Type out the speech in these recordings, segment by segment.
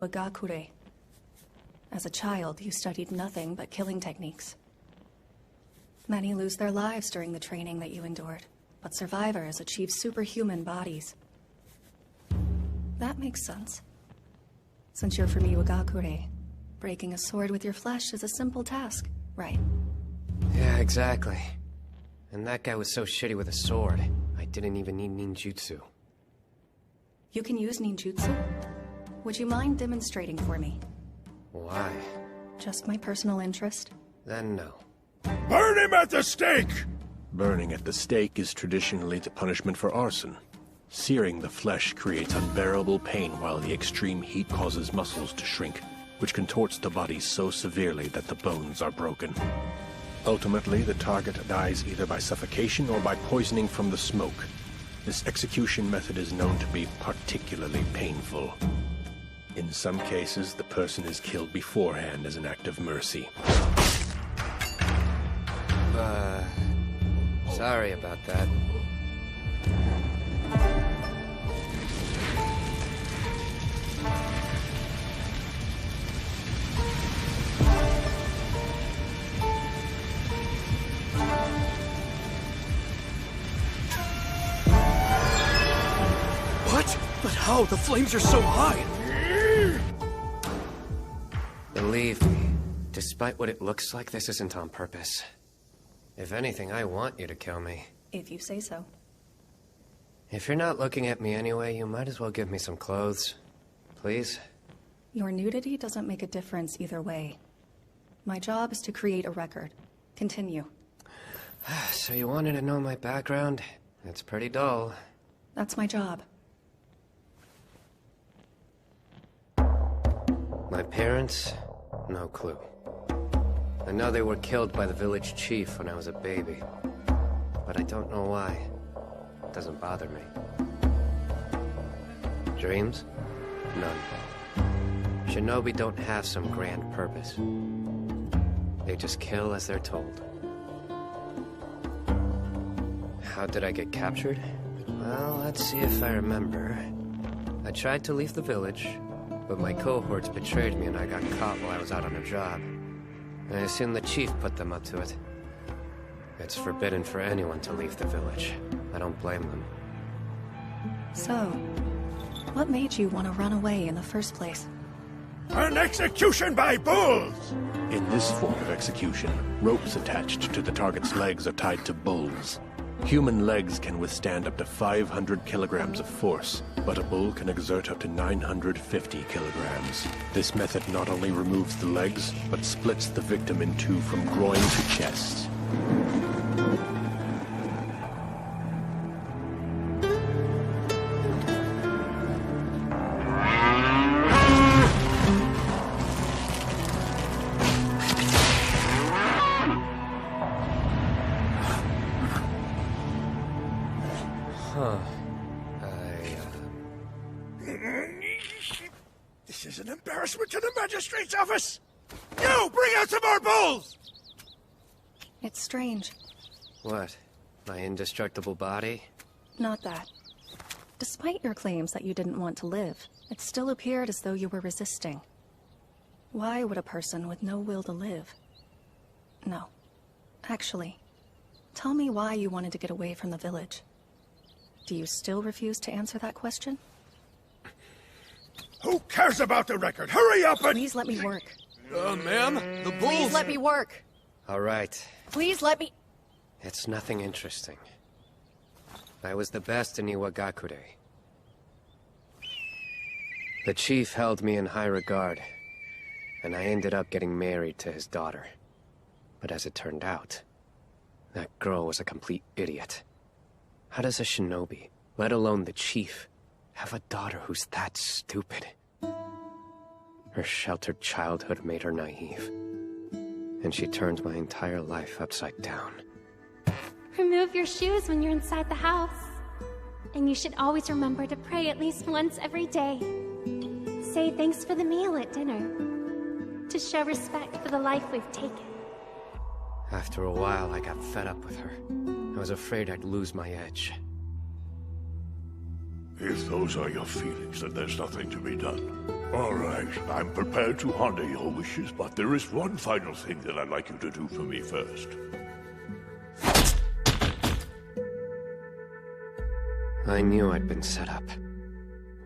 Wagakure. As a child, you studied nothing but killing techniques. Many lose their lives during the training that you endured, but survivors achieve superhuman bodies. That makes sense. Since you're from Iwagakure, breaking a sword with your flesh is a simple task, right? Yeah, exactly. And that guy was so shitty with a sword, I didn't even need ninjutsu. You can use ninjutsu? Would you mind demonstrating for me? Why? Just my personal interest. Then no. Burn him at the stake! Burning at the stake is traditionally the punishment for arson. Searing the flesh creates unbearable pain while the extreme heat causes muscles to shrink, which contorts the body so severely that the bones are broken. Ultimately, the target dies either by suffocation or by poisoning from the smoke. This execution method is known to be particularly painful. In some cases, the person is killed beforehand as an act of mercy. Sorry about that. What? But how? The flames are so high! Believe me, despite what it looks like, this isn't on purpose. If anything, I want you to kill me. If you say so. If you're not looking at me anyway, you might as well give me some clothes. Please? Your nudity doesn't make a difference either way. My job is to create a record. Continue. So you wanted to know my background? It's pretty dull. That's my job. My parents? No clue. I know they were killed by the village chief when I was a baby. But I don't know why. It doesn't bother me. Dreams? None. Shinobi don't have some grand purpose. They just kill as they're told. How did I get captured? Well, let's see if I remember. I tried to leave the village, but my cohorts betrayed me and I got caught while I was out on a job. I assume the chief put them up to it. It's forbidden for anyone to leave the village. I don't blame them. So, what made you want to run away in the first place? An execution by bulls! In this form of execution, ropes attached to the target's legs are tied to bulls. Human legs can withstand up to 500 kilograms of force, but a bull can exert up to 950 kilograms. This method not only removes the legs, but splits the victim in two from groin to chest. This is an embarrassment to the magistrate's office! You, bring out some more bulls! It's strange. What? My indestructible body? Not that. Despite your claims that you didn't want to live, it still appeared as though you were resisting. Why would a person with no will to live? No. Actually, tell me why you wanted to get away from the village. Do you still refuse to answer that question? Who cares about the record? Hurry up and... Please let me work. Ma'am? The bulls... Please let me work. All right. Please let me... It's nothing interesting. I was the best in Iwagakure. The chief held me in high regard, and I ended up getting married to his daughter. But as it turned out, that girl was a complete idiot. How does a shinobi, let alone the chief, have a daughter who's that stupid? Her sheltered childhood made her naive, and she turned my entire life upside down. Remove your shoes when you're inside the house. And you should always remember to pray at least once every day. Say thanks for the meal at dinner. To show respect for the life we've taken. After a while, I got fed up with her. I was afraid I'd lose my edge. If those are your feelings, then there's nothing to be done. All right, I'm prepared to honor your wishes, but there is one final thing that I'd like you to do for me first. I knew I'd been set up.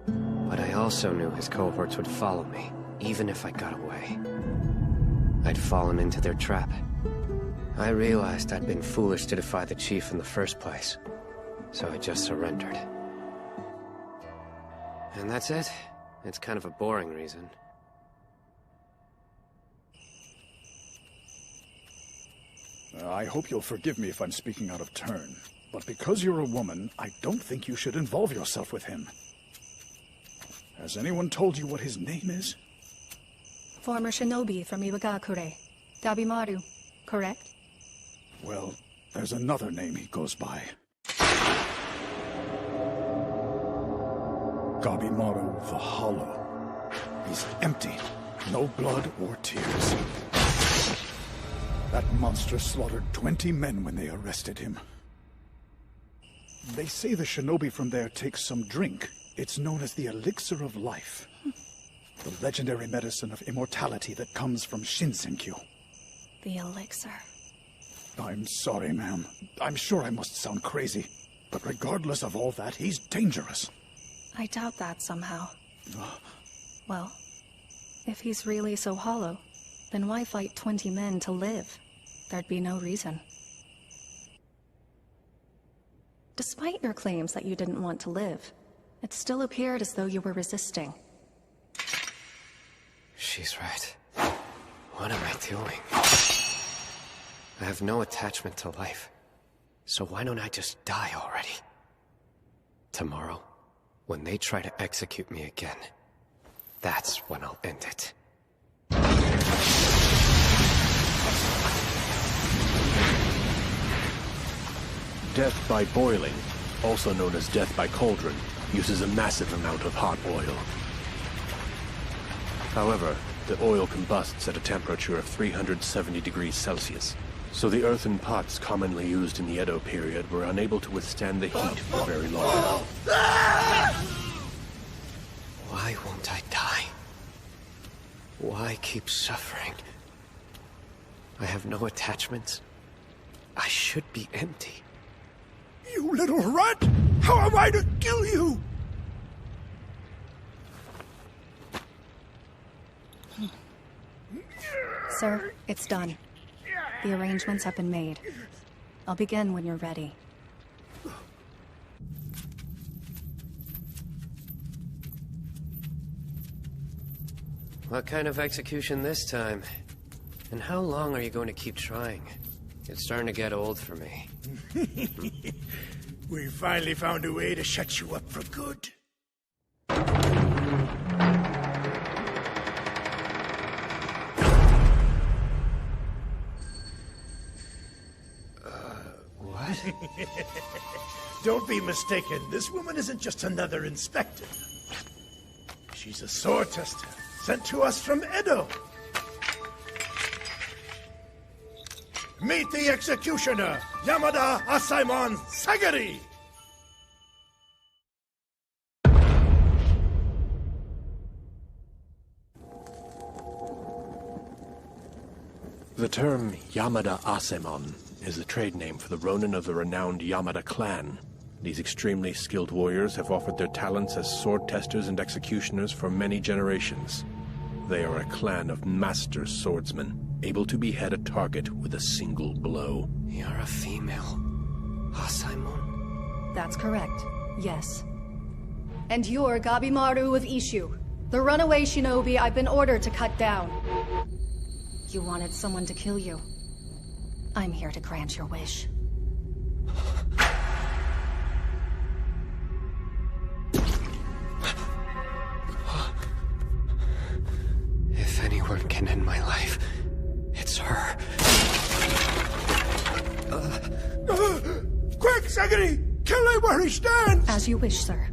But I also knew his cohorts would follow me, even if I got away. I'd fallen into their trap. I realized I'd been foolish to defy the chief in the first place, so I just surrendered. And that's it. It's kind of a boring reason. I hope you'll forgive me if I'm speaking out of turn, but because you're a woman, I don't think you should involve yourself with him. Has anyone told you what his name is? Former shinobi from Iwagakure. Gabimaru, correct? Well, there's another name he goes by. Gabimaru the Hollow. He's empty. No blood or tears. That monster slaughtered 20 men when they arrested him. They say the shinobi from there takes some drink. It's known as the elixir of life. The legendary medicine of immortality that comes from Shinsenkyo. The elixir. I'm sorry, ma'am. I'm sure I must sound crazy. But regardless of all that, he's dangerous. I doubt that somehow. Well, if he's really so hollow, then why fight 20 men to live? There'd be no reason. Despite your claims that you didn't want to live, it still appeared as though you were resisting. She's right. What am I doing? I have no attachment to life. So why don't I just die already? Tomorrow, when they try to execute me again, that's when I'll end it. Death by boiling, also known as death by cauldron, uses a massive amount of hot oil. However, the oil combusts at a temperature of 370 degrees Celsius, so the earthen pots commonly used in the Edo period were unable to withstand the heat for very long. Why won't I die? Why keep suffering? I have no attachments. I should be empty. You little rat! How am I to kill you? Sir, it's done. The arrangements have been made. I'll begin when you're ready. What kind of execution this time? And how long are you going to keep trying? It's starting to get old for me. We finally found a way to shut you up for good. What? Don't be mistaken. This woman isn't just another inspector. She's a sword tester, sent to us from Edo. Meet the executioner, Yamada Asaemon Sagari! The term Yamada Asaemon is a trade name for the ronin of the renowned Yamada clan. These extremely skilled warriors have offered their talents as sword testers and executioners for many generations. They are a clan of master swordsmen, able to behead a target with a single blow. You're a female. Asaemon? That's correct. Yes. And you're Gabimaru of Ishu, the runaway shinobi I've been ordered to cut down. You wanted someone to kill you. I'm here to grant your wish. If anyone can end my life, it's her. Quick, Sagari! Kill him where he stands! As you wish, sir.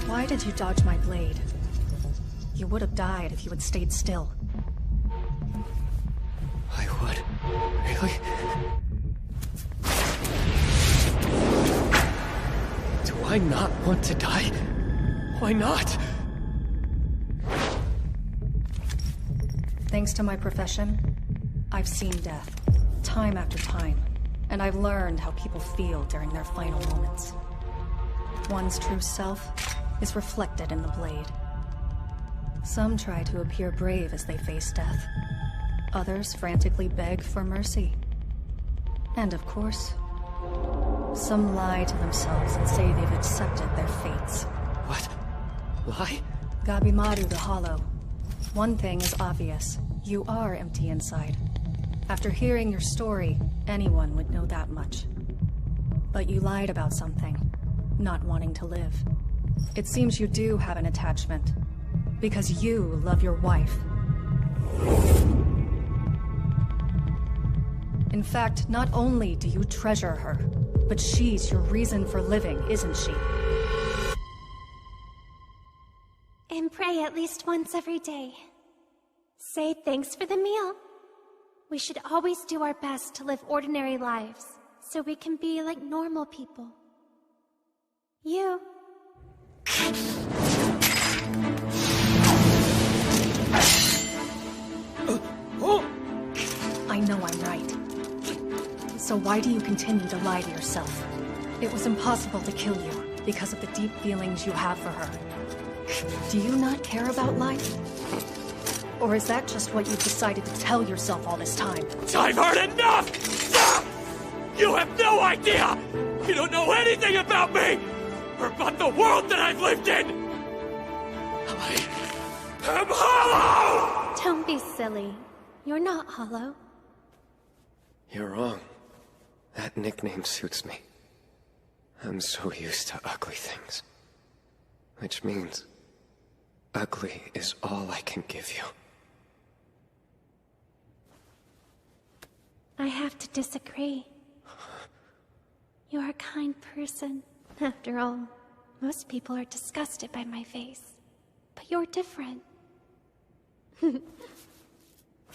Why did you dodge my blade? You would have died if you had stayed still. I would? Really? I not want to die? Why not? Thanks to my profession, I've seen death, time after time, and I've learned how people feel during their final moments. One's true self is reflected in the blade. Some try to appear brave as they face death. Others frantically beg for mercy. And of course, some lie to themselves and say they've accepted their fates. What? Lie? Gabimaru the Hollow. One thing is obvious. You are empty inside. After hearing your story, anyone would know that much. But you lied about something. Not wanting to live. It seems you do have an attachment. Because you love your wife. In fact, not only do you treasure her, but she's your reason for living, isn't she? And pray at least once every day. Say thanks for the meal. We should always do our best to live ordinary lives, so we can be like normal people. You. I know I'm right. So why do you continue to lie to yourself? It was impossible to kill you because of the deep feelings you have for her. Do you not care about life? Or is that just what you've decided to tell yourself all this time? I've heard enough! Stop! You have no idea! You don't know anything about me! Or about the world that I've lived in! I am hollow! Don't be silly. You're not hollow. You're wrong. That nickname suits me. I'm so used to ugly things. Which means, ugly is all I can give you. I have to disagree. You're a kind person. After all, most people are disgusted by my face. But you're different.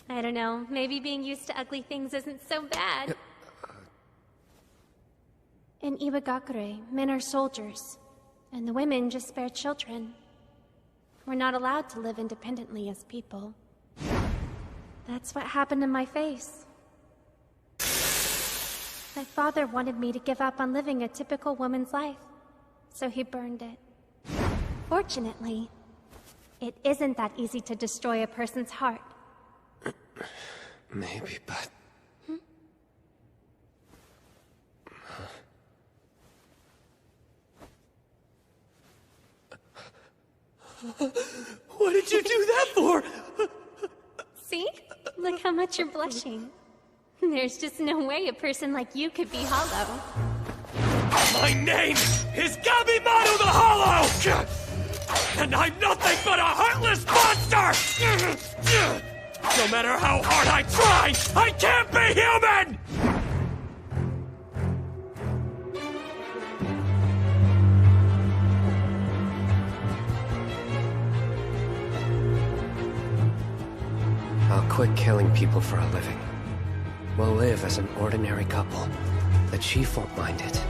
I don't know, maybe being used to ugly things isn't so bad. In Iwagakure, men are soldiers, and the women just bear children. We're not allowed to live independently as people. That's what happened to my face. My father wanted me to give up on living a typical woman's life, so he burned it. Fortunately, it isn't that easy to destroy a person's heart. Maybe, but... What did you do that for? See? Look how much you're blushing. There's just no way a person like you could be hollow. My name is Gabimaru the Hollow! And I'm nothing but a heartless monster! No matter how hard I try, I can't be human! I'll quit killing people for a living. We'll live as an ordinary couple. The chief won't mind it.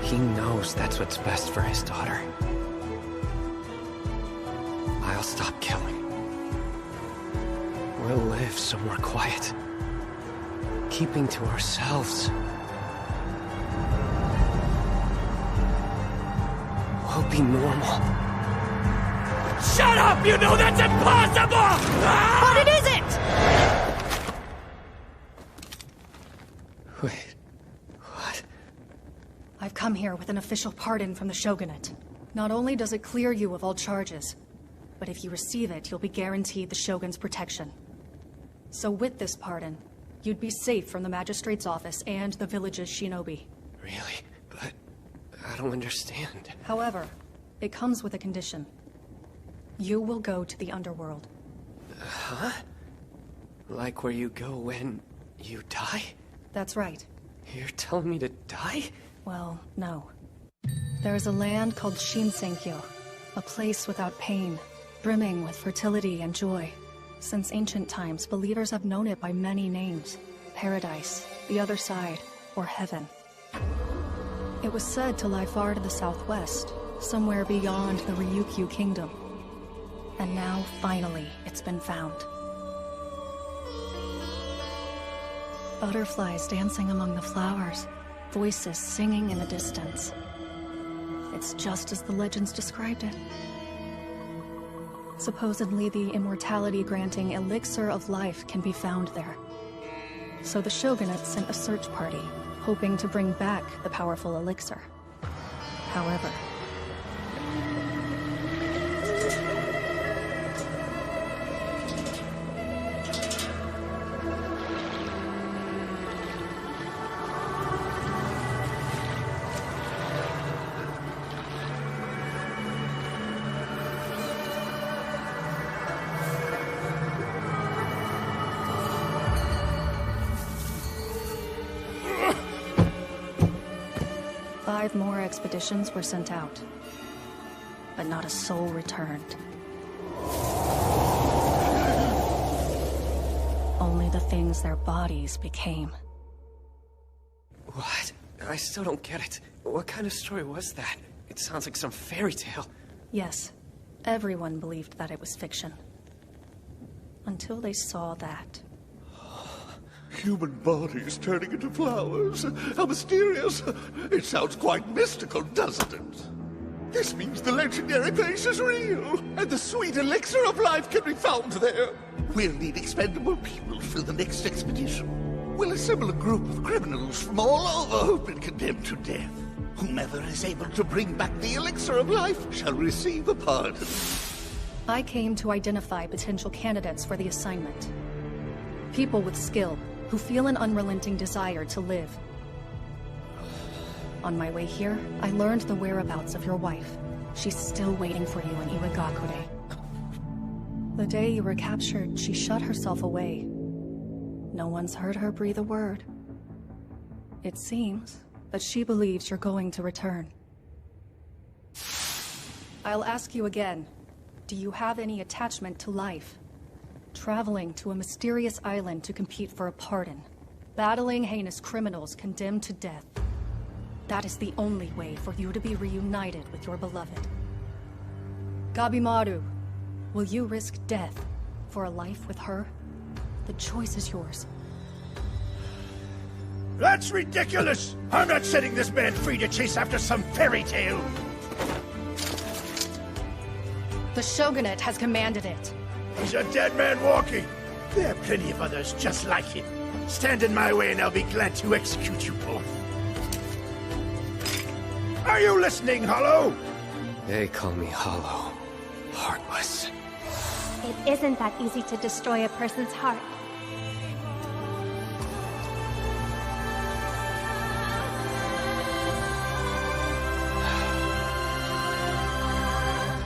He knows that's what's best for his daughter. I'll stop killing. We'll live somewhere quiet. Keeping to ourselves. We'll be normal. Shut up! You know that's impossible! But it isn't! Wait, what? I've come here with an official pardon from the Shogunate. Not only does it clear you of all charges, but if you receive it, you'll be guaranteed the Shogun's protection. So with this pardon, you'd be safe from the Magistrate's office and the village's shinobi. Really? But I don't understand. However, it comes with a condition. You will go to the underworld. Huh? Like where you go when you die? That's right. You're telling me to die? Well, no. There is a land called Shinsenkyo, a place without pain, brimming with fertility and joy. Since ancient times, believers have known it by many names. Paradise, the other side, or heaven. It was said to lie far to the southwest, somewhere beyond the Ryukyu Kingdom. And now, finally, it's been found. Butterflies dancing among the flowers, voices singing in the distance. It's just as the legends described it. Supposedly, the immortality-granting elixir of life can be found there. So the Shogunate sent a search party, hoping to bring back the powerful elixir. However, 5 more expeditions were sent out, but not a soul returned. Only the things their bodies became. What? I still don't get it. What kind of story was that? It sounds like some fairy tale. Yes, everyone believed that it was fiction. Until they saw that. Human bodies turning into flowers. How mysterious. It sounds quite mystical, doesn't it? This means the legendary place is real, and the sweet elixir of life can be found there. We'll need expendable people for the next expedition. We'll assemble a group of criminals from all over who've been condemned to death. Whomever is able to bring back the elixir of life shall receive a pardon. I came to identify potential candidates for the assignment. People with skill, who feel an unrelenting desire to live. On my way here, I learned the whereabouts of your wife. She's still waiting for you in Iwagakure. The day you were captured, she shut herself away. No one's heard her breathe a word. It seems that she believes you're going to return. I'll ask you again. Do you have any attachment to life? Traveling to a mysterious island to compete for a pardon. Battling heinous criminals condemned to death. That is the only way for you to be reunited with your beloved. Gabimaru, will you risk death for a life with her? The choice is yours. That's ridiculous! I'm not setting this man free to chase after some fairy tale! The Shogunate has commanded it. He's a dead man walking. There are plenty of others just like him. Stand in my way and I'll be glad to execute you both. Are you listening, Hollow? They call me Hollow. Heartless. It isn't that easy to destroy a person's heart.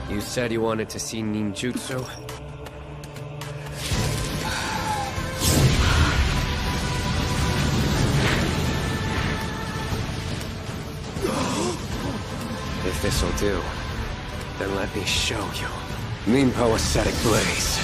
You said you wanted to see ninjutsu? If this'll do, then let me show you. Minpo Ascetic Blaze.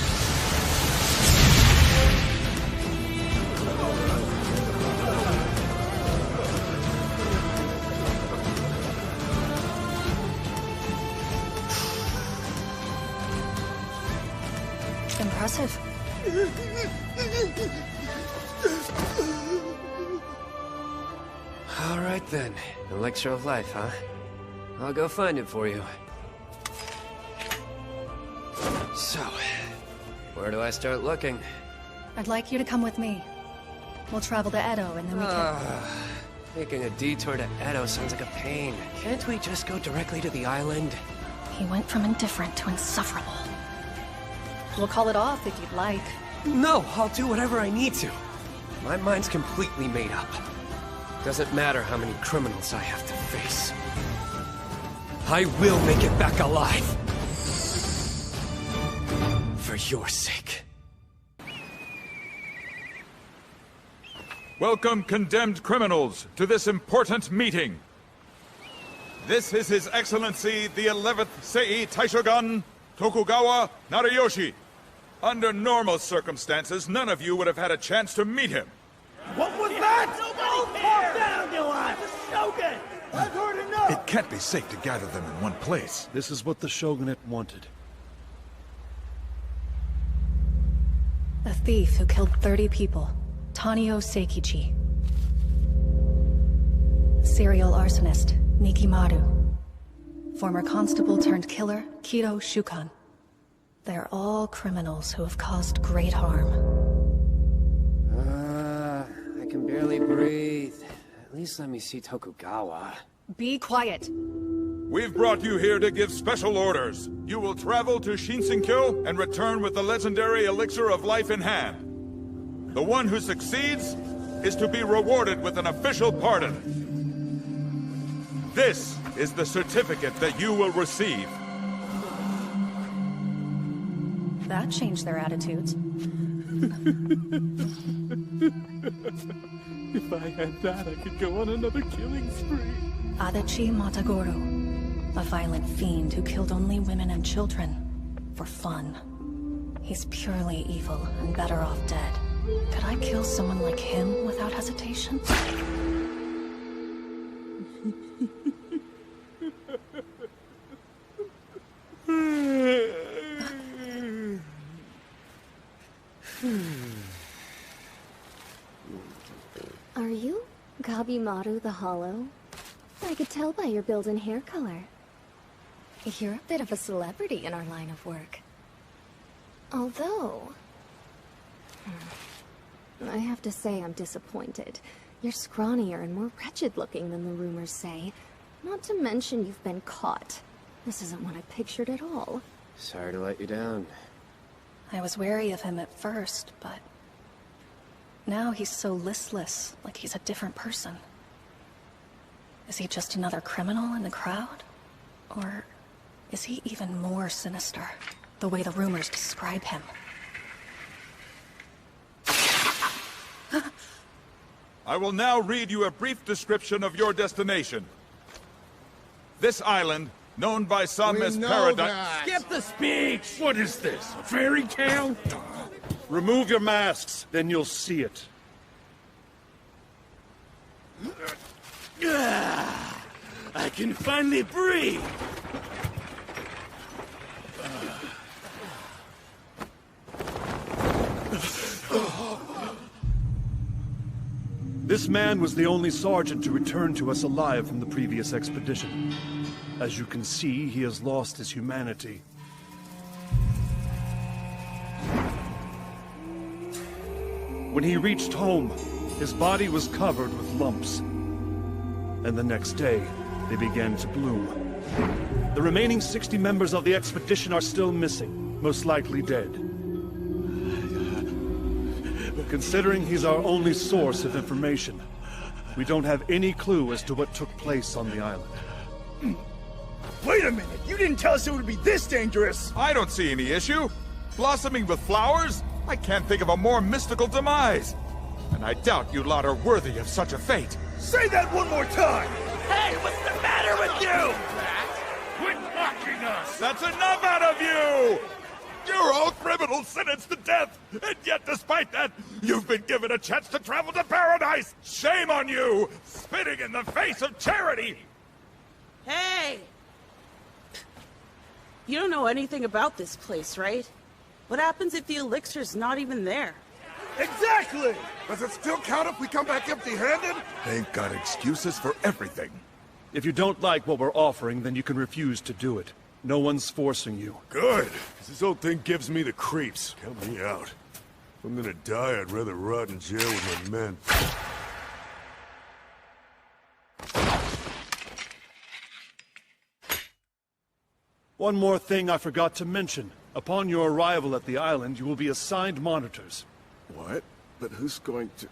Impressive. All right then. Elixir of life, huh? I'll go find it for you. So, where do I start looking? I'd like you to come with me. We'll travel to Edo and then we can... Making a detour to Edo sounds like a pain. Can't we just go directly to the island? He went from indifferent to insufferable. We'll call it off if you'd like. No, I'll do whatever I need to. My mind's completely made up. Doesn't matter how many criminals I have to face. I will make it back alive. For your sake. Welcome, condemned criminals, to this important meeting. This is His Excellency, the 11th Sei Taishogun, Tokugawa Nariyoshi. Under normal circumstances, none of you would have had a chance to meet him. What was that? Don't talk down to us! Shogun! I've heard enough! It can't be safe to gather them in one place. This is what the Shogunate wanted. A thief who killed 30 people, Tanio Seikichi. Serial arsonist, Nikimaru. Former constable turned killer, Kido Shukan. They're all criminals who have caused great harm. I can barely breathe. At least let me see Tokugawa. Be quiet. We've brought you here to give special orders. You will travel to Shinsenkyo and return with the legendary elixir of life in hand. The one who succeeds is to be rewarded with an official pardon. This is the certificate that you will receive. That changed their attitudes. If I had that, I could go on another killing spree. Adachi Matagoro, a violent fiend who killed only women and children for fun. He's purely evil and better off dead. Could I kill someone like him without hesitation? Are you Gabimaru the Hollow? I could tell by your build and hair color. You're a bit of a celebrity in our line of work. Although... I have to say I'm disappointed. You're scrawnier and more wretched looking than the rumors say. Not to mention you've been caught. This isn't what I pictured at all. Sorry to let you down. I was wary of him at first, but... now he's so listless, like he's a different person. Is he just another criminal in the crowd? Or is he even more sinister, the way the rumors describe him? I will now read you a brief description of your destination. This island, known by some as Paradise... Skip the speech! What is this, a fairy tale? Remove your masks, then you'll see it. I can finally breathe! This man was the only sergeant to return to us alive from the previous expedition. As you can see, he has lost his humanity. When he reached home, his body was covered with lumps. And the next day, they began to bloom. The remaining 60 members of the expedition are still missing, most likely dead. Considering he's our only source of information, we don't have any clue as to what took place on the island. Wait a minute! You didn't tell us it would be this dangerous! I don't see any issue. Blossoming with flowers? I can't think of a more mystical demise. And I doubt you lot are worthy of such a fate. Say that one more time! Hey, what's the matter with you? Quit mocking us! That's enough out of you! You're all criminals sentenced to death! And yet, despite that, you've been given a chance to travel to paradise! Shame on you! Spitting in the face of charity! Hey! You don't know anything about this place, right? What happens if the elixir's not even there? Exactly! Does it still count if we come back empty-handed? They've got excuses for everything. If you don't like what we're offering, then you can refuse to do it. No one's forcing you. Good, 'cause this whole thing gives me the creeps. Count me out. If I'm gonna die, I'd rather rot in jail with my men. One more thing I forgot to mention. Upon your arrival at the island, you will be assigned monitors. What? But who's going to...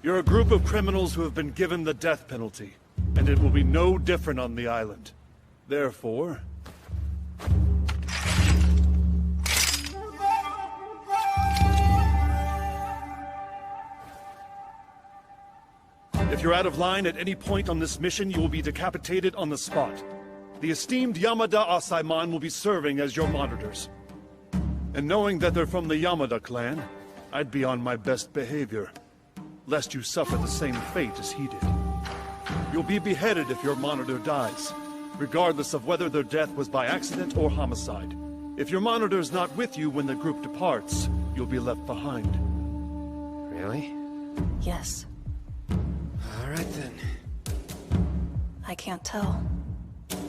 You're a group of criminals who have been given the death penalty, and it will be no different on the island. Therefore... if you're out of line at any point on this mission, you will be decapitated on the spot. The esteemed Yamada Asaimon will be serving as your monitors. And knowing that they're from the Yamada clan, I'd be on my best behavior, lest you suffer the same fate as he did. You'll be beheaded if your monitor dies, regardless of whether their death was by accident or homicide. If your monitor is not with you when the group departs, you'll be left behind. Really? Yes. All right then. I can't tell.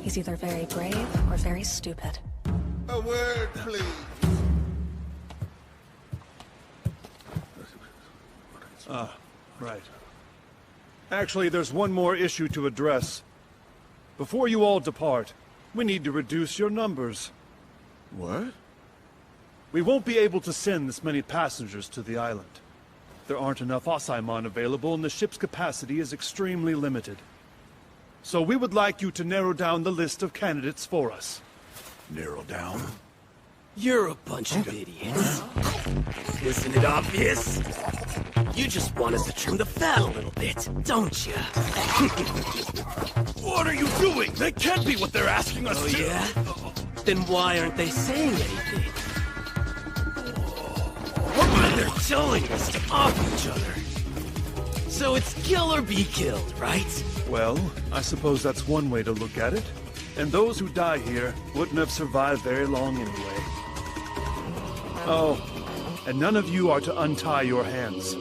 He's either very brave or very stupid. A word, please. Right. Actually, there's one more issue to address. Before you all depart, we need to reduce your numbers. What? We won't be able to send this many passengers to the island. There aren't enough Osaimon available, and the ship's capacity is extremely limited. So we would like you to narrow down the list of candidates for us. Narrow down? You're a bunch of idiots. Isn't it obvious? You just want us to trim the fat a little bit, don't you? What are you doing? That can't be what they're asking us to. Yeah? Then why aren't they saying anything? They're telling us to off each other. So it's kill or be killed, right? Well, I suppose that's one way to look at it. And those who die here wouldn't have survived very long anyway. Oh, and none of you are to untie your hands.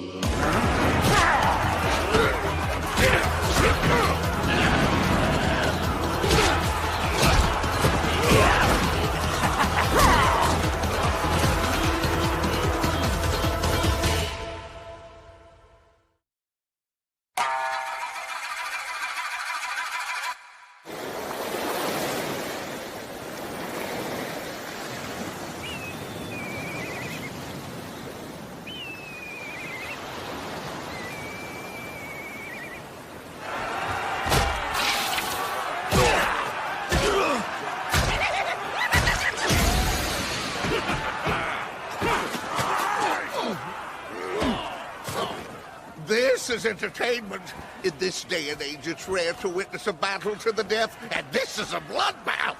This is entertainment. In this day and age, it's rare to witness a battle to the death, and this is a bloodbath.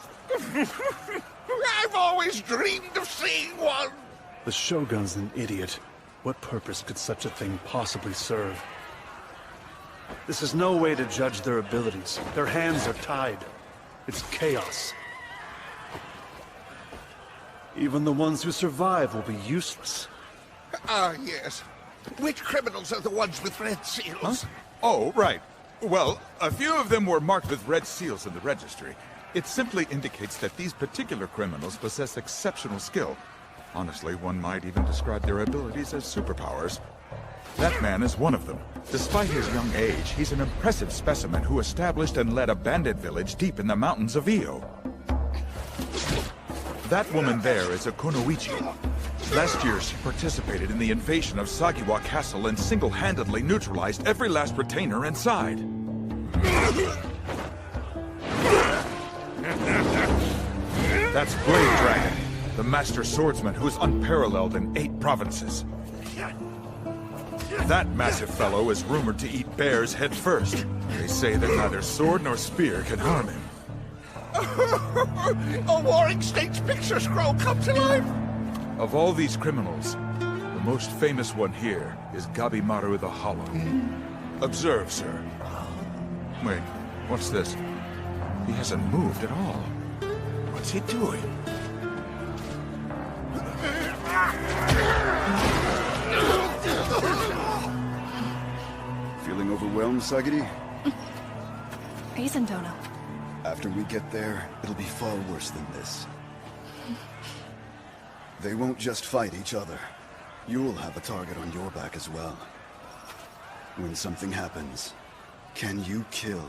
I've always dreamed of seeing one. The Shogun's an idiot. What purpose could such a thing possibly serve? This is no way to judge their abilities. Their hands are tied. It's chaos. Even the ones who survive will be useless. Ah, yes. Which criminals are the ones with red seals? Huh? Oh, right. Well, a few of them were marked with red seals in the registry. It simply indicates that these particular criminals possess exceptional skill. Honestly, one might even describe their abilities as superpowers. That man is one of them. Despite his young age, he's an impressive specimen who established and led a bandit village deep in the mountains of Iyo. That woman there is a Kunoichi. Last year, she participated in the invasion of Sagiwa Castle and single-handedly neutralized every last retainer inside. That's Blade Dragon, the master swordsman who's unparalleled in 8 provinces. That massive fellow is rumored to eat bears head first. They say that neither sword nor spear can harm him. A Warring States picture scroll come to life! Of all these criminals, the most famous one here is Gabimaru the Hollow. Observe, sir. Wait, what's this? He hasn't moved at all. What's he doing? Feeling overwhelmed, Sagiri? Aizendono. After we get there, it'll be far worse than this. They won't just fight each other. You'll have a target on your back as well. When something happens, can you kill?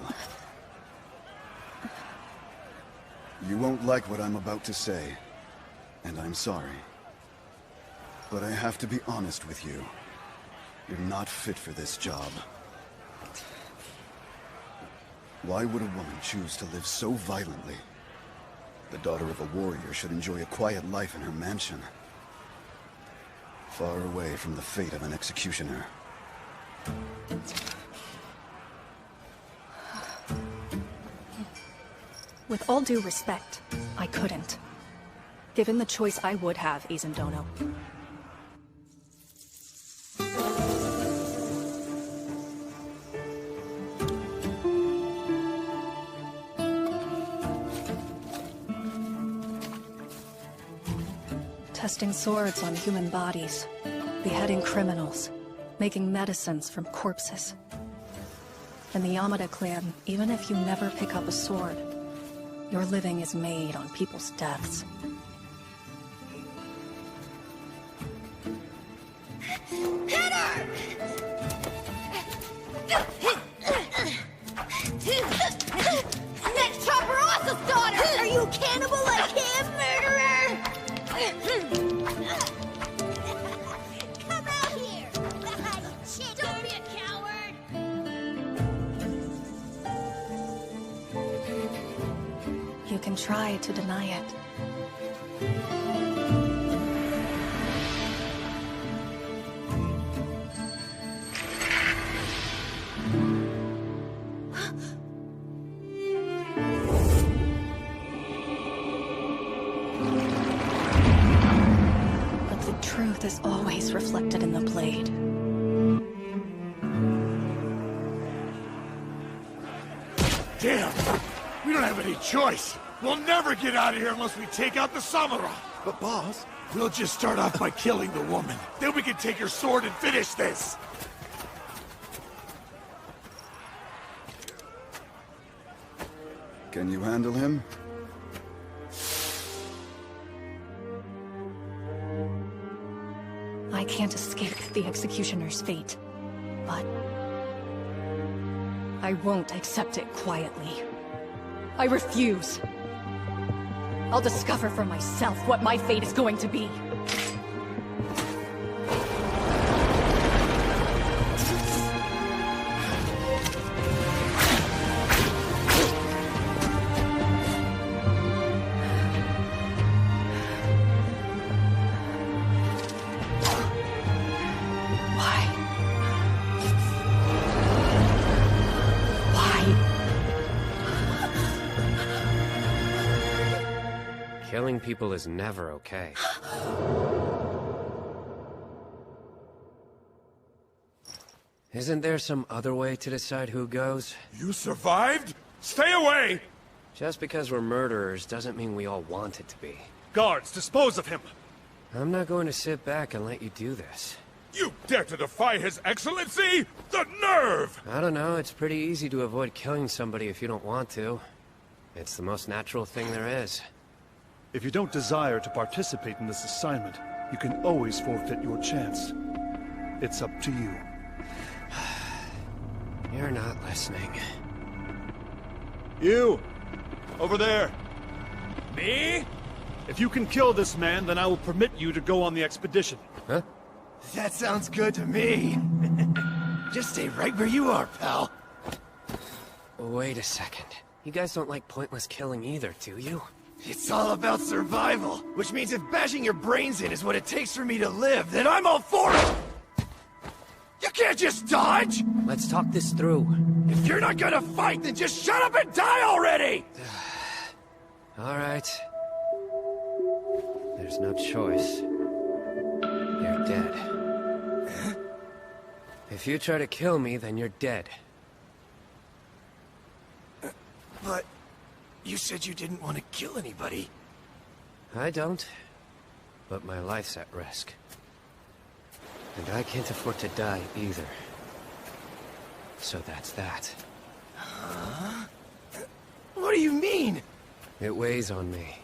You won't like what I'm about to say, and I'm sorry. But I have to be honest with you. You're not fit for this job. Why would a woman choose to live so violently? The daughter of a warrior should enjoy a quiet life in her mansion, far away from the fate of an executioner. With all due respect, I couldn't. Given the choice, I would have Aizendono. testing swords on human bodies, beheading criminals, making medicines from corpses. In the Yamada clan, even if you never pick up a sword, your living is made on people's deaths. Hit her! That's Chopperosa's daughter! Are you a cannibal like him, murderer? Come out here! Don't be a coward! You can try to deny it. But the truth is always reflected in the blade. Damn! We don't have any choice. We'll never get out of here unless we take out the samurai. But boss, We'll just start off by killing the woman. Then we can take her sword and finish this. Can you handle him? I can't escape the executioner's fate, but I won't accept it quietly. I refuse. I'll discover for myself what my fate is going to be. Killing people is never okay. Isn't there some other way to decide who goes? You survived? Stay away! Just because we're murderers doesn't mean we all want it to be. Guards, dispose of him! I'm not going to sit back and let you do this. You dare to defy His Excellency? The nerve! I don't know, it's pretty easy to avoid killing somebody if you don't want to. It's the most natural thing there is. If you don't desire to participate in this assignment, you can always forfeit your chance. It's up to you. You're not listening. You! Over there! Me? If you can kill this man, then I will permit you to go on the expedition. Huh? That sounds good to me. Just stay right where you are, pal. Wait a second. You guys don't like pointless killing either, do you? It's all about survival, which means if bashing your brains in is what it takes for me to live, then I'm all for it! You can't just dodge! Let's talk this through. If you're not gonna fight, then just shut up and die already! All right. There's no choice. You're dead. If you try to kill me, then you're dead. But you said you didn't want to kill anybody. I don't. But my life's at risk. And I can't afford to die either. So that's that. Huh? What do you mean? It weighs on me,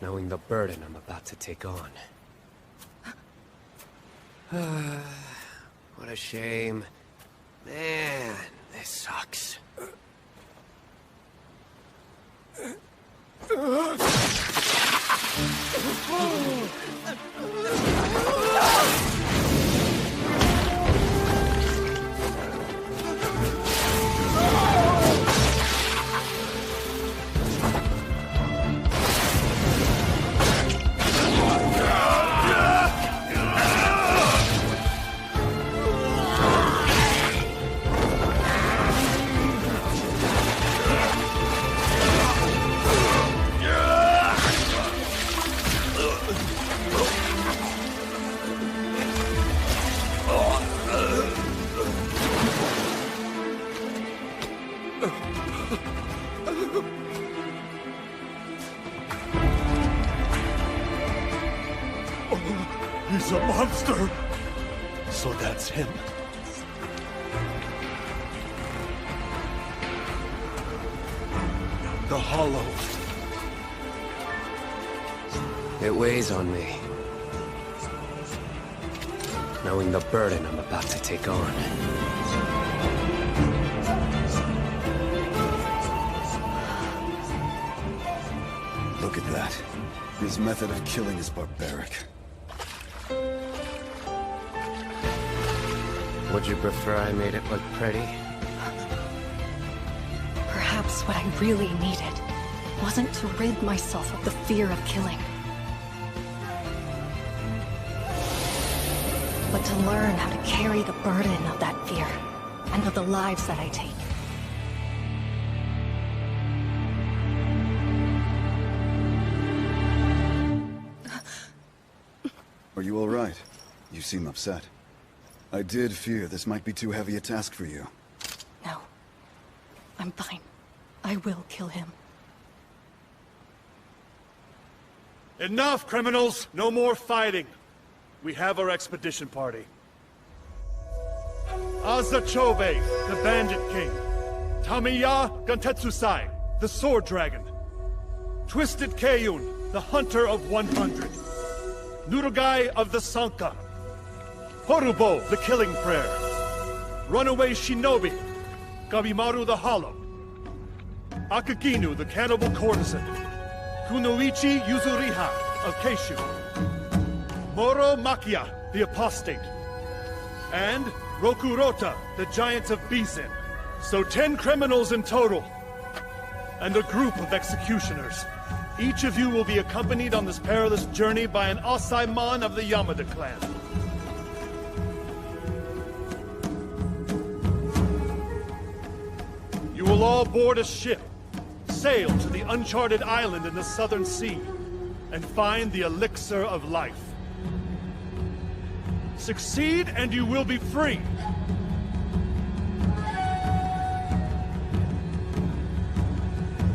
knowing the burden I'm about to take on. What a shame. Man, this sucks. He's a monster! So that's him. The Hollow. It weighs on me, knowing the burden I'm about to take on. Look at that. His method of killing is barbaric. Would you prefer I made it look pretty? Perhaps what I really needed wasn't to rid myself of the fear of killing, but to learn how to carry the burden of that fear and of the lives that I take. Are you all right? You seem upset. I did fear this might be too heavy a task for you. No. I'm fine. I will kill him. Enough, criminals! No more fighting. We have our expedition party. Azachobe, the Bandit King. Tamiya Gantetsusai, the Sword Dragon. Twisted Keiyun, the Hunter of 100. Nurugai of the Sanka. Horubo, the Killing Prayer. Runaway Shinobi, Gabimaru the Hollow. Akaginu, the Cannibal Courtesan. Kunoichi Yuzuriha of Keishu. Moro Makia, the Apostate. And Rokurota, the Giant of Bizen. So 10 criminals in total. And a group of executioners. Each of you will be accompanied on this perilous journey by an Osai-mon of the Yamada clan. You will all board a ship, sail to the uncharted island in the southern sea, and find the elixir of life. Succeed and you will be free.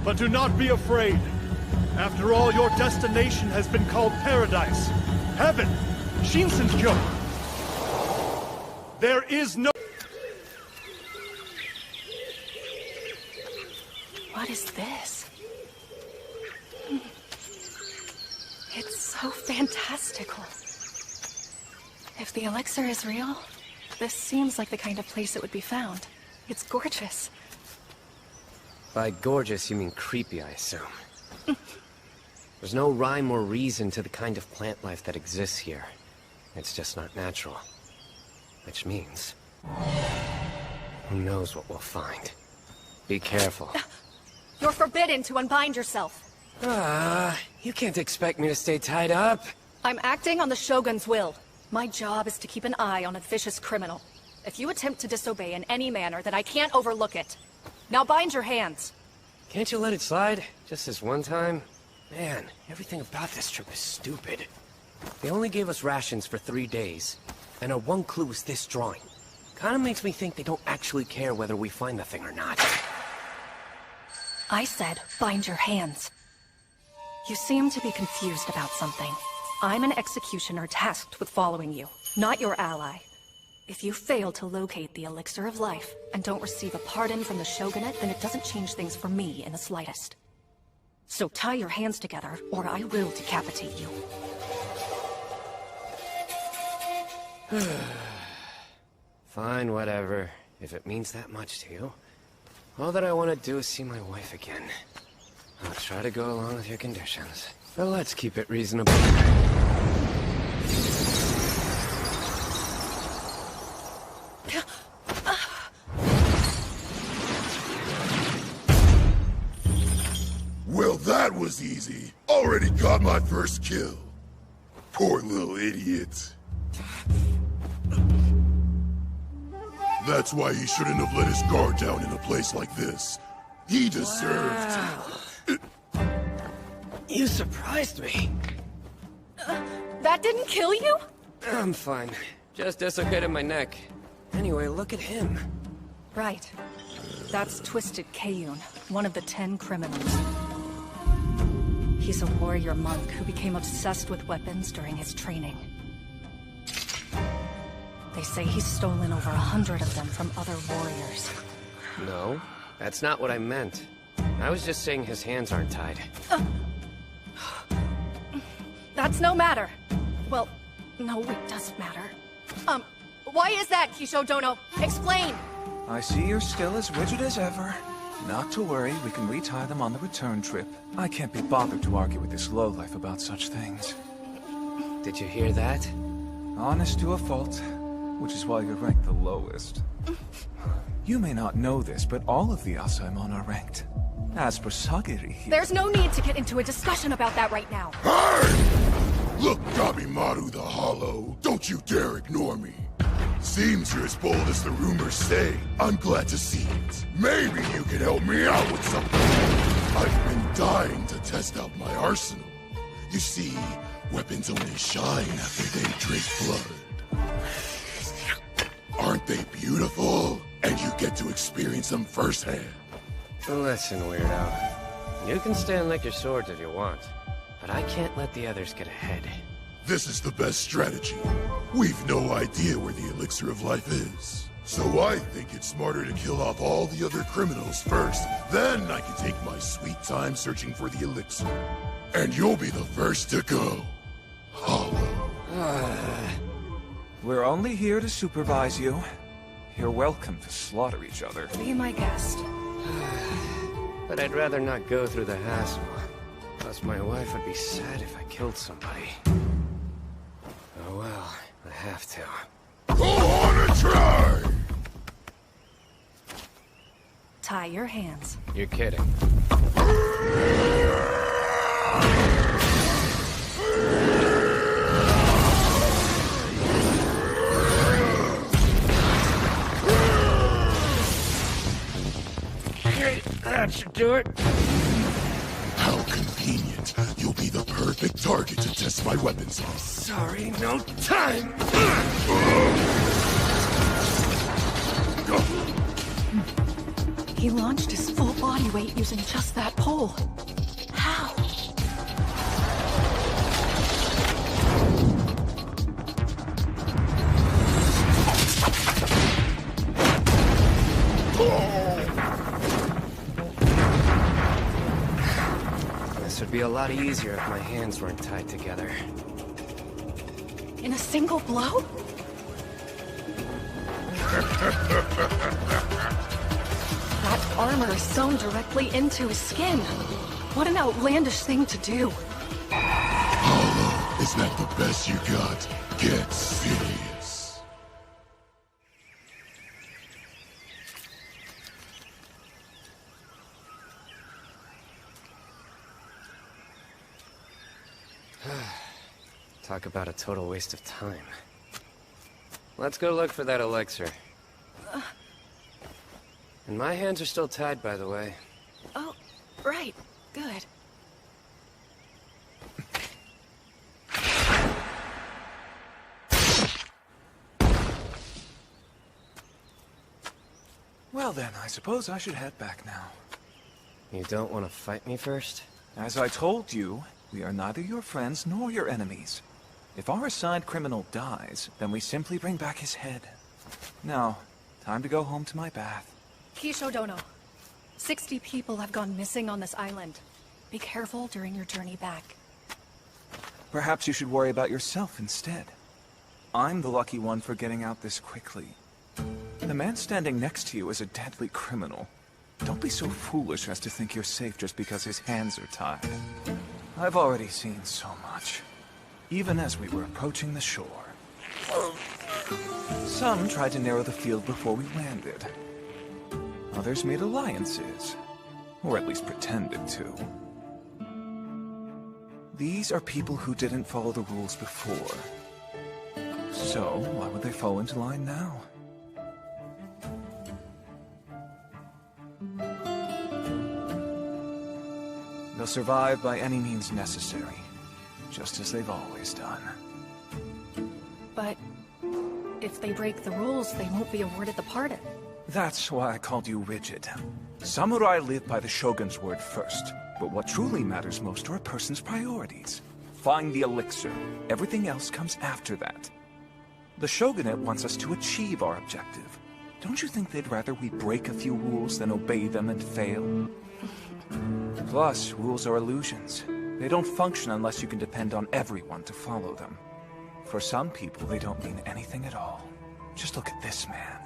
But do not be afraid. After all, your destination has been called paradise, heaven, Shinsenkyo. There is no... What is this? It's so fantastical. If the elixir is real, this seems like the kind of place it would be found. It's gorgeous. By gorgeous, you mean creepy, I assume. There's no rhyme or reason to the kind of plant life that exists here. It's just not natural. Which means... who knows what we'll find. Be careful. You're forbidden to unbind yourself. You can't expect me to stay tied up. I'm acting on the Shogun's will. My job is to keep an eye on a vicious criminal. If you attempt to disobey in any manner, then I can't overlook it. Now bind your hands. Can't you let it slide? Just this one time? Man, everything about this trip is stupid. They only gave us rations for 3 days, and our one clue is this drawing. Kinda makes me think they don't actually care whether we find the thing or not. I said, bind your hands. You seem to be confused about something. I'm an executioner tasked with following you, not your ally. If you fail to locate the elixir of life, and don't receive a pardon from the Shogunate, then it doesn't change things for me in the slightest. So tie your hands together, or I will decapitate you. Fine, whatever. If it means that much to you. All that I want to do is see my wife again. I'll try to go along with your conditions. But let's keep it reasonable. Well, that was easy. Already got my first kill. Poor little idiot. That's why he shouldn't have let his guard down in a place like this. He deserved... You surprised me. That didn't kill you? I'm fine. Just dislocated my neck. Anyway, look at him. Right. That's Twisted Keiyun, one of the 10 criminals. He's a warrior monk who became obsessed with weapons during his training. They say he's stolen over 100 of them from other warriors. No, that's not what I meant. I was just saying his hands aren't tied. That's no matter. Well, no, it does matter. Why is that, Kisho Dono? Explain! I see you're still as rigid as ever. Not to worry, we can retie them on the return trip. I can't be bothered to argue with this lowlife about such things. Did you hear that? Honest to a fault, which is why you're ranked the lowest. You may not know this, but all of the Asaemon are ranked. As for Sagiri here... There's no need to get into a discussion about that right now. Hey! Look, Gabimaru the Hollow, don't you dare ignore me. Seems you're as bold as the rumors say. I'm glad to see it. Maybe you can help me out with something. I've been dying to test out my arsenal. You see, weapons only shine after they drink blood. Aren't they beautiful? And you get to experience them firsthand. Listen, Weirdo. You can stand like your swords if you want, but I can't let the others get ahead. This is the best strategy. We've no idea where the elixir of life is. So I think it's smarter to kill off all the other criminals first. Then I can take my sweet time searching for the elixir. And you'll be the first to go. Hollow. We're only here to supervise you. You're welcome to slaughter each other. Be my guest. But I'd rather not go through the hassle. Plus my wife would be sad if I killed somebody. Oh well, I have to. Go on and try! Tie your hands. You're kidding. That should do it. How convenient. You'll be the perfect target to test my weapons on. Sorry, no time. He launched his full body weight using just that pole. How? This would be a lot easier if my hands weren't tied together. In a single blow? That armor is sewn directly into his skin. What an outlandish thing to do. Hollow, is that the best you got? Get serious. Talk about a total waste of time. Let's go look for that elixir. And my hands are still tied, by the way. Oh, right. Good. Well then, I suppose I should head back now. You don't want to fight me first? As I told you, we are neither your friends nor your enemies. If our assigned criminal dies, then we simply bring back his head. Now, time to go home to my bath. Kisho Dono, 60 people have gone missing on this island. Be careful during your journey back. Perhaps you should worry about yourself instead. I'm the lucky one for getting out this quickly. The man standing next to you is a deadly criminal. Don't be so foolish as to think you're safe just because his hands are tied. I've already seen so much, even as we were approaching the shore. Some tried to narrow the field before we landed. Others made alliances, or at least pretended to. These are people who didn't follow the rules before. So, why would they fall into line now? They'll survive by any means necessary, just as they've always done. But if they break the rules, they won't be awarded the pardon. That's why I called you rigid. Samurai live by the Shogun's word first, but what truly matters most are a person's priorities. Find the elixir. Everything else comes after that. The Shogunate wants us to achieve our objective. Don't you think they'd rather we break a few rules than obey them and fail? Plus, rules are illusions. They don't function unless you can depend on everyone to follow them. For some people, they don't mean anything at all. Just look at this man.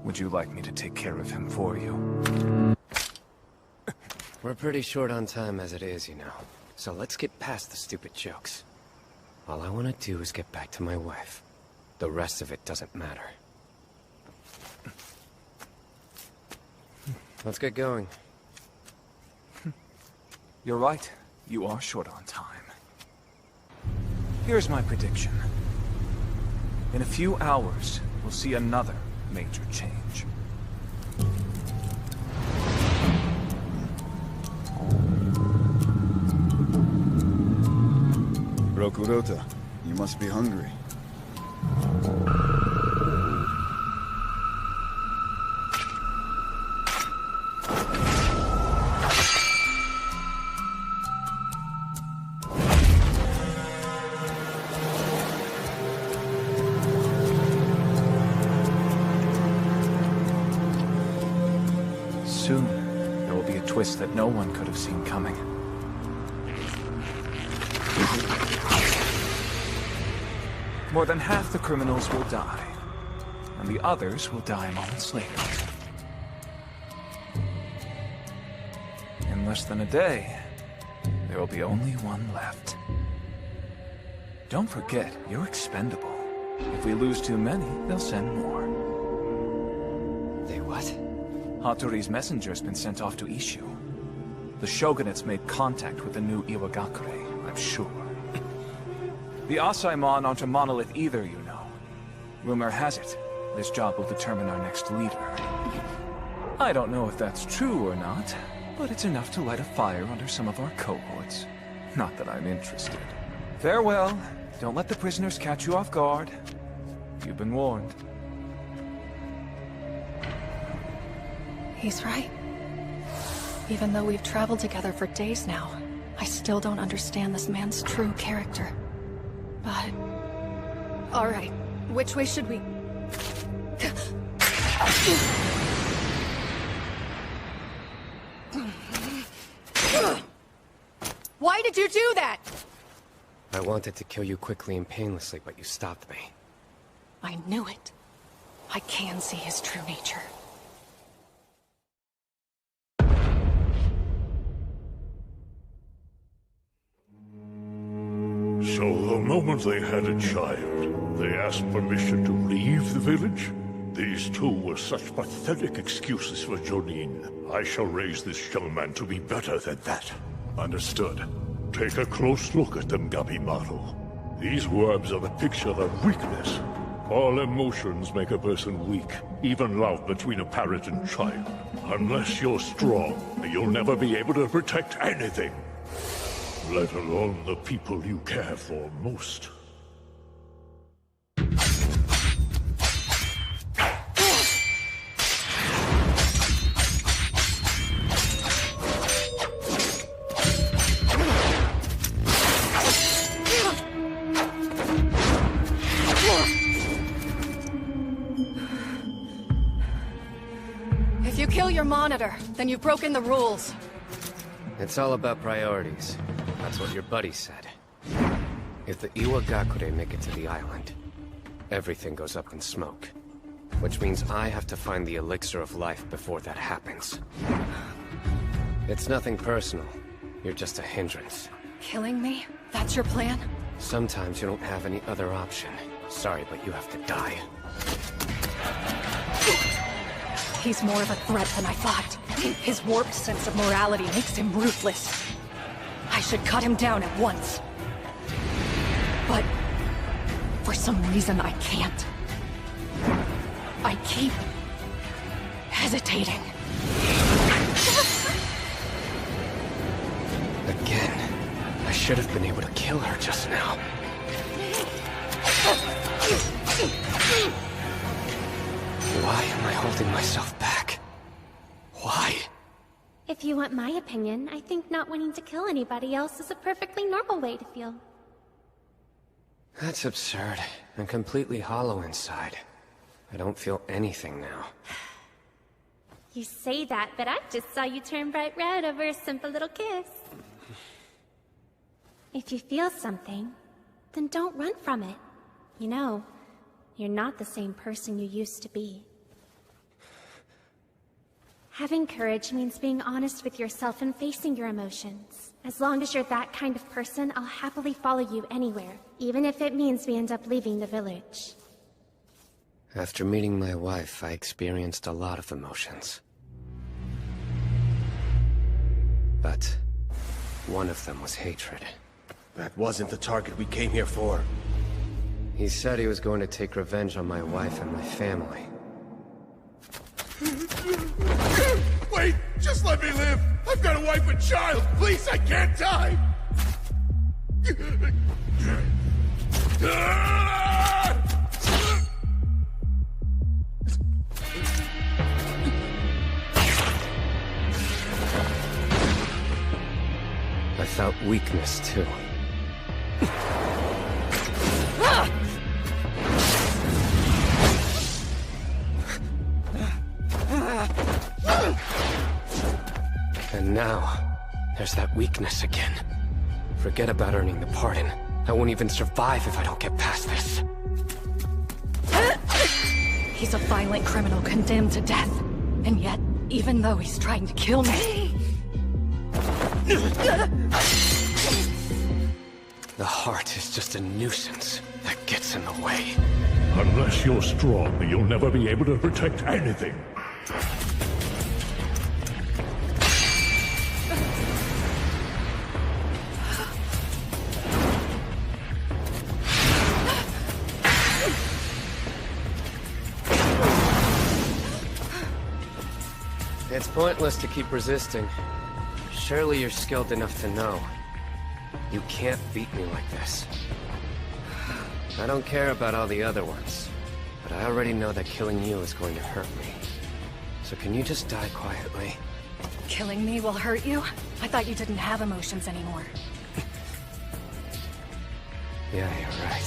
Would you like me to take care of him for you? We're pretty short on time as it is, you know. So let's get past the stupid jokes. All I want to do is get back to my wife. The rest of it doesn't matter. Let's get going. You're right. You are short on time. Here's my prediction. In a few hours, we'll see another major change. Rokurota, you must be hungry. Soon, there will be a twist that no one could have seen coming. More than half the criminals will die, and the others will die moments later. In less than a day, there will be only one left. Don't forget, you're expendable. If we lose too many, they'll send more. They what? Hattori's messenger's been sent off to Ishu. The Shogunate's made contact with the new Iwagakure, I'm sure. The Asaimon aren't a monolith either, you know. Rumor has it, this job will determine our next leader. I don't know if that's true or not, but it's enough to light a fire under some of our cohorts. Not that I'm interested. Farewell. Don't let the prisoners catch you off guard. You've been warned. He's right. Even though we've traveled together for days now, I still don't understand this man's true character. But... alright, which way should we... Why did you do that? I wanted to kill you quickly and painlessly, but you stopped me. I knew it. I can see his true nature. So the moment they had a child, they asked permission to leave the village? These two were such pathetic excuses for Jonin. I shall raise this young man to be better than that. Understood. Take a close look at them, Gabimaru. These worms are the picture of weakness. All emotions make a person weak, even love between a parent and child. Unless you're strong, you'll never be able to protect anything. Let alone the people you care for most. If you kill your monitor, then you've broken the rules. It's all about priorities. That's what your buddy said. If the Iwagakure make it to the island, everything goes up in smoke. Which means I have to find the elixir of life before that happens. It's nothing personal. You're just a hindrance. Killing me? That's your plan? Sometimes you don't have any other option. Sorry, but you have to die. He's more of a threat than I thought. His warped sense of morality makes him ruthless. I should cut him down at once. But for some reason I can't. I keep hesitating. Again. I should have been able to kill her just now. Why am I holding myself back? Why? If you want my opinion, I think not wanting to kill anybody else is a perfectly normal way to feel. That's absurd. I'm completely hollow inside. I don't feel anything now. You say that, but I just saw you turn bright red over a simple little kiss. If you feel something, then don't run from it. You know, you're not the same person you used to be. Having courage means being honest with yourself and facing your emotions. As long as you're that kind of person, I'll happily follow you anywhere, even if it means we end up leaving the village. After meeting my wife, I experienced a lot of emotions. But one of them was hatred. That wasn't the target we came here for. He said he was going to take revenge on my wife and my family. Wait! Just let me live! I've got a wife and child! Please, I can't die! I felt weakness, too. And now, there's that weakness again. Forget about earning the pardon. I won't even survive if I don't get past this. He's a violent criminal condemned to death. And yet, even though he's trying to kill me... The heart is just a nuisance that gets in the way. Unless you're strong, you'll never be able to protect anything. It's pointless to keep resisting. Surely you're skilled enough to know. You can't beat me like this. I don't care about all the other ones, but I already know that killing you is going to hurt me. So can you just die quietly? Killing me will hurt you? I thought you didn't have emotions anymore. Yeah, you're right.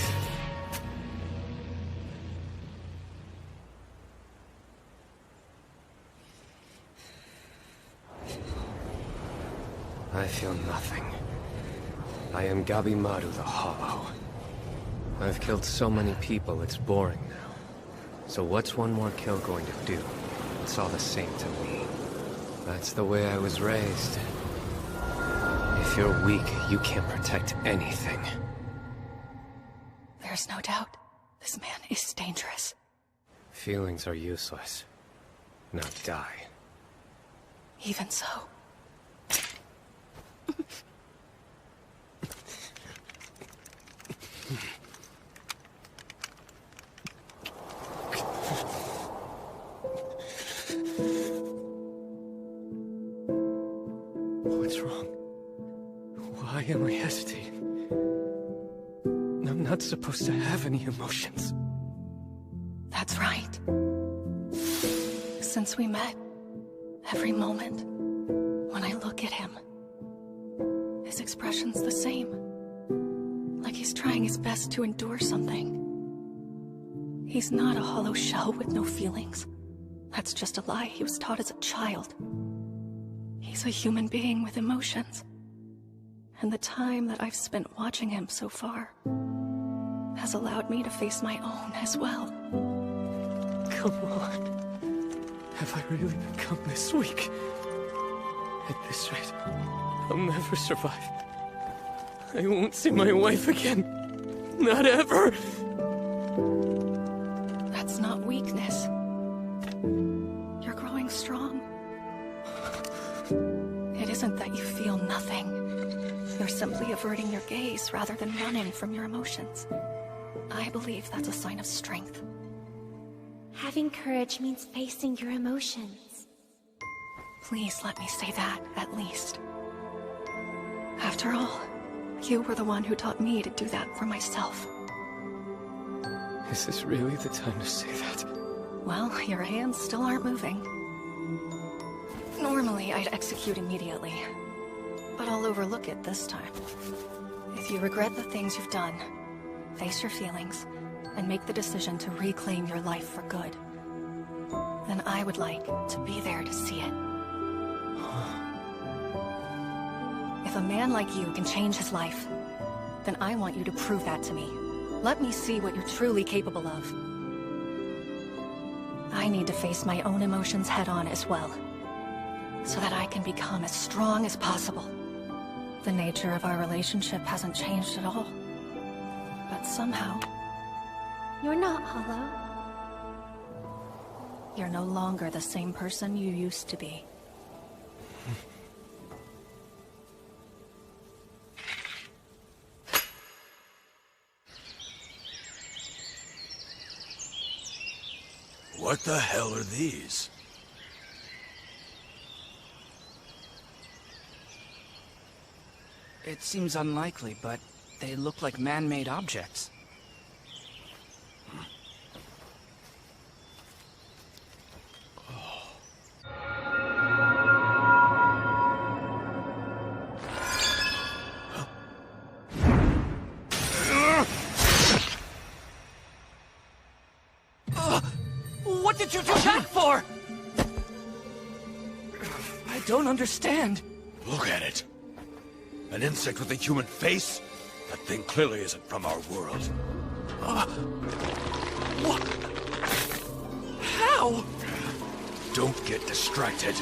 I feel nothing. I am Gabimaru the Hollow. I've killed so many people, it's boring now. So what's one more kill going to do? It's all the same to me. That's the way I was raised. If you're weak, you can't protect anything. There's no doubt. This man is dangerous. Feelings are useless. Now die. Even so. What's wrong? Why am I hesitating? I'm not supposed to have any emotions. That's right. Since we met, every moment, when I look at him, his expression's the same. Like he's trying his best to endure something. He's not a hollow shell with no feelings. That's just a lie he was taught as a child. He's a human being with emotions. And the time that I've spent watching him so far has allowed me to face my own as well. Come on. Have I really become this weak? At this rate, I'll never survive. I won't see my wife again. Not ever! That's not weakness. You're growing strong. It isn't that you feel nothing. You're simply averting your gaze rather than running from your emotions. I believe that's a sign of strength. Having courage means facing your emotions. Please let me say that, at least. After all, you were the one who taught me to do that for myself. Is this really the time to say that? Well, your hands still aren't moving. Normally, I'd execute immediately. But I'll overlook it this time. If you regret the things you've done, face your feelings, and make the decision to reclaim your life for good, then I would like to be there to see it. If a man like you can change his life, then I want you to prove that to me. Let me see what you're truly capable of. I need to face my own emotions head-on as well, so that I can become as strong as possible. The nature of our relationship hasn't changed at all. But somehow... You're not hollow. You're no longer the same person you used to be. What the hell are these? It seems unlikely, but they look like man-made objects. What did you do that for? I don't understand. Look at it. An insect with a human face? That thing clearly isn't from our world. What? How? Don't get distracted.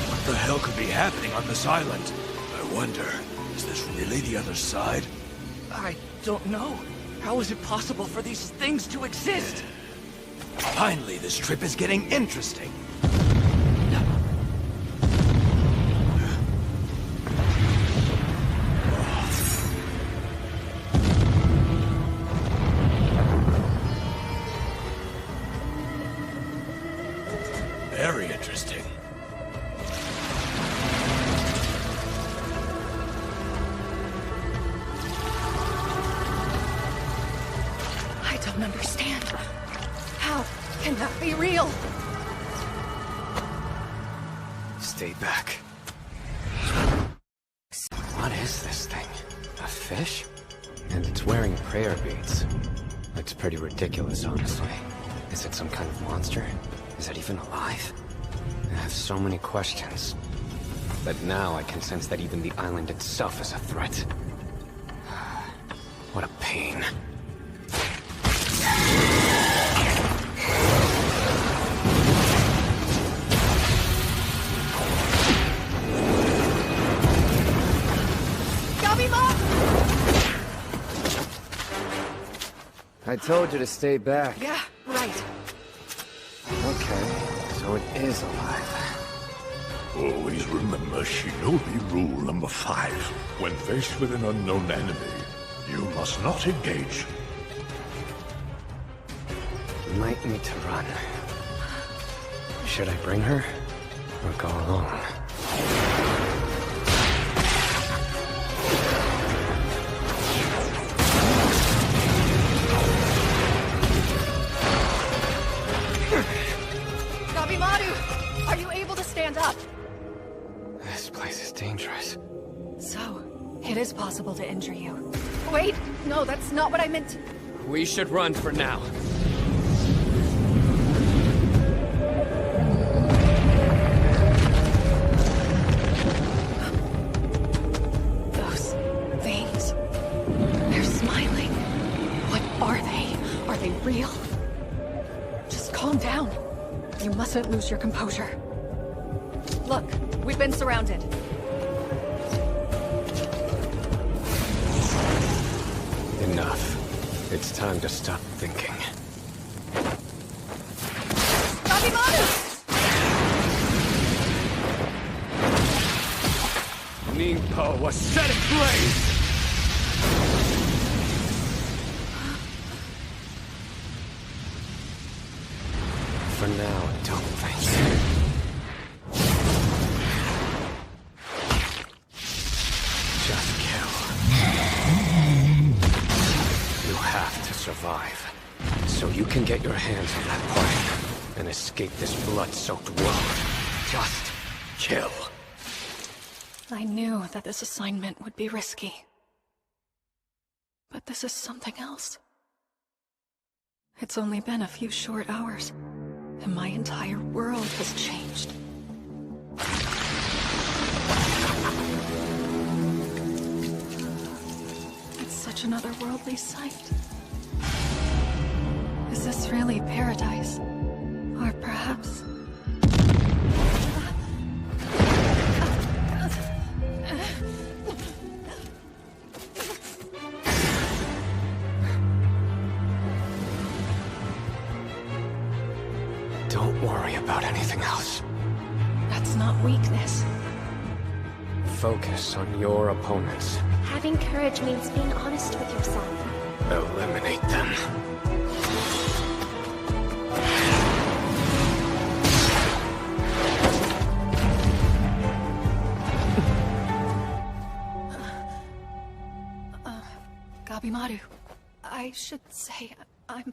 What the hell could be happening on this island? I wonder, is this really the other side? I don't know. How is it possible for these things to exist? Finally, this trip is getting interesting. Very interesting. I don't understand. How can that be real? Stay back. What is this thing? A fish? And it's wearing prayer beads. Looks pretty ridiculous, honestly. Is it some kind of monster? Is it even alive? I have so many questions. But now I can sense that even the island itself is a threat. What a pain. I told you to stay back. Yeah, right. Okay, so it is alive. Always remember Shinobi rule number 5. When faced with an unknown enemy, you must not engage. Might need to run. Should I bring her? Or go alone? Are you able to stand up? This place is dangerous. So, it is possible to injure you. Wait, no, that's not what I meant. We should run for now. Those things, they're smiling. What are they? Are they real? Just calm down. You mustn't lose your composure. Look, we've been surrounded. Enough. It's time to stop thinking. Ningpo was set ablaze! For now, don't think. Just kill. You have to survive. So you can get your hands on that plank and escape this blood-soaked world. Just kill. I knew that this assignment would be risky. But this is something else. It's only been a few short hours, and my entire world has changed. It's such an otherworldly sight. Is this really paradise? Or perhaps... Don't worry about anything else. That's not weakness. Focus on your opponents. Having courage means being honest with yourself. Eliminate them. Gabimaru, I should say I'm...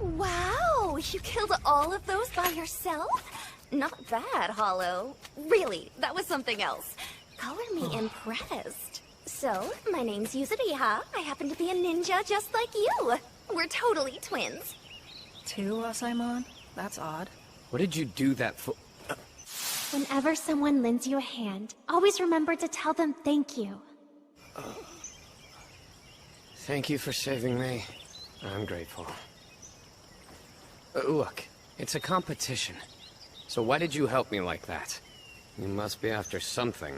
Wow, you killed all of those by yourself? Not bad, Hollow. Really, that was something else. Color me impressed. So, my name's Yuzuriha. I happen to be a ninja just like you. We're totally twins. 2 Asaimon? That's odd. What did you do that for? Whenever someone lends you a hand, always remember to tell them thank you. Thank you for saving me. I'm grateful. Look, it's a competition. So why did you help me like that? You must be after something.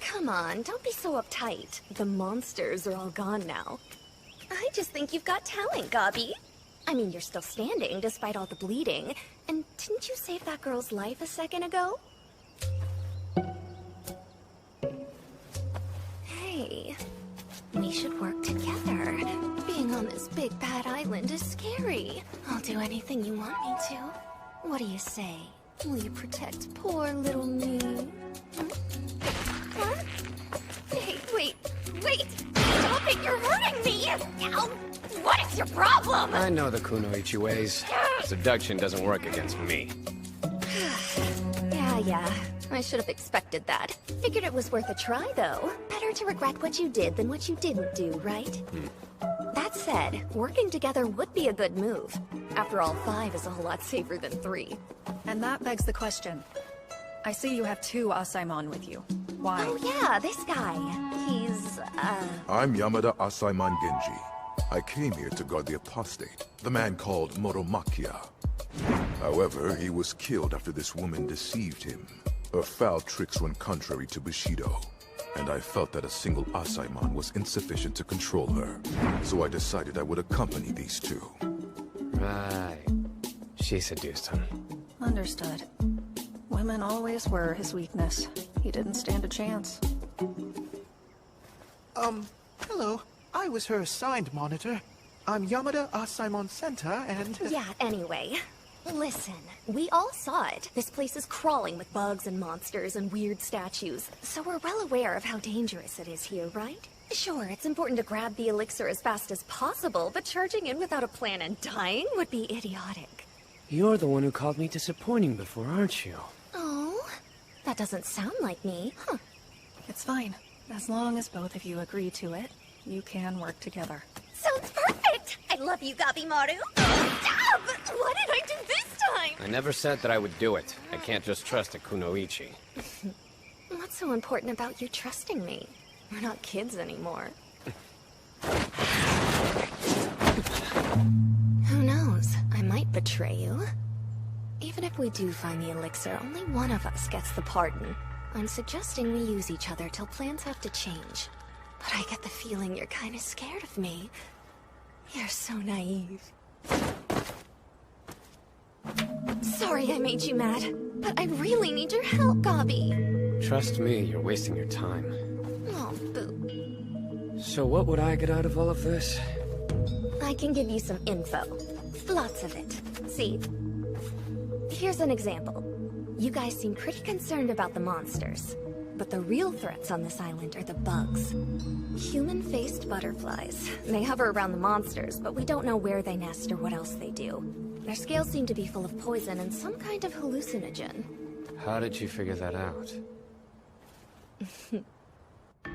Come on, don't be so uptight. The monsters are all gone now. I just think you've got talent, Gabi. I mean, you're still standing despite all the bleeding. And didn't you save that girl's life a second ago? Hey, we should work together. Being on this big bad island is scary. I'll do anything you want me to. What do you say? Will you protect poor little me? Huh? Hey, wait! Stop it! You're hurting me! Ow! What is your problem? I know the Kunoichi ways. Seduction doesn't work against me. Yeah. I should have expected that. Figured it was worth a try, though. Better to regret what you did than what you didn't do, right? That said, working together would be a good move. After all, 5 is a whole lot safer than 3. And that begs the question. I see you have 2 Asaimon with you. Why? Oh yeah, this guy. He's, I'm Yamada Asaimon Genji. I came here to guard the apostate, the man called Moromakia. However, he was killed after this woman deceived him. Her foul tricks went contrary to Bushido, and I felt that a single Asaimon was insufficient to control her. So I decided I would accompany these 2. Right. She seduced him. Understood. Women always were his weakness. He didn't stand a chance. Hello. I was her assigned monitor. I'm Yamada Asaimon Center, and... Yeah, anyway. Listen, we all saw it. This place is crawling with bugs and monsters and weird statues, so we're well aware of how dangerous it is here, right? Sure, it's important to grab the elixir as fast as possible, but charging in without a plan and dying would be idiotic. You're the one who called me disappointing before, aren't you? Oh, that doesn't sound like me, huh? It's fine. As long as both of you agree to it, you can work together. Sounds perfect! I love you, Gabimaru! Stop! What did I do this time? I never said that I would do it. I can't just trust a Kunoichi. What's so important about you trusting me? We're not kids anymore. Who knows? I might betray you. Even if we do find the elixir, only one of us gets the pardon. I'm suggesting we use each other till plans have to change. But I get the feeling you're kind of scared of me. You're so naive. Sorry I made you mad, but I really need your help, Gabi. Trust me, you're wasting your time. Oh, boo. So what would I get out of all of this? I can give you some info. Lots of it. See? Here's an example. You guys seem pretty concerned about the monsters. But the real threats on this island are the bugs. Human-faced butterflies. They hover around the monsters, but we don't know where they nest or what else they do. Their scales seem to be full of poison and some kind of hallucinogen. How did you figure that out?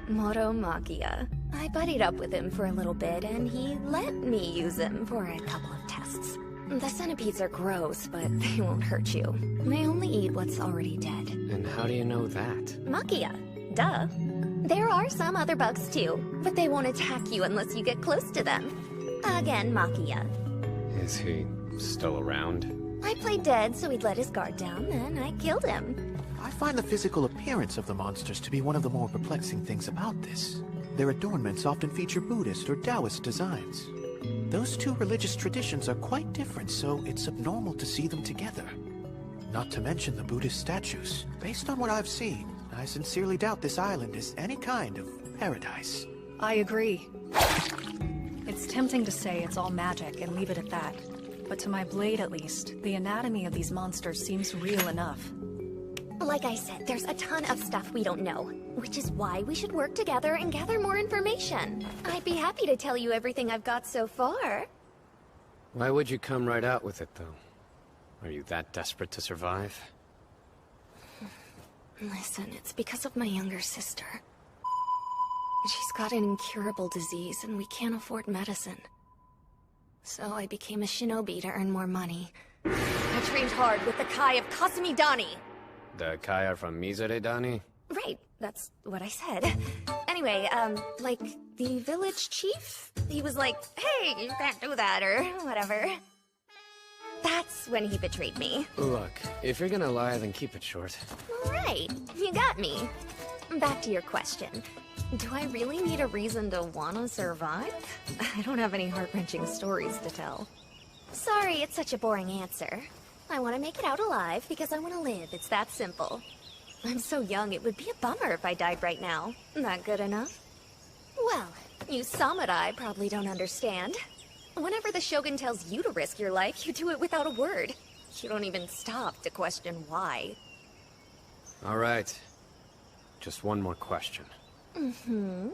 Machia. I buddied up with him for a little bit, and he let me use him for a couple of tests. The centipedes are gross, but they won't hurt you. They only eat what's already dead. And how do you know that? Machia. Duh. There are some other bugs too, but they won't attack you unless you get close to them. Again, Machia. Is he still around? I played dead so he'd let his guard down, and I killed him. I find the physical appearance of the monsters to be one of the more perplexing things about this. Their adornments often feature Buddhist or Taoist designs. Those two religious traditions are quite different, so it's abnormal to see them together. Not to mention the Buddhist statues. Based on what I've seen, I sincerely doubt this island is any kind of paradise. I agree. It's tempting to say it's all magic and leave it at that. But to my blade at least, the anatomy of these monsters seems real enough. Like I said, there's a ton of stuff we don't know, which is why we should work together and gather more information. I'd be happy to tell you everything I've got so far. Why would you come right out with it, though? Are you that desperate to survive? Listen, it's because of my younger sister. She's got an incurable disease, and we can't afford medicine. So I became a shinobi to earn more money. I trained hard with the Kai of Kasumi-dani. The Kai are from Mizure-dani? Right, that's what I said. Anyway, like, the village chief? He was like, hey, you can't do that, or whatever. That's when he betrayed me. Look, if you're gonna lie, then keep it short. Right, you got me. Back to your question. Do I really need a reason to wanna survive? I don't have any heart-wrenching stories to tell. Sorry, it's such a boring answer. I want to make it out alive because I want to live. It's that simple. I'm so young, it would be a bummer if I died right now. Not good enough? Well, you samurai probably don't understand. Whenever the Shogun tells you to risk your life, you do it without a word. You don't even stop to question why. All right. Just one more question. Mm-hmm.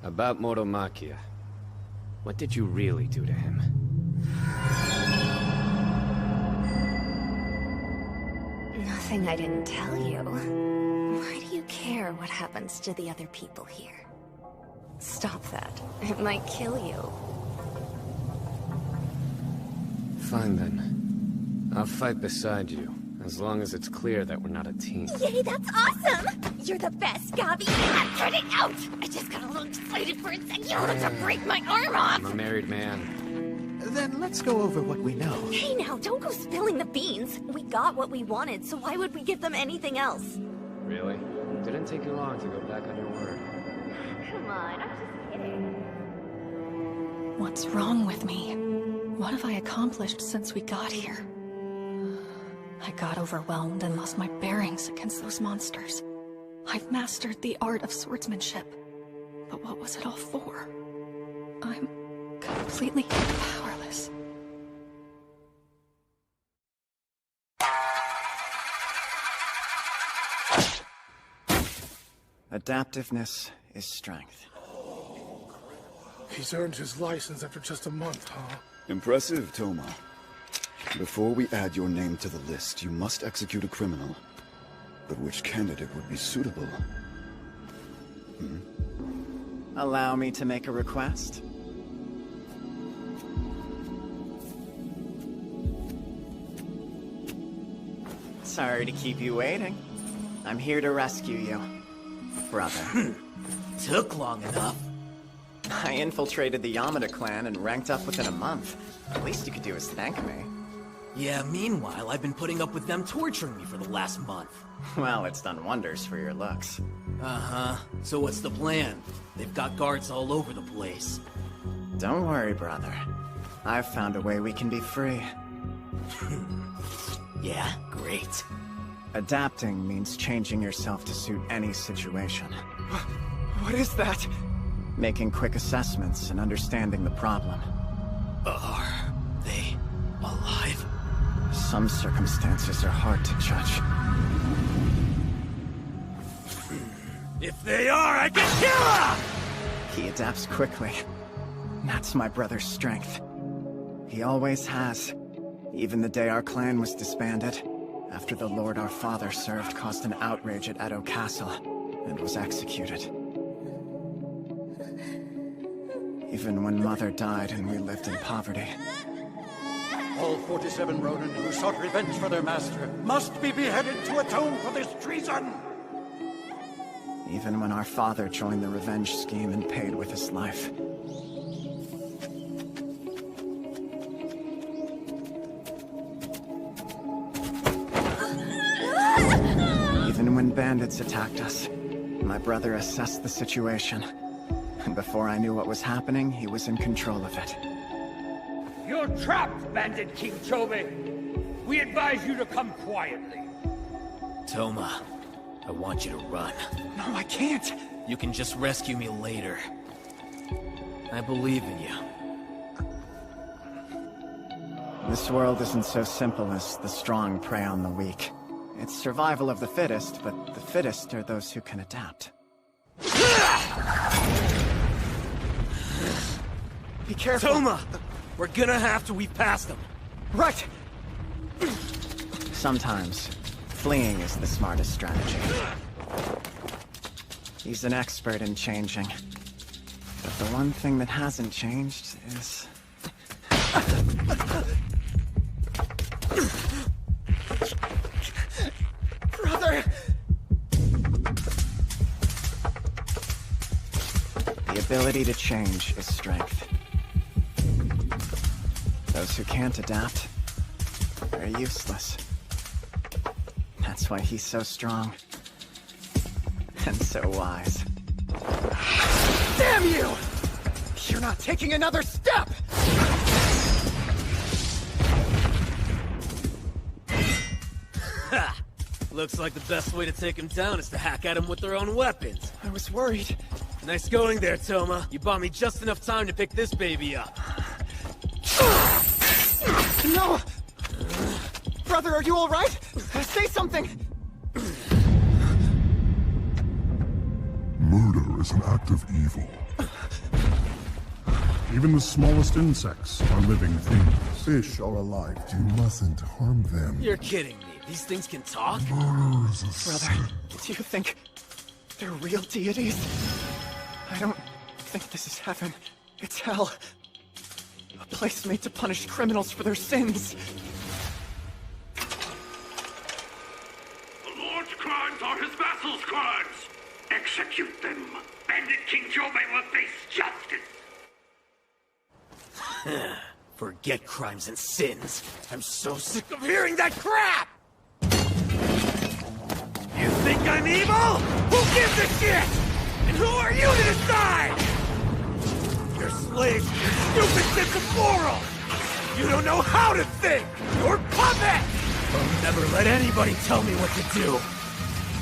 About Machia. What did you really do to him? Nothing I didn't tell you. Why do you care what happens to the other people here? Stop that. It might kill you. Fine then. I'll fight beside you, as long as it's clear that we're not a team. Yay, that's awesome! You're the best, Gabi! I'm turning out! I just got a little excited for a second. You wanted to break my arm off! I'm a married man. Then let's go over what we know. Hey now, don't go spilling the beans. We got what we wanted, so why would we give them anything else? Really? Didn't take you long to go back on your word. Come on, I'm just kidding. What's wrong with me? What have I accomplished since we got here? I got overwhelmed and lost my bearings against those monsters. I've mastered the art of swordsmanship. But what was it all for? I'm completely powerless. Adaptiveness is strength. He's earned his license after just a month, huh? Impressive, Toma. Before we add your name to the list, you must execute a criminal. But which candidate would be suitable? Allow me to make a request? Sorry to keep you waiting. I'm here to rescue you, brother. Took long enough. I infiltrated the Yamada clan and ranked up within a month. The least you could do is thank me. Yeah, meanwhile, I've been putting up with them torturing me for the last month. Well, it's done wonders for your looks. Uh-huh. So what's the plan? They've got guards all over the place. Don't worry, brother. I've found a way we can be free. Yeah, great. Adapting means changing yourself to suit any situation. What is that? Making quick assessments and understanding the problem. Are they alive? Some circumstances are hard to judge. If they are, I can kill them! He adapts quickly. That's my brother's strength. He always has. Even the day our clan was disbanded, after the lord our father served caused an outrage at Edo Castle, and was executed. Even when Mother died and we lived in poverty. All 47 Ronin who sought revenge for their master must be beheaded to atone for this treason! Even when our father joined the revenge scheme and paid with his life. Even when bandits attacked us, my brother assessed the situation. And before I knew what was happening, he was in control of it. You're trapped, Bandit King Chobe! We advise you to come quietly. Toma, I want you to run. No, I can't! You can just rescue me later. I believe in you. This world isn't so simple as the strong prey on the weak. It's survival of the fittest, but the fittest are those who can adapt. Be careful! Toma! We're gonna have to weave past them. Right! Sometimes, fleeing is the smartest strategy. He's an expert in changing. But the one thing that hasn't changed is... Brother! The ability to change is strength. Those who can't adapt are useless. That's why he's so strong. And so wise. Damn you! You're not taking another step! Ha! Looks like the best way to take him down is to hack at him with their own weapons. I was worried. Nice going there, Toma. You bought me just enough time to pick this baby up. No! Brother, are you alright? Say something! Murder is an act of evil. Even the smallest insects are living things. Fish are alive. You mustn't harm them. You're kidding me. These things can talk? Murder is a Brother, do you think they're real deities? I don't think this is heaven. It's hell. A place made to punish criminals for their sins. The Lord's crimes are his vassals' crimes. Execute them. Bandit King Jobe will face justice. Forget crimes and sins. I'm so sick of hearing that crap! You think I'm evil? Who gives a shit? And who are you to decide? You're slaves to your stupid sense of morals! You don't know how to think! You're puppets! I'll never let anybody tell me what to do.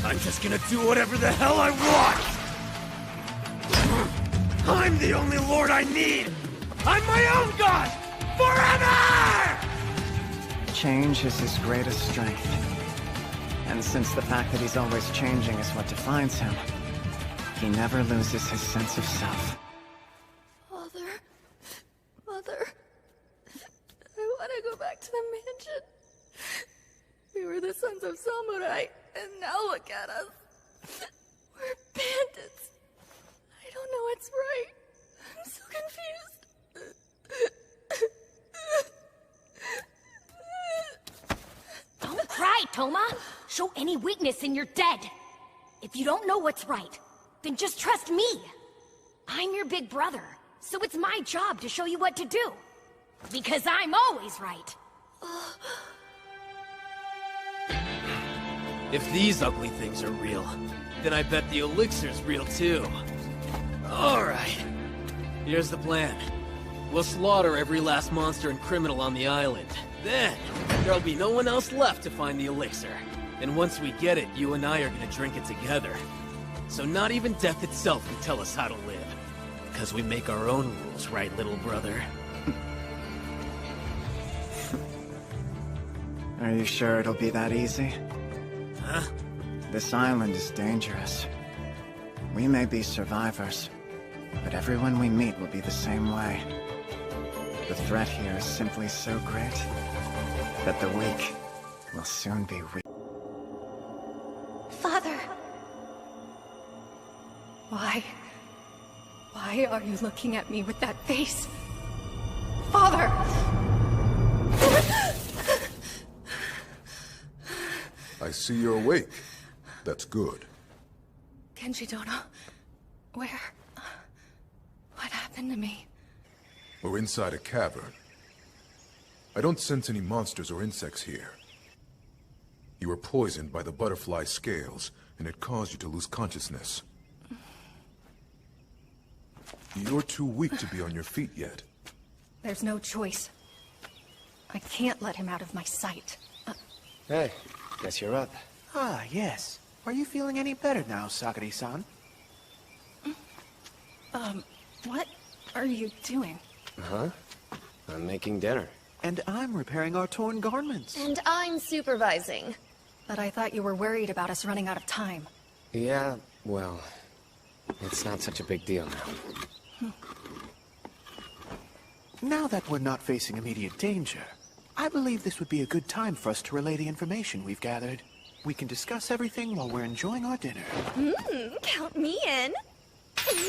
I'm just gonna do whatever the hell I want! I'm the only lord I need! I'm my own god! Forever! Change is his greatest strength. And since the fact that he's always changing is what defines him, he never loses his sense of self. Mother, I want to go back to the mansion. We were the sons of samurai, and now look at us. We're bandits. I don't know what's right. I'm so confused. Don't cry, Toma! Show any weakness and you're dead! If you don't know what's right, then just trust me! I'm your big brother, so it's my job to show you what to do. Because I'm always right! If these ugly things are real, then I bet the elixir's real too. Alright. Here's the plan. We'll slaughter every last monster and criminal on the island. Then, there'll be no one else left to find the elixir. And once we get it, you and I are gonna drink it together. So not even death itself can tell us how to live. Because we make our own rules, right, little brother? Are you sure it'll be that easy? Huh? This island is dangerous. We may be survivors, but everyone we meet will be the same way. The threat here is simply so great. that the wake will soon be Father! Why are you looking at me with that face? Father! I see you're awake. That's good. Genji Dono, what happened to me? We're inside a cavern. I don't sense any monsters or insects here. You were poisoned by the butterfly scales, and it caused you to lose consciousness. You're too weak to be on your feet yet. There's no choice. I can't let him out of my sight. Hey, guess you're up. Ah, yes. Are you feeling any better now, Sakari-san? What are you doing? Huh? I'm making dinner. And I'm repairing our torn garments. And I'm supervising. But I thought you were worried about us running out of time. Yeah, well, it's not such a big deal now. Now that we're not facing immediate danger, I believe this would be a good time for us to relay the information we've gathered. We can discuss everything while we're enjoying our dinner. Count me in.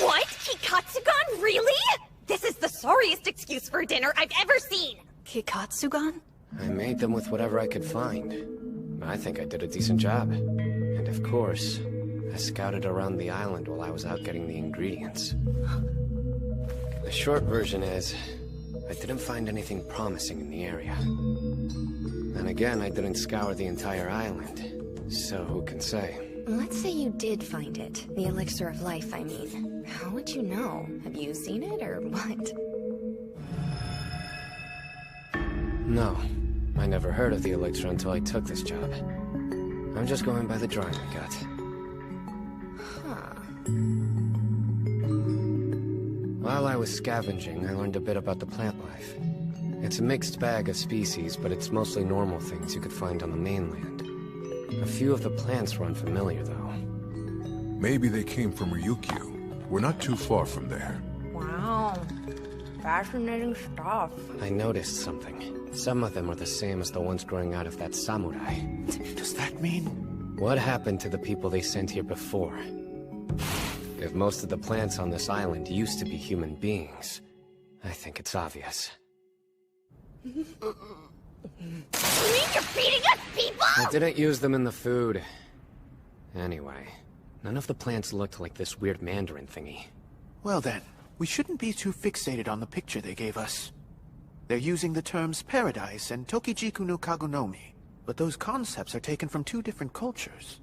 What? Kikatsugan? Really? This is the sorriest excuse for dinner I've ever seen. Kikatsugan? I made them with whatever I could find. I think I did a decent job. And of course, I scouted around the island while I was out getting the ingredients. The short version is, I didn't find anything promising in the area. Then again, I didn't scour the entire island, so who can say? Let's say you did find it. The elixir of life, I mean. How would you know? Have you seen it, or what? No. I never heard of the elixir until I took this job. I'm just going by the drawing I got. Huh. While I was scavenging, I learned a bit about the plant life. It's a mixed bag of species, but it's mostly normal things you could find on the mainland. A few of the plants were unfamiliar, though. Maybe they came from Ryukyu. We're not too far from there. Wow. Fascinating stuff. I noticed something. Some of them are the same as the ones growing out of that samurai. Does that mean? What happened to the people they sent here before? If most of the plants on this island used to be human beings, I think it's obvious. You mean you're feeding us people? I didn't use them in the food. Anyway, none of the plants looked like this weird mandarin thingy. Well then, we shouldn't be too fixated on the picture they gave us. They're using the terms paradise and Tokijiku no Kagunomi, but those concepts are taken from two different cultures.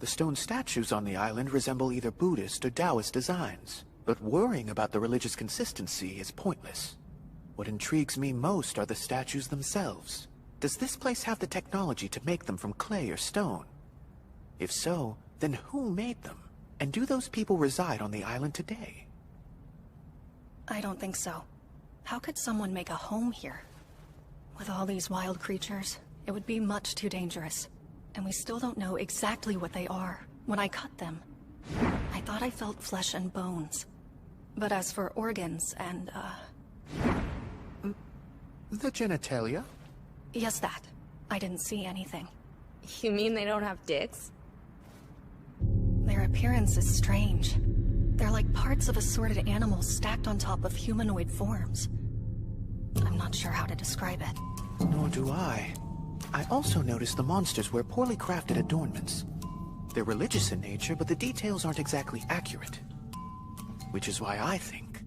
The stone statues on the island resemble either Buddhist or Taoist designs, but worrying about the religious consistency is pointless. What intrigues me most are the statues themselves. Does this place have the technology to make them from clay or stone? If so, then who made them? And do those people reside on the island today? I don't think so. How could someone make a home here? With all these wild creatures, it would be much too dangerous. And we still don't know exactly what they are. When I cut them, I thought I felt flesh and bones. But as for organs and, The genitalia? yes, that. I didn't see anything. You mean they don't have dicks? Their appearance is strange. They're like parts of assorted animals stacked on top of humanoid forms. I'm not sure how to describe it. Nor do I. I also noticed the monsters wear poorly crafted adornments. They're religious in nature, but the details aren't exactly accurate. Which is why I think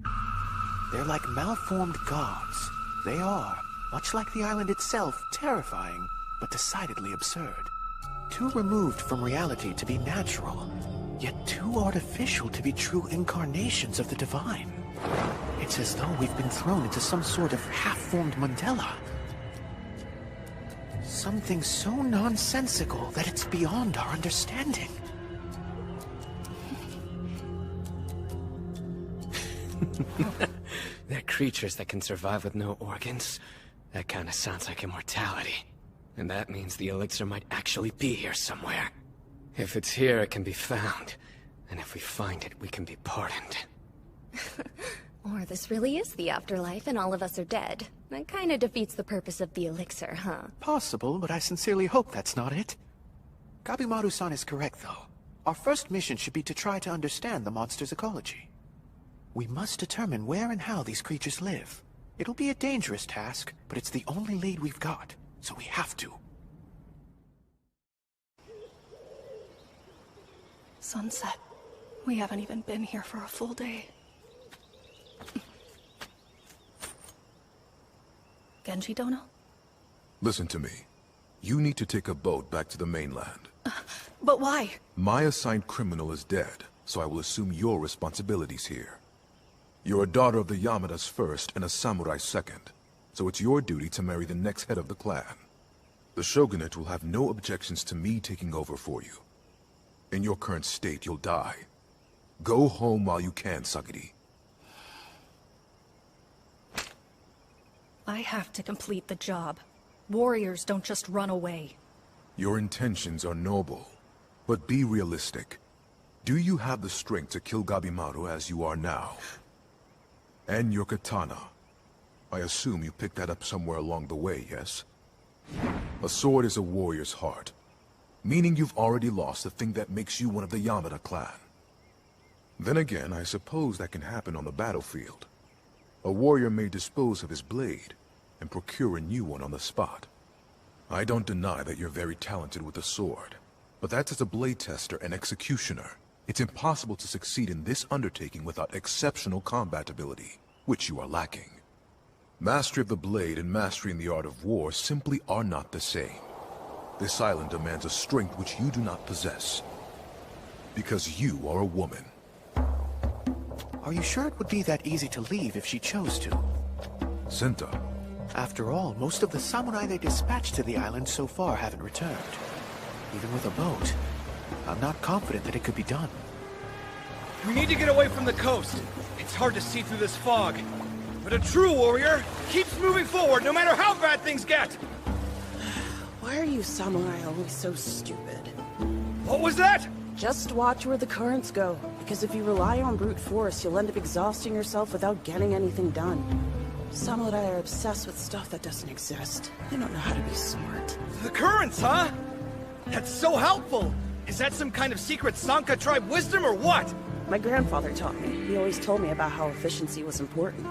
they're like malformed gods. They are, much like the island itself, terrifying, but decidedly absurd. Too removed from reality to be natural, yet too artificial to be true incarnations of the divine. It's as though we've been thrown into some sort of half-formed mandala. Something so nonsensical that it's beyond our understanding. They're creatures that can survive with no organs. That kind of sounds like immortality. And that means the elixir might actually be here somewhere. If it's here, it can be found. And if we find it, we can be pardoned. Or this really is the afterlife and all of us are dead. That kinda defeats the purpose of the elixir, huh? Possible, but I sincerely hope that's not it. Gabimaru-san is correct, though. Our first mission should be to try to understand the monster's ecology. We must determine where and how these creatures live. It'll be a dangerous task, but it's the only lead we've got, so we have to. Sunset. We haven't even been here for a full day. Genji Dono? Listen to me. You need to take a boat back to the mainland. But why? My assigned criminal is dead, so I will assume your responsibilities here. You're a daughter of the Yamadas first and a samurai second, so it's your duty to marry the next head of the clan. The shogunate will have no objections to me taking over for you. In your current state, you'll die. Go home while you can, Sagiri. I have to complete the job. Warriors don't just run away. Your intentions are noble, but be realistic. Do you have the strength to kill Gabimaru as you are now? And your katana. I assume you picked that up somewhere along the way, yes? A sword is a warrior's heart, meaning you've already lost the thing that makes you one of the Yamada clan. Then again, I suppose that can happen on the battlefield. A warrior may dispose of his blade and procure a new one on the spot. I don't deny that you're very talented with the sword, but that's as a blade tester and executioner. It's impossible to succeed in this undertaking without exceptional combat ability, which you are lacking. Mastery of the blade and mastery in the art of war simply are not the same. This island demands a strength which you do not possess, because you are a woman. Are you sure it would be that easy to leave if she chose to? Senta. After all, most of the samurai they dispatched to the island so far haven't returned. Even with a boat, I'm not confident that it could be done. We need to get away from the coast. It's hard to see through this fog. But a true warrior keeps moving forward no matter how bad things get. Why are you samurai always so stupid? What was that? Just watch where the currents go, because if you rely on brute force, you'll end up exhausting yourself without getting anything done. Samurai are obsessed with stuff that doesn't exist. They don't know how to be smart. The currents, huh? That's so helpful! Is that some kind of secret Sanka tribe wisdom or what? My grandfather taught me. He always told me about how efficiency was important.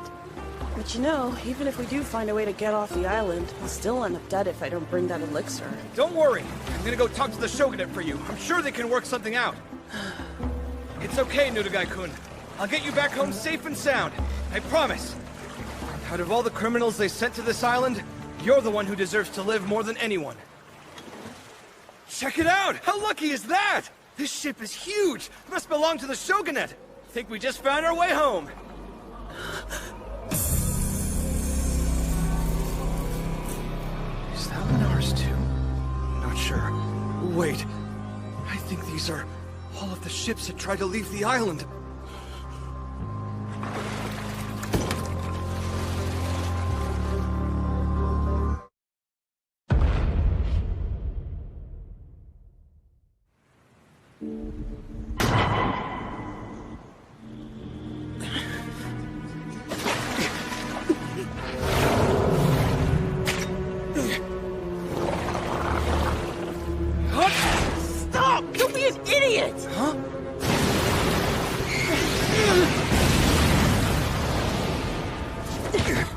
But you know, even if we do find a way to get off the island, I'll still end up dead if I don't bring that elixir. Don't worry. I'm gonna go talk to the shogunate for you. I'm sure they can work something out. It's okay, Nurugai-kun. I'll get you back home safe and sound. I promise. Out of all the criminals they sent to this island, you're the one who deserves to live more than anyone. Check it out! How lucky is that? This ship is huge! It must belong to the shogunate! Think we just found our way home. Is that one ours too? Not sure. Wait. I think these are all of the ships that tried to leave the island. Stop! Don't be an idiot! Huh?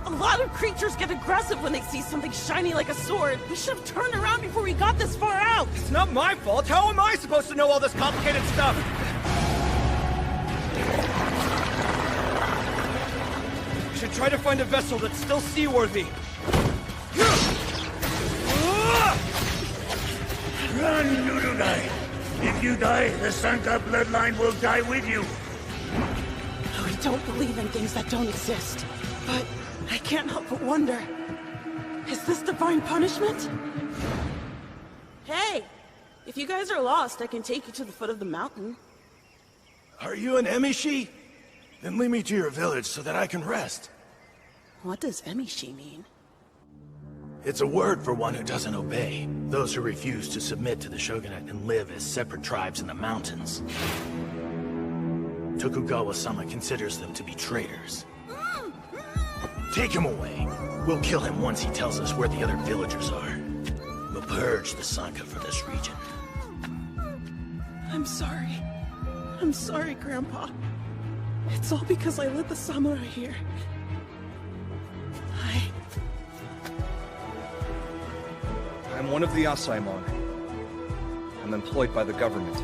A lot of creatures get aggressive when they see something shiny like a sword. We should have turned around before we got this far out. It's not my fault. How am I supposed to know all this complicated stuff? We should try to find a vessel that's still seaworthy. Run, Nurugai! If you die, the Sanka bloodline will die with you! We don't believe in things that don't exist. But I can't help but wonder, is this divine punishment? Hey! If you guys are lost, I can take you to the foot of the mountain. Are you an Emishi? Then lead me to your village so that I can rest. What does Emishi mean? It's a word for one who doesn't obey. Those who refuse to submit to the shogunate and live as separate tribes in the mountains. Tokugawa-sama considers them to be traitors. Take him away. We'll kill him once he tells us where the other villagers are. We'll purge the Sanka from this region. I'm sorry. I'm sorry, Grandpa. It's all because I led the samurai here. I'm one of the Asaimon. I'm employed by the government.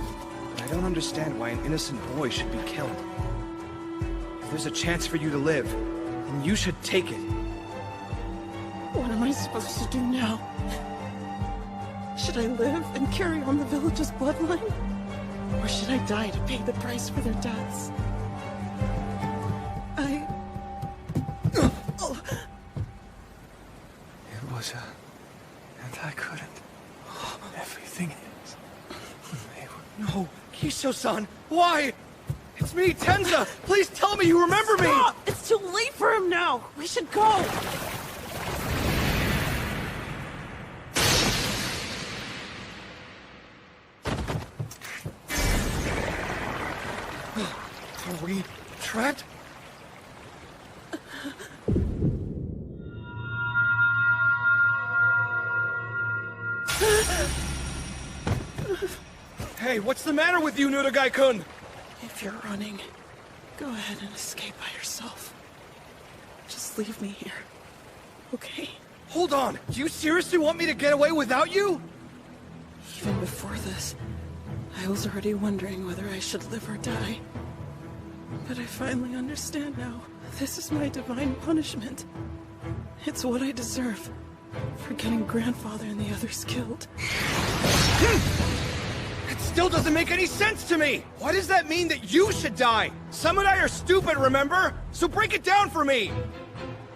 But I don't understand why an innocent boy should be killed. If there's a chance for you to live, then you should take it. What am I supposed to do now? Should I live and carry on the village's bloodline? Or should I die to pay the price for their deaths? It was and I couldn't. Everything is. No, Kisho-san, why? It's me, Tenza! Please tell me you remember me! Stop! It's too late for him now! We should go! Are we trapped? Hey, what's the matter with you, Nurugai-kun? If you're running, go ahead and escape by yourself. Just leave me here, okay? Hold on! Do you seriously want me to get away without you? Even before this, I was already wondering whether I should live or die. But I finally understand now. This is my divine punishment. It's what I deserve for getting Grandfather and the others killed. It still doesn't make any sense to me! Why does that mean that you should die? Samurai are stupid, remember? So break it down for me!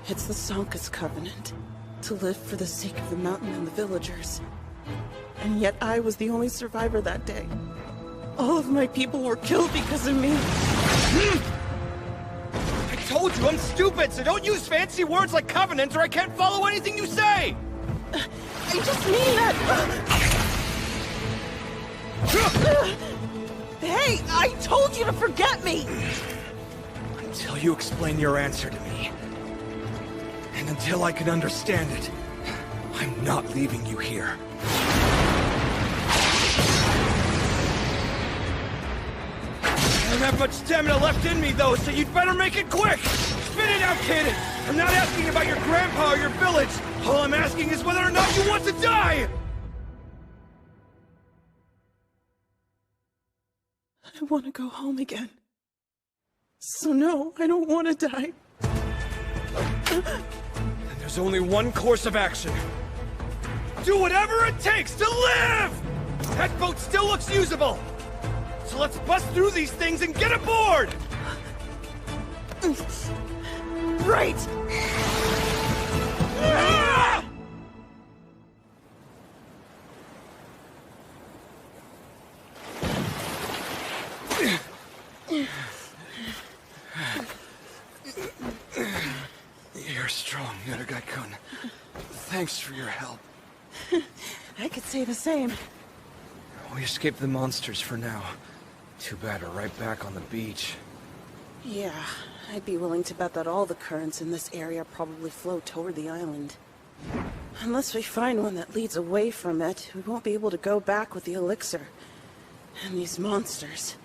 It's the Sanka's covenant, to live for the sake of the mountain and the villagers. And yet I was the only survivor that day. All of my people were killed because of me. I told you I'm stupid, so don't use fancy words like covenant or I can't follow anything you say! I just mean that... Hey, I told you to forget me! Until you explain your answer to me. And until I can understand it, I'm not leaving you here. I don't have much stamina left in me, though, so you'd better make it quick! Spit it out, kid! I'm not asking about your grandpa or your village! All I'm asking is whether or not you want to die! I want to go home again. So no, I don't want to die. Then there's only one course of action. Do whatever it takes to live! That boat still looks usable! So let's bust through these things and get aboard! Right! Ah! You're strong, Nurugai-kun. Thanks for your help. I could say the same. We escaped the monsters for now. Too bad we're right back on the beach. Yeah, I'd be willing to bet that all the currents in this area probably flow toward the island. Unless we find one that leads away from it, we won't be able to go back with the elixir. And these monsters,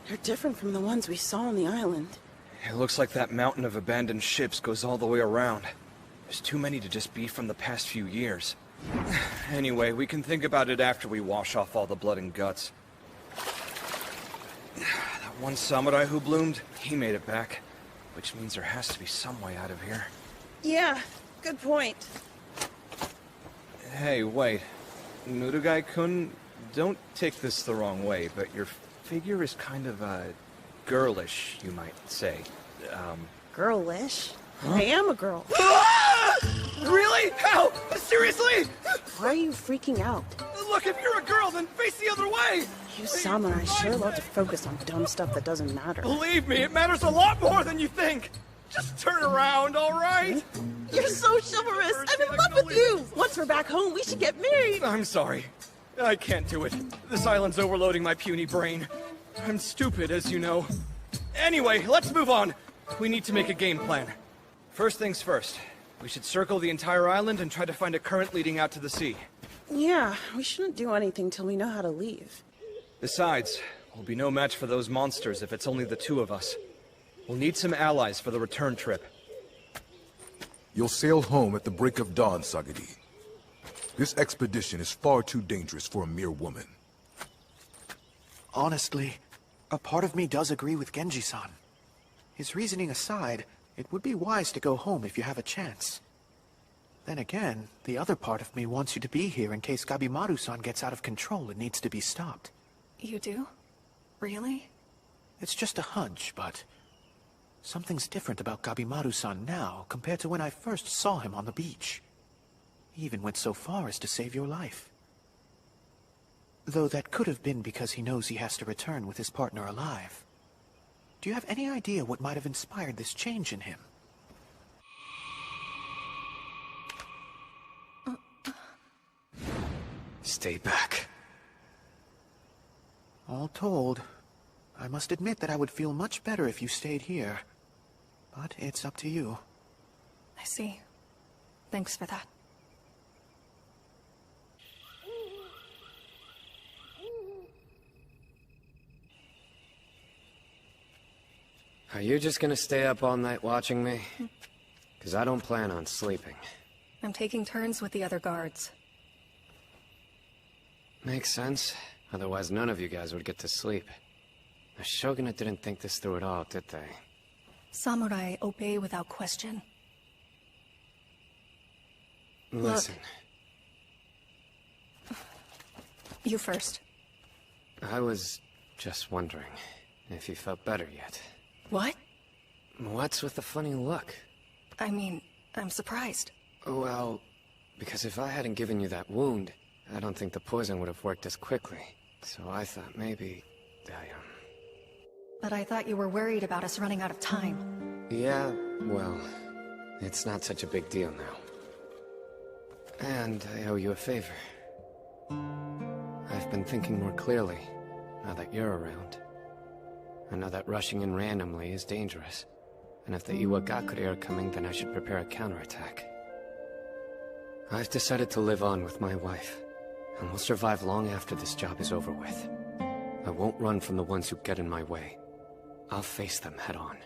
they're different from the ones we saw on the island. It looks like that mountain of abandoned ships goes all the way around. There's too many to just be from the past few years. Anyway, we can think about it after we wash off all the blood and guts. That one samurai who bloomed, he made it back. Which means there has to be some way out of here. Yeah, good point. Hey, wait. Nurugai-kun, don't take this the wrong way, but your figure is kind of, girlish, you might say. Girlish? Huh? I am a girl. Really? How? Seriously? Why are you freaking out? Look, if you're a girl, then face the other way! You samurai sure love to focus on dumb stuff that doesn't matter. Believe me, it matters a lot more than you think! Just turn around, alright? You're so chivalrous! I'm in love with you! Once we're back home, we should get married! I'm sorry. I can't do it. This island's overloading my puny brain. I'm stupid, as you know. Anyway, let's move on. We need to make a game plan. First things first. We should circle the entire island and try to find a current leading out to the sea. Yeah, we shouldn't do anything till we know how to leave. Besides, we'll be no match for those monsters if it's only the two of us. We'll need some allies for the return trip. You'll sail home at the break of dawn, Sagiri. This expedition is far too dangerous for a mere woman. Honestly, a part of me does agree with Genji-san. His reasoning aside, it would be wise to go home if you have a chance. Then again, the other part of me wants you to be here in case Gabimaru-san gets out of control and needs to be stopped. You do? Really? It's just a hunch, but something's different about Gabimaru-san now compared to when I first saw him on the beach. He even went so far as to save your life. Though that could have been because he knows he has to return with his partner alive. Do you have any idea what might have inspired this change in him? Stay back. All told, I must admit that I would feel much better if you stayed here. But it's up to you. I see. Thanks for that. Are you just gonna stay up all night watching me? Because I don't plan on sleeping. I'm taking turns with the other guards. Makes sense. Otherwise, none of you guys would get to sleep. The Shogunate didn't think this through at all, did they? Samurai obey without question. Listen. Look. You first. I was just wondering if you felt better yet. What? What's with the funny look? I mean, I'm surprised. Well, because if I hadn't given you that wound, I don't think the poison would have worked as quickly. So I thought maybe But I thought you were worried about us running out of time. Yeah, well, it's not such a big deal now. And I owe you a favor. I've been thinking more clearly, now that you're around. I know that rushing in randomly is dangerous, and if the Iwagakure are coming, then I should prepare a counterattack. I've decided to live on with my wife, and we'll survive long after this job is over with. I won't run from the ones who get in my way. I'll face them head on.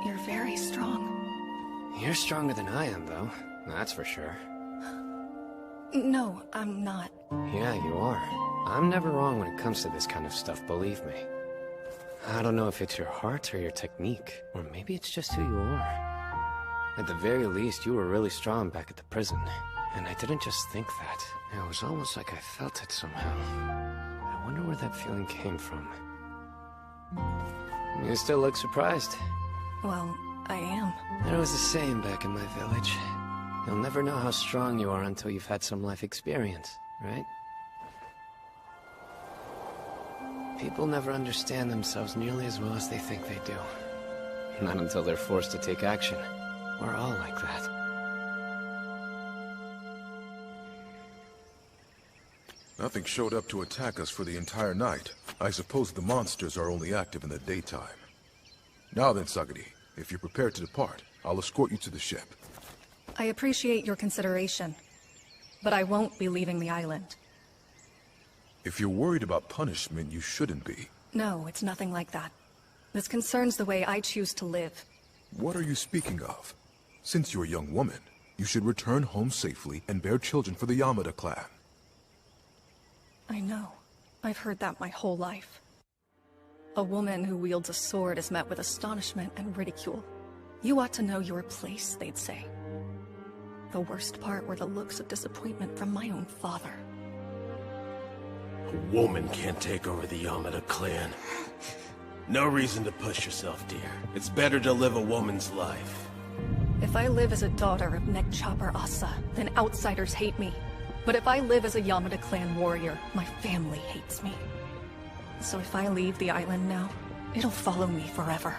You're very strong. You're stronger than I am, though. That's for sure. No, I'm not. Yeah, you are. I'm never wrong when it comes to this kind of stuff, believe me. I don't know if it's your heart or your technique, or maybe it's just who you are. At the very least, you were really strong back at the prison. And I didn't just think that. It was almost like I felt it somehow. I wonder where that feeling came from. You still look surprised. Well, I am. It was the same back in my village. You'll never know how strong you are until you've had some life experience, right? People never understand themselves nearly as well as they think they do. Not until they're forced to take action. We're all like that. Nothing showed up to attack us for the entire night. I suppose the monsters are only active in the daytime. Now then, Sagiri, if you're prepared to depart, I'll escort you to the ship. I appreciate your consideration, but I won't be leaving the island. If you're worried about punishment, you shouldn't be. No, it's nothing like that. This concerns the way I choose to live. What are you speaking of? Since you're a young woman, you should return home safely and bear children for the Yamada clan. I know. I've heard that my whole life. A woman who wields a sword is met with astonishment and ridicule. You ought to know your place, they'd say. The worst part were the looks of disappointment from my own father. A woman can't take over the Yamada clan. No reason to push yourself, dear. It's better to live a woman's life. If I live as a daughter of Neck Chopper Asa, then outsiders hate me. But if I live as a Yamada clan warrior, my family hates me. So if I leave the island now, it'll follow me forever.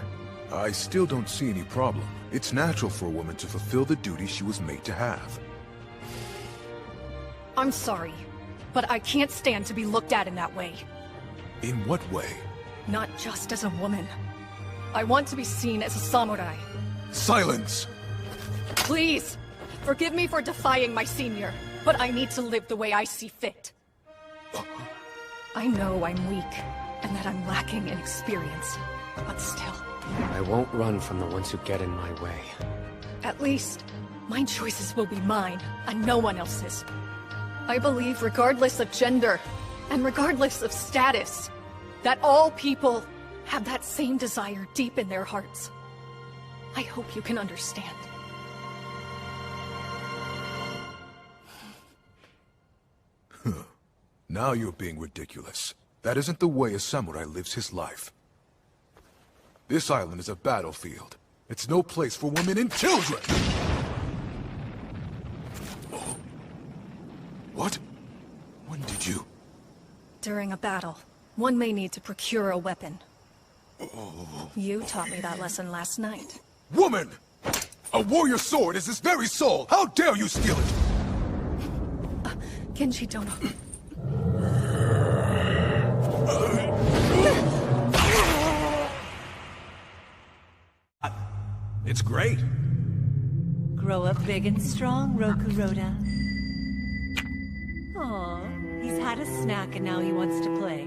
I still don't see any problem. It's natural for a woman to fulfill the duties she was made to have. I'm sorry, but I can't stand to be looked at in that way. In what way? Not just as a woman. I want to be seen as a samurai. Silence! Please! Forgive me for defying my senior, but I need to live the way I see fit. I know I'm weak, and that I'm lacking in experience, but still. I won't run from the ones who get in my way. At least, my choices will be mine, and no one else's. I believe regardless of gender, and regardless of status, that all people have that same desire deep in their hearts. I hope you can understand. Now you're being ridiculous. That isn't the way a samurai lives his life. This island is a battlefield. It's no place for women and children! Oh. What? When did you... During a battle, one may need to procure a weapon. Oh. You taught me that lesson last night. Woman! A warrior sword is his very soul! How dare you steal it! Genji Dono. It's great. Grow up big and strong, Rokuroda. Aw, he's had a snack and now he wants to play.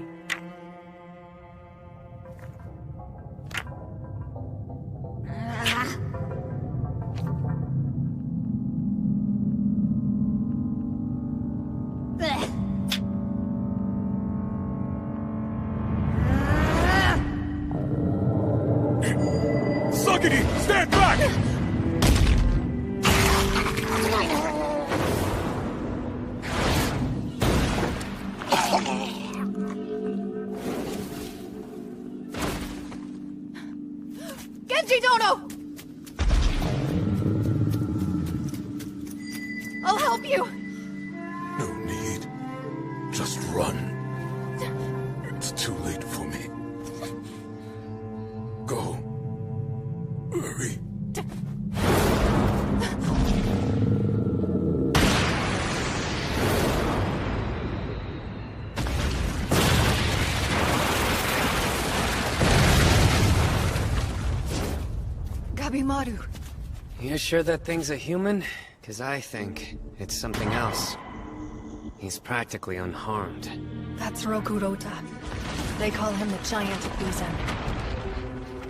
Stand back! Genji Dono! I'll help you! No need. Just run. It's too late for me. Go. Hurry. Gabimaru. You sure that thing's a human? 'Cause I think it's something else. He's practically unharmed. That's Rokuroda. They call him the Giant of Bizen.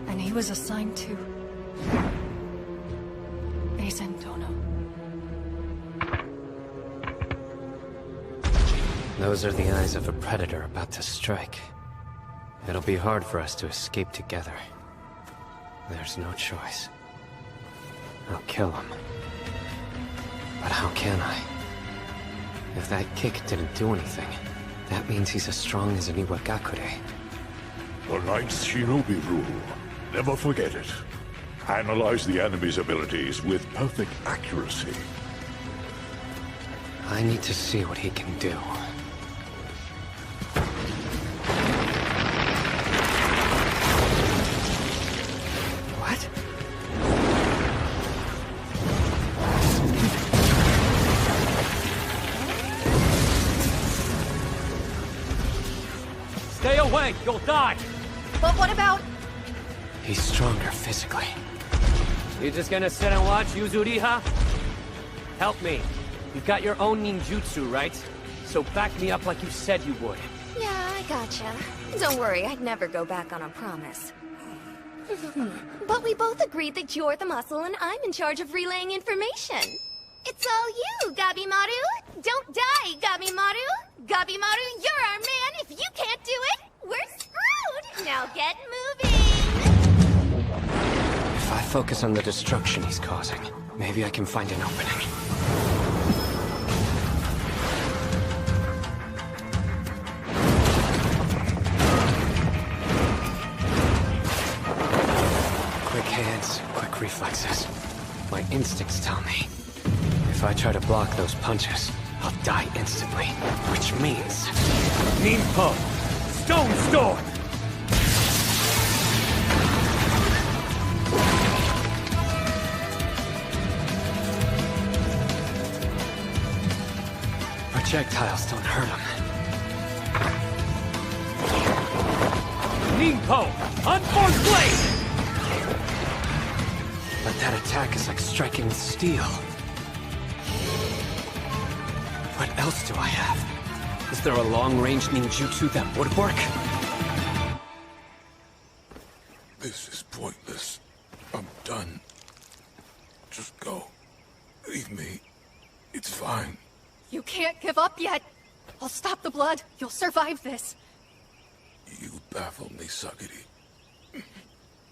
And he was assigned to... Bizen Dono. Those are the eyes of a predator about to strike. It'll be hard for us to escape together. There's no choice. I'll kill him. But how can I? If that kick didn't do anything, that means he's as strong as an Iwagakure. The Knight's Shinobi rule. Never forget it. Analyze the enemy's abilities with perfect accuracy. I need to see what he can do. What? Stay away! You'll die! But what about... He's stronger physically. You just gonna sit and watch, Yuzuriha? Help me. You've got your own ninjutsu, right? So back me up like you said you would. Yeah, I gotcha. Don't worry, I'd never go back on a promise. But we both agreed that you're the muscle and I'm in charge of relaying information. It's all you, Gabimaru! Don't die, Gabimaru! Gabimaru, you're our man! If you can't do it, we're screwed! Now get moving! If I focus on the destruction he's causing, maybe I can find an opening. Quick hands, quick reflexes. My instincts tell me. If I try to block those punches, I'll die instantly. Which means... Ninpo! Stone Storm! Projectiles don't hurt him. Ninpo! Unforced Blade! But that attack is like striking with steel. What else do I have? Is there a long-range ninjutsu that would work? This is pointless. I'm done. Just go. Leave me. It's fine. You can't give up yet! I'll stop the blood. You'll survive this. You baffle me, Sagiri.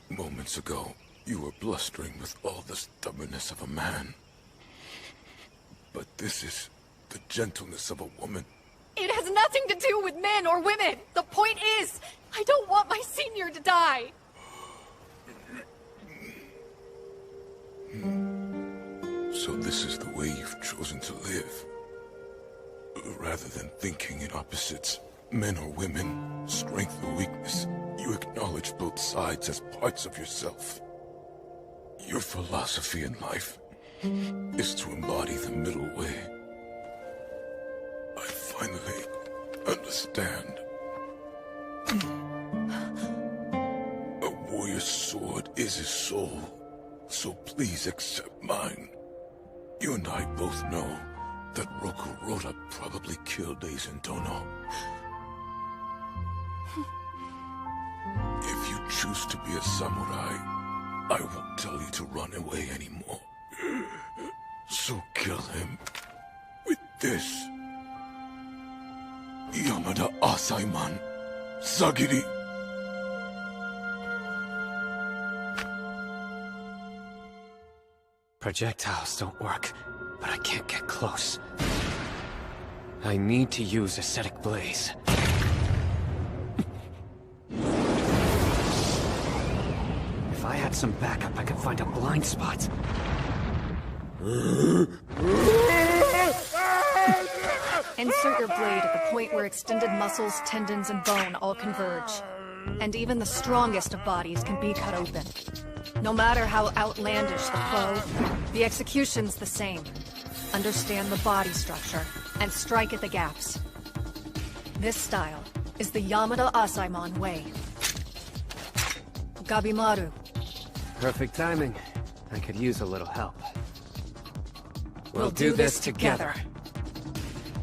Moments ago, you were blustering with all the stubbornness of a man. But this is the gentleness of a woman. It has nothing to do with men or women! The point is, I don't want my senior to die! So this is the way you've chosen to live. Rather than thinking in opposites, men or women, strength or weakness, you acknowledge both sides as parts of yourself. Your philosophy in life is to embody the middle way. I finally understand. A warrior's sword is his soul, so please accept mine. You and I both know that Roku Roda probably killed Aizen Dono. If you choose to be a samurai, I won't tell you to run away anymore. So kill him with this. Yamada Asaiman, Sagiri. Projectiles don't work, but I can't get close. I need to use Ascetic Blaze. If I had some backup, I could find a blind spot. Insert your blade at the point where extended muscles, tendons, and bone all converge. And even the strongest of bodies can be cut open. No matter how outlandish the foe, the execution's the same. Understand the body structure, and strike at the gaps. This style is the Yamada Asaimon way. Gabimaru. Perfect timing. I could use a little help. We'll do this together.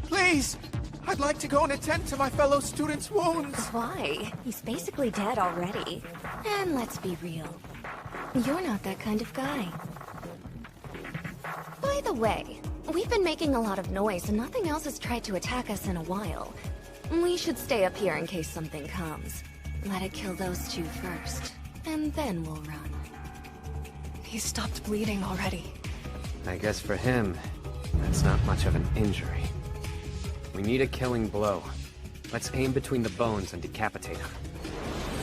Please! I'd like to go and attend to my fellow students' wounds! Why? He's basically dead already. And let's be real. You're not that kind of guy. By the way, we've been making a lot of noise and nothing else has tried to attack us in a while. We should stay up here in case something comes. Let it kill those two first, and then we'll run. He stopped bleeding already. I guess for him, that's not much of an injury. We need a killing blow. Let's aim between the bones and decapitate him.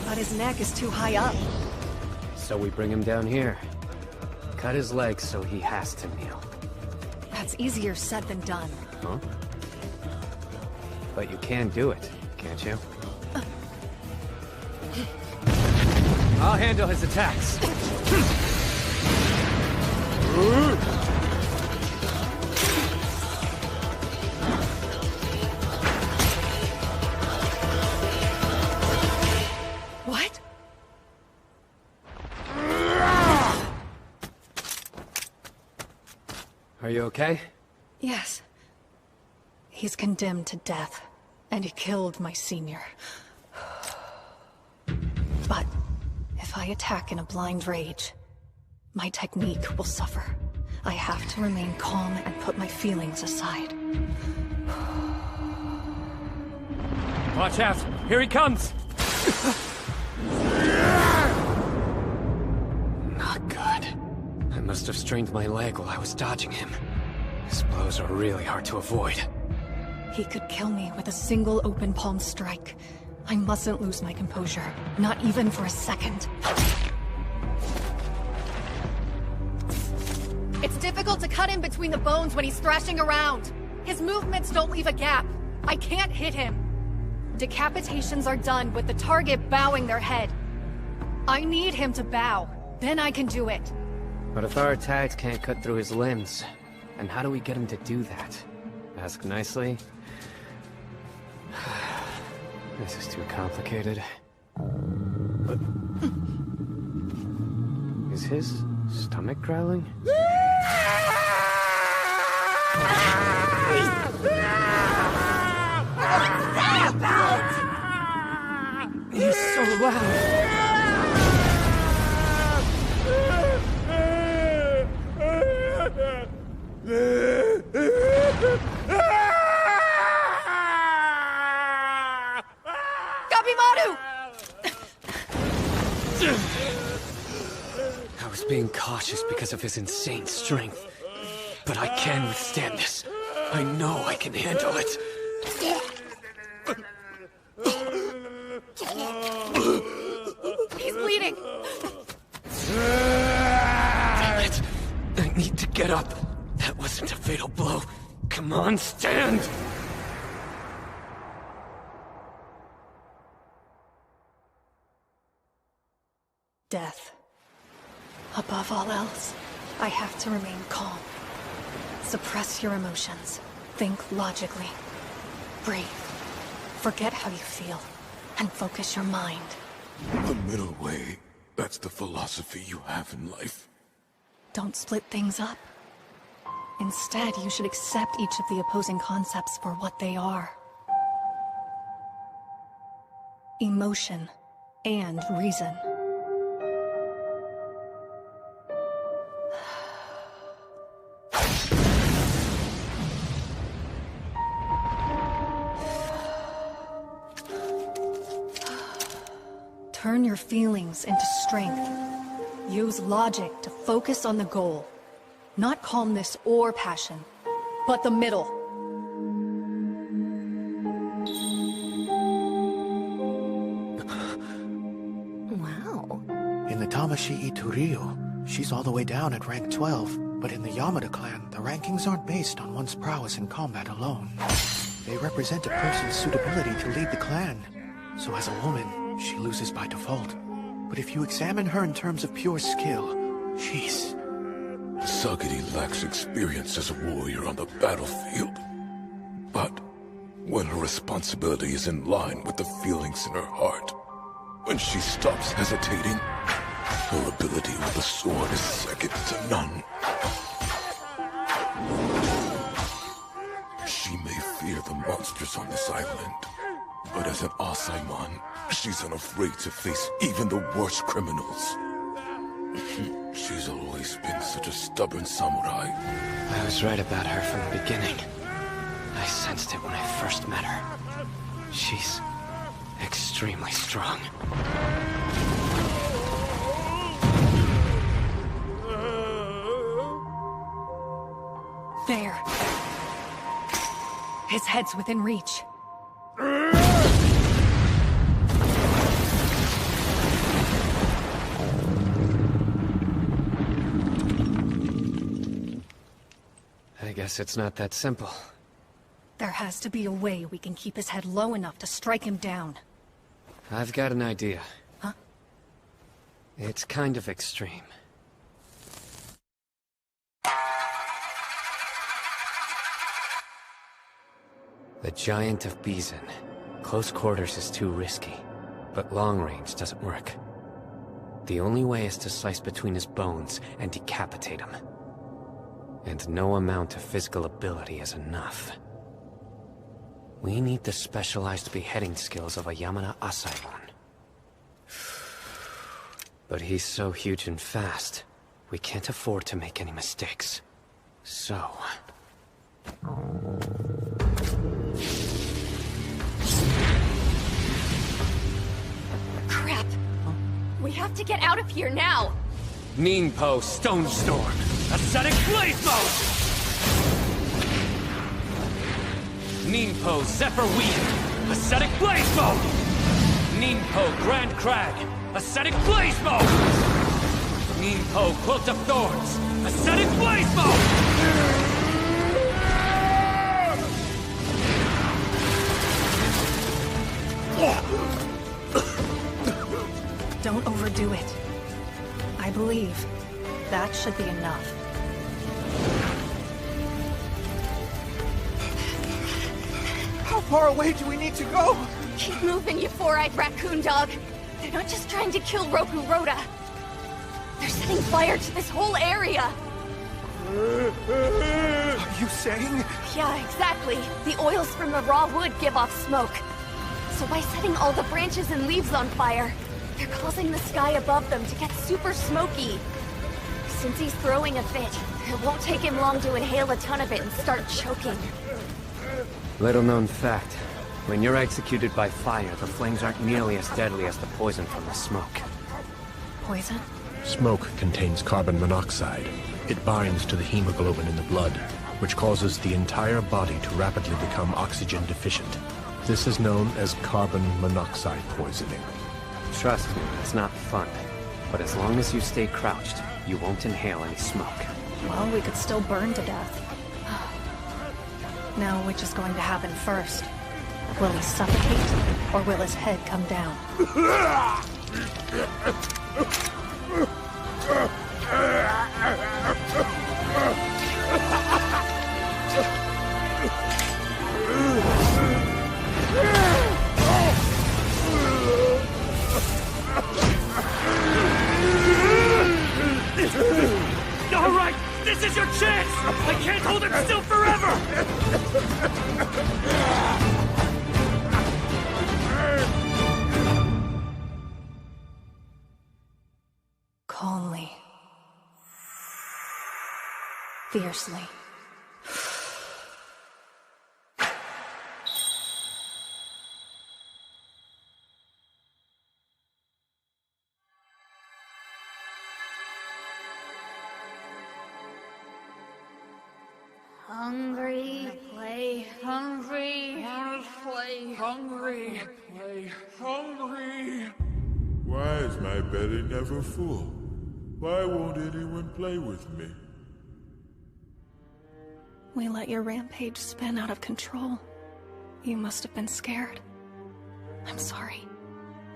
But his neck is too high up. So we bring him down here. Cut his legs so he has to kneel. That's easier said than done. Huh? But you can do it, can't you? I'll handle his attacks. What? Are you okay? Yes. He's condemned to death, and he killed my senior. But if I attack in a blind rage, my technique will suffer. I have to remain calm and put my feelings aside. Watch out! Here he comes! Not good. I must have strained my leg while I was dodging him. His blows are really hard to avoid. He could kill me with a single open palm strike. I mustn't lose my composure, not even for a second. It's difficult to cut him between the bones when he's thrashing around. His movements don't leave a gap. I can't hit him. Decapitations are done with the target bowing their head. I need him to bow. Then I can do it. But if our attacks can't cut through his limbs, then how do we get him to do that? Ask nicely? This is too complicated. But... is his Stomach growling? He's so loud. Gabimaru! I was being cautious because of his insane strength. But I can withstand this. I know I can handle it. He's bleeding! Damn it! I need to get up. That wasn't a fatal blow. Come on, stand! Death. Above all else, I have to remain calm. Suppress your emotions. Think logically. Breathe. Forget how you feel. And focus your mind. The middle way. That's the philosophy you have in life. Don't split things up. Instead, you should accept each of the opposing concepts for what they are. Emotion and reason. Turn your feelings into strength. Use logic to focus on the goal. Not calmness or passion, but the middle. Wow. In the Tamashii Ituryu, she's all the way down at rank 12. But in the Yamada clan, the rankings aren't based on one's prowess in combat alone. They represent a person's suitability to lead the clan. So as a woman, she loses by default. But if you examine her in terms of pure skill, she's... Sagiri lacks experience as a warrior on the battlefield. But when her responsibility is in line with the feelings in her heart, when she stops hesitating, her ability with the sword is second to none. She may fear the monsters on this island, but as an Asaimon, she's unafraid to face even the worst criminals. She's always been such a stubborn samurai. I was right about her from the beginning. I sensed it when I first met her. She's extremely strong. There. His head's within reach. I guess it's not that simple. There has to be a way we can keep his head low enough to strike him down. I've got an idea. Huh? It's kind of extreme. The Giant of Bizan. Close quarters is too risky, but long range doesn't work. The only way is to slice between his bones and decapitate him. And no amount of physical ability is enough. We need the specialized beheading skills of a Yamada Asaimon. But he's so huge and fast, we can't afford to make any mistakes. So... Crap! We have to get out of here now! Ninpo Stone Storm! Ascetic Blaze Mode! Ninpo Zephyr Weave! Ascetic Blaze Mode! Ninpo Grand Crag! Ascetic Blaze Mode! Ninpo Quilt of Thorns! Ascetic Blaze Mode! Don't overdo it. I believe that should be enough. How far away do we need to go? Keep moving, you four-eyed raccoon dog. They're not just trying to kill Roku Rhoda. They're setting fire to this whole area! Are you saying? Yeah, exactly. The oils from the raw wood give off smoke. So by setting all the branches and leaves on fire, they're causing the sky above them to get super smoky. Since he's throwing a fit, it won't take him long to inhale a ton of it and start choking. Little known fact. When you're executed by fire, the flames aren't nearly as deadly as the poison from the smoke. Poison? Smoke contains carbon monoxide. It binds to the hemoglobin in the blood, which causes the entire body to rapidly become oxygen deficient. This is known as carbon monoxide poisoning. Trust me, it's not fun. But as long as you stay crouched, you won't inhale any smoke. Well, we could still burn to death. Now, which is going to happen first? Will he suffocate, or will his head come down? All right, this is your chance! I can't hold him still forever! Calmly. Fiercely. Hungry, play, hungry, play, hungry, play, hungry. Why is my belly never full? Why won't anyone play with me? We let your rampage spin out of control. You must have been scared. I'm sorry.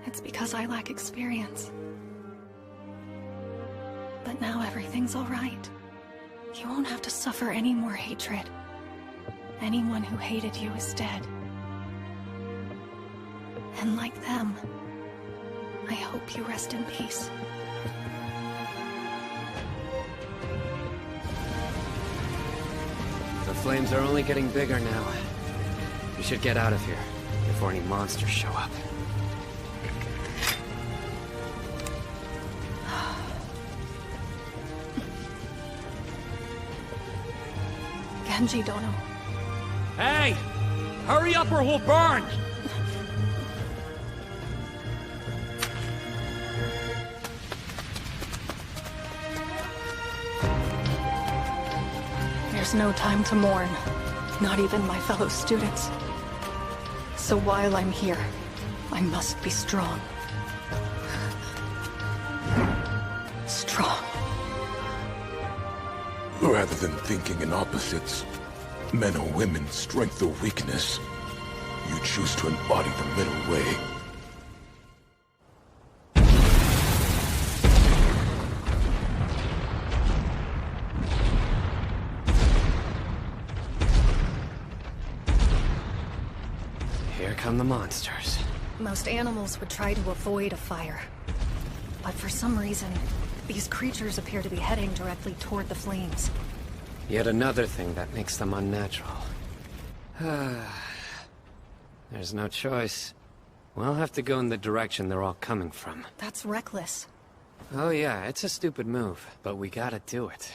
It's because I lack experience. But now everything's all right. You won't have to suffer any more hatred. Anyone who hated you is dead. And like them, I hope you rest in peace. The flames are only getting bigger now. We should get out of here before any monsters show up. Genji Dono. Hey! Hurry up or we'll burn! There's no time to mourn, not even my fellow students. So while I'm here, I must be strong. Strong. Rather than thinking in opposites, men or women, strength or weakness, you choose to embody the middle way. Here come the monsters. Most animals would try to avoid a fire. But for some reason, these creatures appear to be heading directly toward the flames. Yet another thing that makes them unnatural. There's no choice. We'll have to go in the direction they're all coming from. That's reckless. Oh yeah, it's a stupid move, but we gotta do it.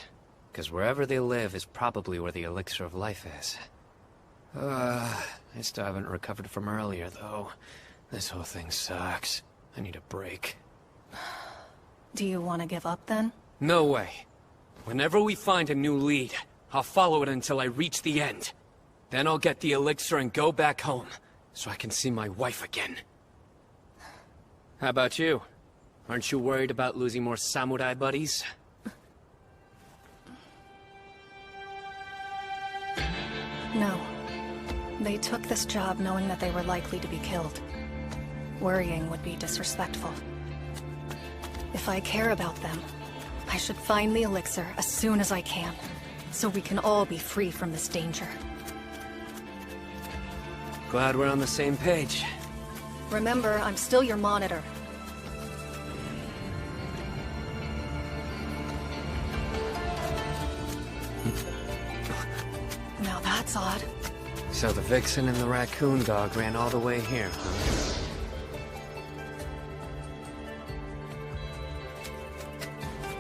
Because wherever they live is probably where the elixir of life is. I still haven't recovered from earlier, though. This whole thing sucks. I need a break. Do you want to give up, then? No way. Whenever we find a new lead, I'll follow it until I reach the end. Then I'll get the elixir and go back home, so I can see my wife again. How about you? Aren't you worried about losing more samurai buddies? No. They took this job knowing that they were likely to be killed. Worrying would be disrespectful. If I care about them, I should find the elixir as soon as I can, so we can all be free from this danger. Glad we're on the same page. Remember, I'm still your monitor. Now that's odd. So the vixen and the raccoon dog ran all the way here, huh?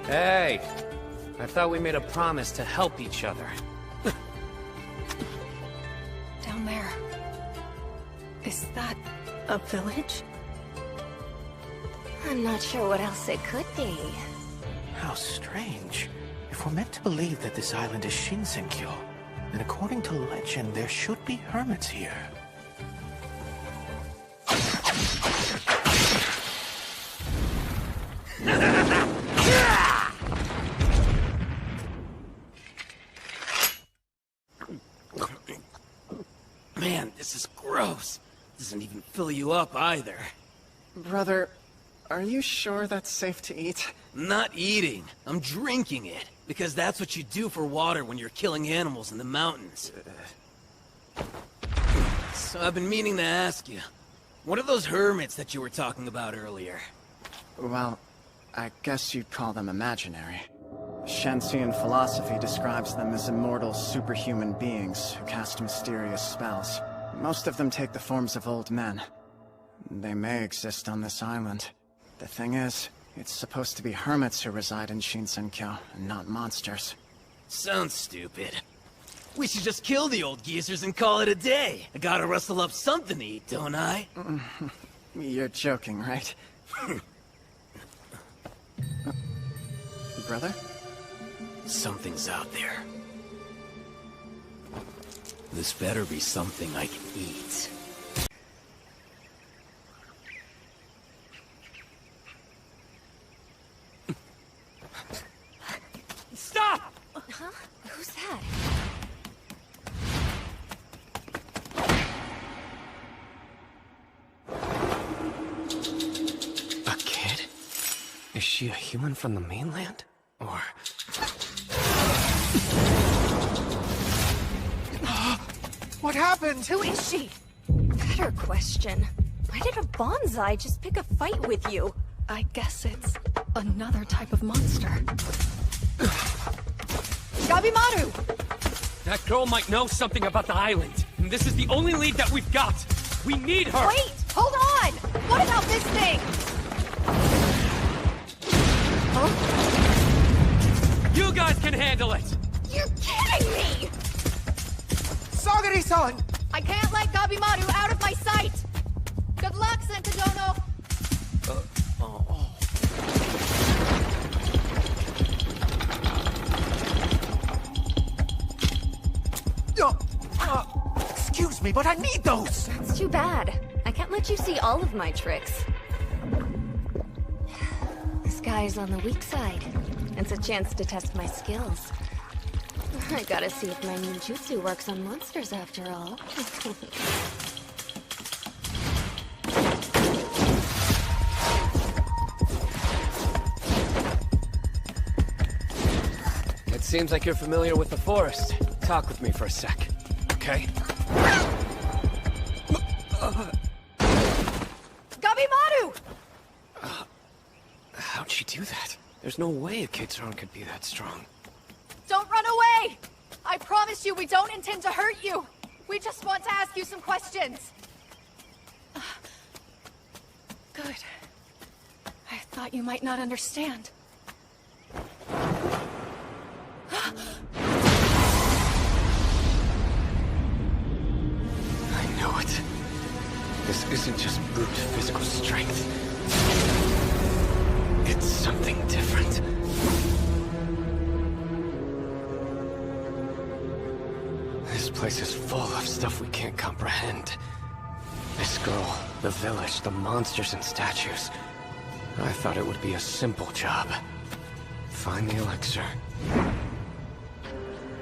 Hey! I thought we made a promise to help each other. Down there. Is that a village? I'm not sure what else it could be. How strange. If we're meant to believe that this island is Shinsenkyo, then according to legend, there should be hermits here. Man, this is gross. Doesn't even fill you up either. Brother, are you sure that's safe to eat? Not eating. I'm drinking it. Because that's what you do for water when you're killing animals in the mountains. So I've been meaning to ask you, what are those hermits that you were talking about earlier? Well, I guess you'd call them imaginary. Shanxian philosophy describes them as immortal superhuman beings who cast mysterious spells. Most of them take the forms of old men. They may exist on this island. The thing is, it's supposed to be hermits who reside in Shinsenkyo, and not monsters. Sounds stupid. We should just kill the old geezers and call it a day. I gotta rustle up something to eat, don't I? You're joking, right? Brother? Something's out there. This better be something I can eat. Stop! Huh? Who's that? A kid? Is she a human from the mainland? Or... What happened? Who is she? Better question. Why did a bonsai just pick a fight with you? I guess it's another type of monster. Gabimaru! That girl might know something about the island, and this is the only lead that we've got. We need her! Wait! Hold on! What about this thing? You guys can handle it! You're kidding me! Sagari-san! I can't let Gabimaru out of my sight! Good luck, Senkadono! Excuse me, but I need those! That's too bad. I can't let you see all of my tricks. This guy's on the weak side. It's a chance to test my skills. I gotta see if my ninjutsu works on monsters after all. It seems like you're familiar with the forest. Talk with me for a sec, okay? Gabimaru! How'd she do that? There's no way a kid's arm could be that strong. Don't run away! I promise you we don't intend to hurt you! We just want to ask you some questions! Good. I thought you might not understand. I knew it. This isn't just brute physical strength. It's something different. This place is full of stuff we can't comprehend. This girl, the village, the monsters and statues. I thought it would be a simple job. Find the elixir.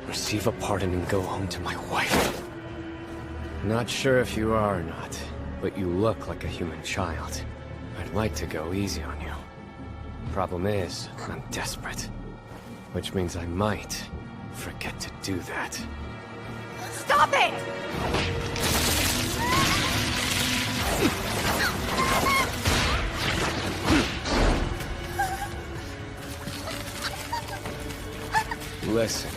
Receive a pardon and go home to my wife. Not sure if you are or not, but you look like a human child. I'd like to go easy on you. Problem is, I'm desperate. Which means I might forget to do that. Stop it! Listen,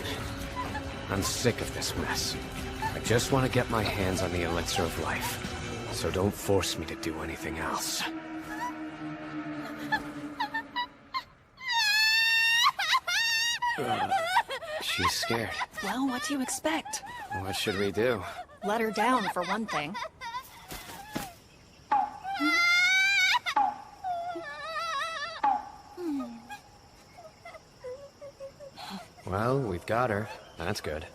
I'm sick of this mess. I just want to get my hands on the elixir of life. So don't force me to do anything else. She's scared. Well, what do you expect? What should we do? Let her down, for one thing. Well, we've got her. That's good.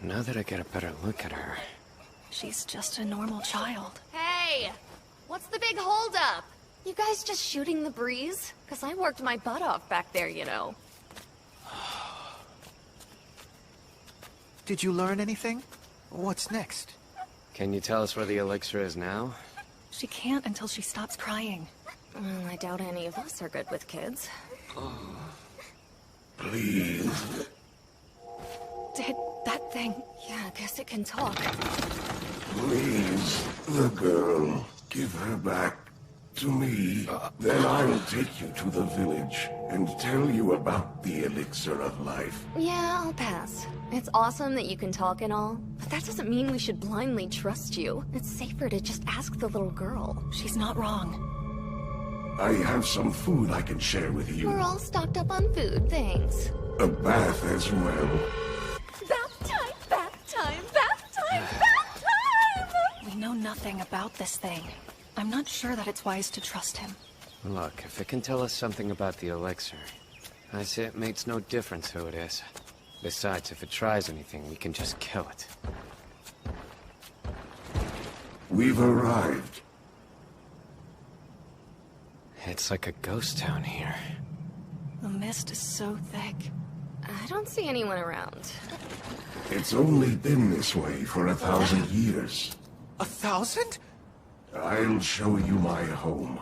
Now that I get a better look at her... She's just a normal child. Hey! What's the big holdup? You guys just shooting the breeze? Because I worked my butt off back there, you know. Did you learn anything? What's next? Can you tell us where the elixir is now? She can't until she stops crying. Well, I doubt any of us are good with kids. Please. Did that thing... Yeah, I guess it can talk. Please, the girl. Give her back to me. Then I'll take you to the village and tell you about the elixir of life. Yeah, I'll pass. It's awesome that you can talk and all, but that doesn't mean we should blindly trust you. It's safer to just ask the little girl. She's not wrong. I have some food I can share with you. We're all stocked up on food, thanks. A bath as well. Bath time, bath time, bath time, bath time! We know nothing about this thing. I'm not sure that it's wise to trust him. Look, if it can tell us something about the elixir, I say it makes no difference who it is. Besides, if it tries anything, we can just kill it. We've arrived. It's like a ghost town here. The mist is so thick. I don't see anyone around. It's only been this way for 1,000 years. 1,000? I'll show you my home.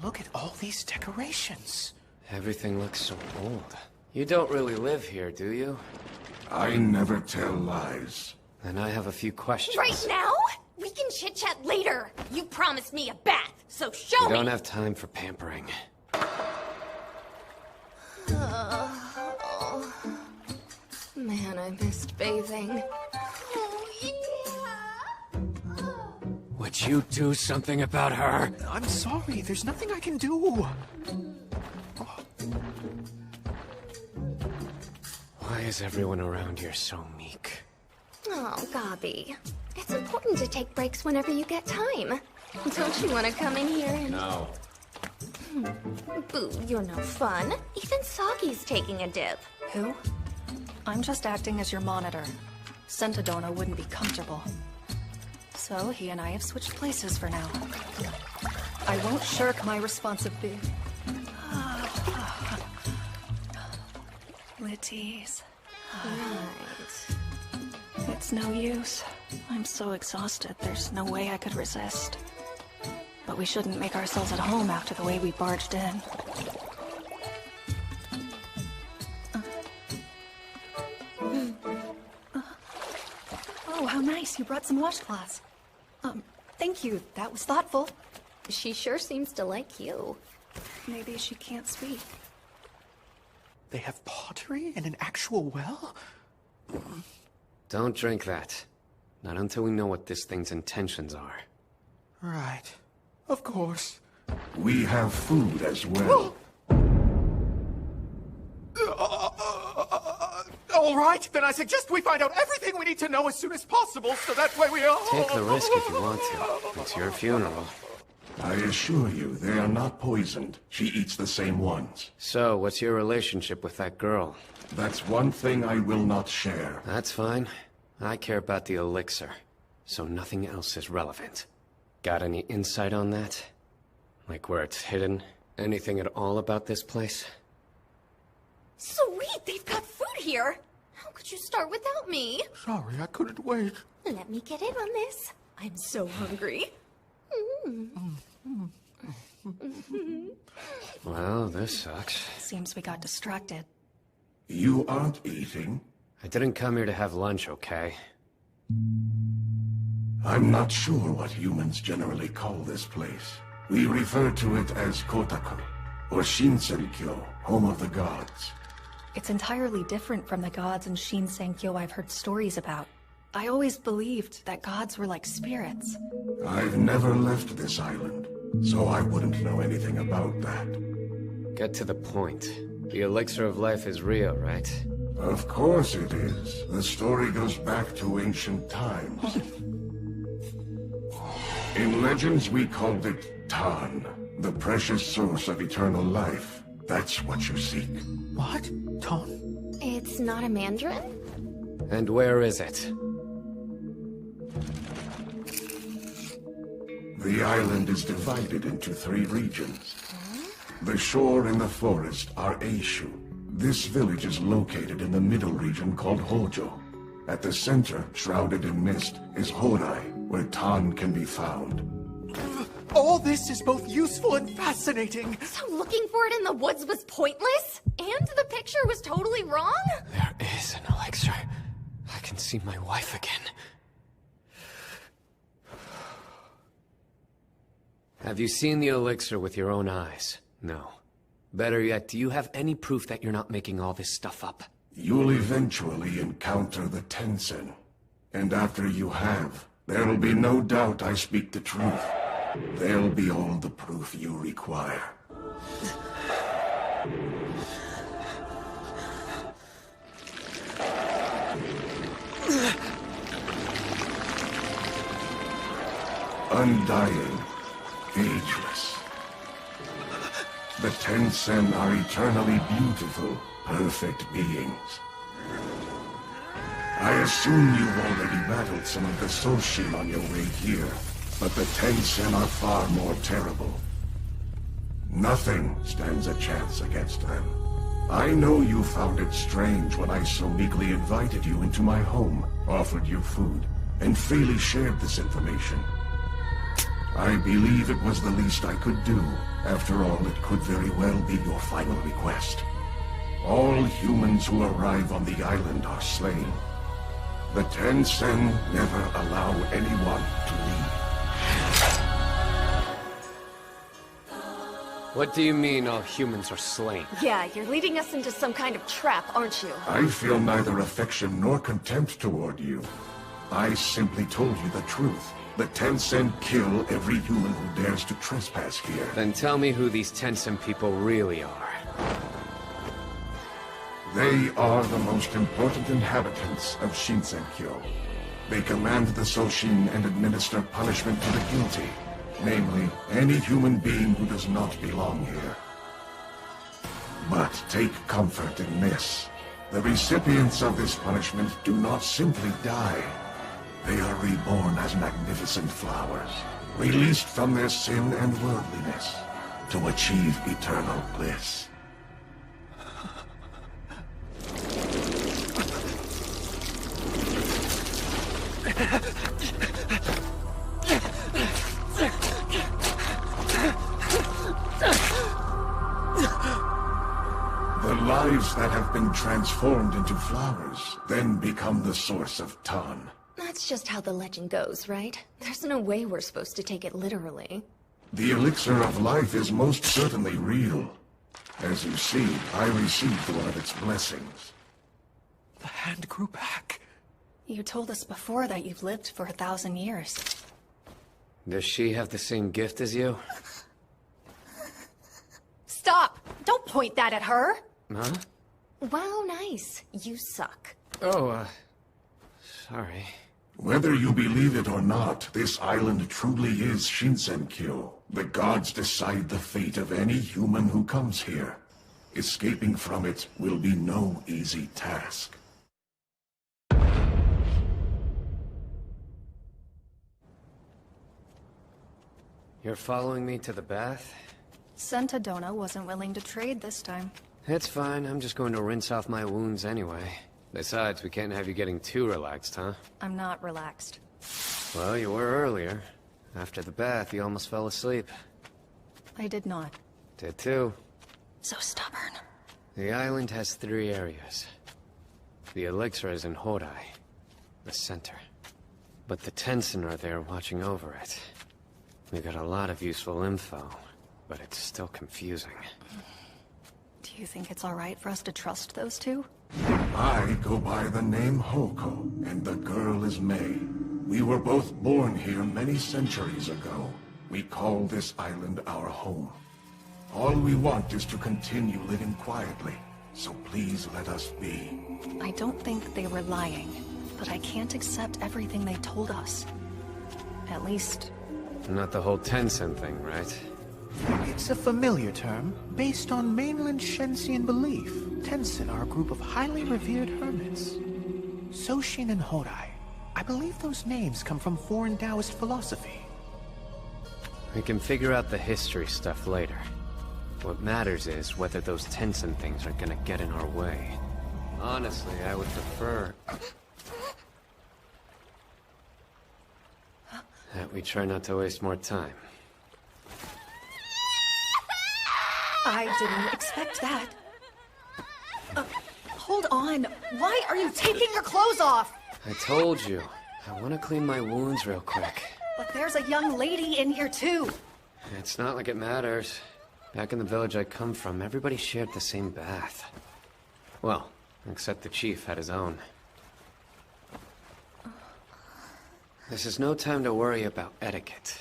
Look at all these decorations. Everything looks so old. You don't really live here, do you? I never tell lies. Then I have a few questions. Right now? We can chit-chat later. You promised me a bath, so show me! We don't have time for pampering. Man, I missed bathing. Would you do something about her? I'm sorry, there's nothing I can do. Why is everyone around here so meek? Oh, Gabi. It's important to take breaks whenever you get time. Don't you want to come in here and... No. Boo, you're no fun. Even Sagi's taking a dip. Who? I'm just acting as your monitor. Centodona wouldn't be comfortable. So he and I have switched places for now. I won't shirk my responsibility. Litties. Right. It's no use. I'm so exhausted, there's no way I could resist. But we shouldn't make ourselves at home after the way we barged in. Oh, how nice. You brought some washcloths. Thank you. That was thoughtful. She sure seems to like you. Maybe she can't speak. They have pottery and an actual well? Don't drink that. Not until we know what this thing's intentions are. Right. Of course. We have food as well. All right, then I suggest we find out everything we need to know as soon as possible, so that way we all... Take the risk if you want to. It's your funeral. I assure you, they are not poisoned. She eats the same ones. So, what's your relationship with that girl? That's one thing I will not share. That's fine. I care about the elixir, so nothing else is relevant. Got any insight on that? Like where it's hidden? Anything at all about this place? Sweet, they've got food here. How could you start without me? Sorry, I couldn't wait. Let me get in on this. I'm so hungry. Well, this sucks. Seems we got distracted. You aren't eating? I didn't come here to have lunch, okay? I'm not sure what humans generally call this place. We refer to it as Kotaku, or Shinsenkyo, home of the gods. It's entirely different from the gods in Shinsenkyo I've heard stories about. I always believed that gods were like spirits. I've never left this island, so I wouldn't know anything about that. Get to the point. The elixir of life is real, right? Of course it is. The story goes back to ancient times. In legends, we called it Tan, the precious source of eternal life. That's what you seek. What? Tan? It's not a mandarin? And where is it? The island is divided into 3 regions. The shore and the forest are Eishu. This village is located in the middle region called Hojo. At the center, shrouded in mist, is Horai, where Tan can be found. All this is both useful and fascinating. So looking for it in the woods was pointless? And the picture was totally wrong? There is an elixir. I can see my wife again. Have you seen the elixir with your own eyes? No. Better yet, do you have any proof that you're not making all this stuff up? You'll eventually encounter the Tensen. And after you have, there'll be no doubt I speak the truth. They'll be all the proof you require. Undying, ageless. The Tensen are eternally beautiful, perfect beings. I assume you've already battled some of the Soshin on your way here, but the Tensen are far more terrible. Nothing stands a chance against them. I know you found it strange when I so meekly invited you into my home, offered you food, and freely shared this information. I believe it was the least I could do. After all, it could very well be your final request. All humans who arrive on the island are slain. The Tensen never allow anyone to leave. What do you mean all humans are slain? Yeah, you're leading us into some kind of trap, aren't you? I feel neither affection nor contempt toward you. I simply told you the truth. The Tensen kill every human who dares to trespass here. Then tell me who these Tensen people really are. They are the most important inhabitants of Shinsenkyo. They command the Soshin and administer punishment to the guilty. Namely, any human being who does not belong here. But take comfort in this. The recipients of this punishment do not simply die. They are reborn as magnificent flowers, released from their sin and worldliness, to achieve eternal bliss. The lives that have been transformed into flowers then become the source of Tan. That's just how the legend goes, right? There's no way we're supposed to take it literally. The elixir of life is most certainly real. As you see, I received one of its blessings. The hand grew back. You told us before that you've lived for 1,000 years. Does she have the same gift as you? Stop! Don't point that at her! Huh? Wow, nice. You suck. Oh, sorry. Whether you believe it or not, this island truly is Shinsenkyo. The gods decide the fate of any human who comes here. Escaping from it will be no easy task. You're following me to the bath? Sentadona wasn't willing to trade this time. It's fine, I'm just going to rinse off my wounds anyway. Besides, we can't have you getting too relaxed, huh? I'm not relaxed. Well, you were earlier. After the bath, you almost fell asleep. I did not. Did too. So stubborn. The island has 3 areas. The elixir is in Horai, the center. But the Tensen are there watching over it. We got a lot of useful info, but it's still confusing. Do you think it's alright for us to trust those two? I go by the name Hoko, and the girl is May. We were both born here many centuries ago. We call this island our home. All we want is to continue living quietly, so please let us be. I don't think they were lying, but I can't accept everything they told us. At least... Not the whole Tencent thing, right? It's a familiar term, based on mainland Shenxian belief. Tencent are a group of highly revered hermits. Soshin and Hodai. I believe those names come from foreign Taoist philosophy. We can figure out the history stuff later. What matters is whether those Tencent things are gonna get in our way. Honestly, I would prefer... that we try not to waste more time. I didn't expect that. Hold on. Why are you taking your clothes off? I told you. I want to clean my wounds real quick. But there's a young lady in here too. It's not like it matters. Back in the village I come from, everybody shared the same bath. Well, except the chief had his own. This is no time to worry about etiquette.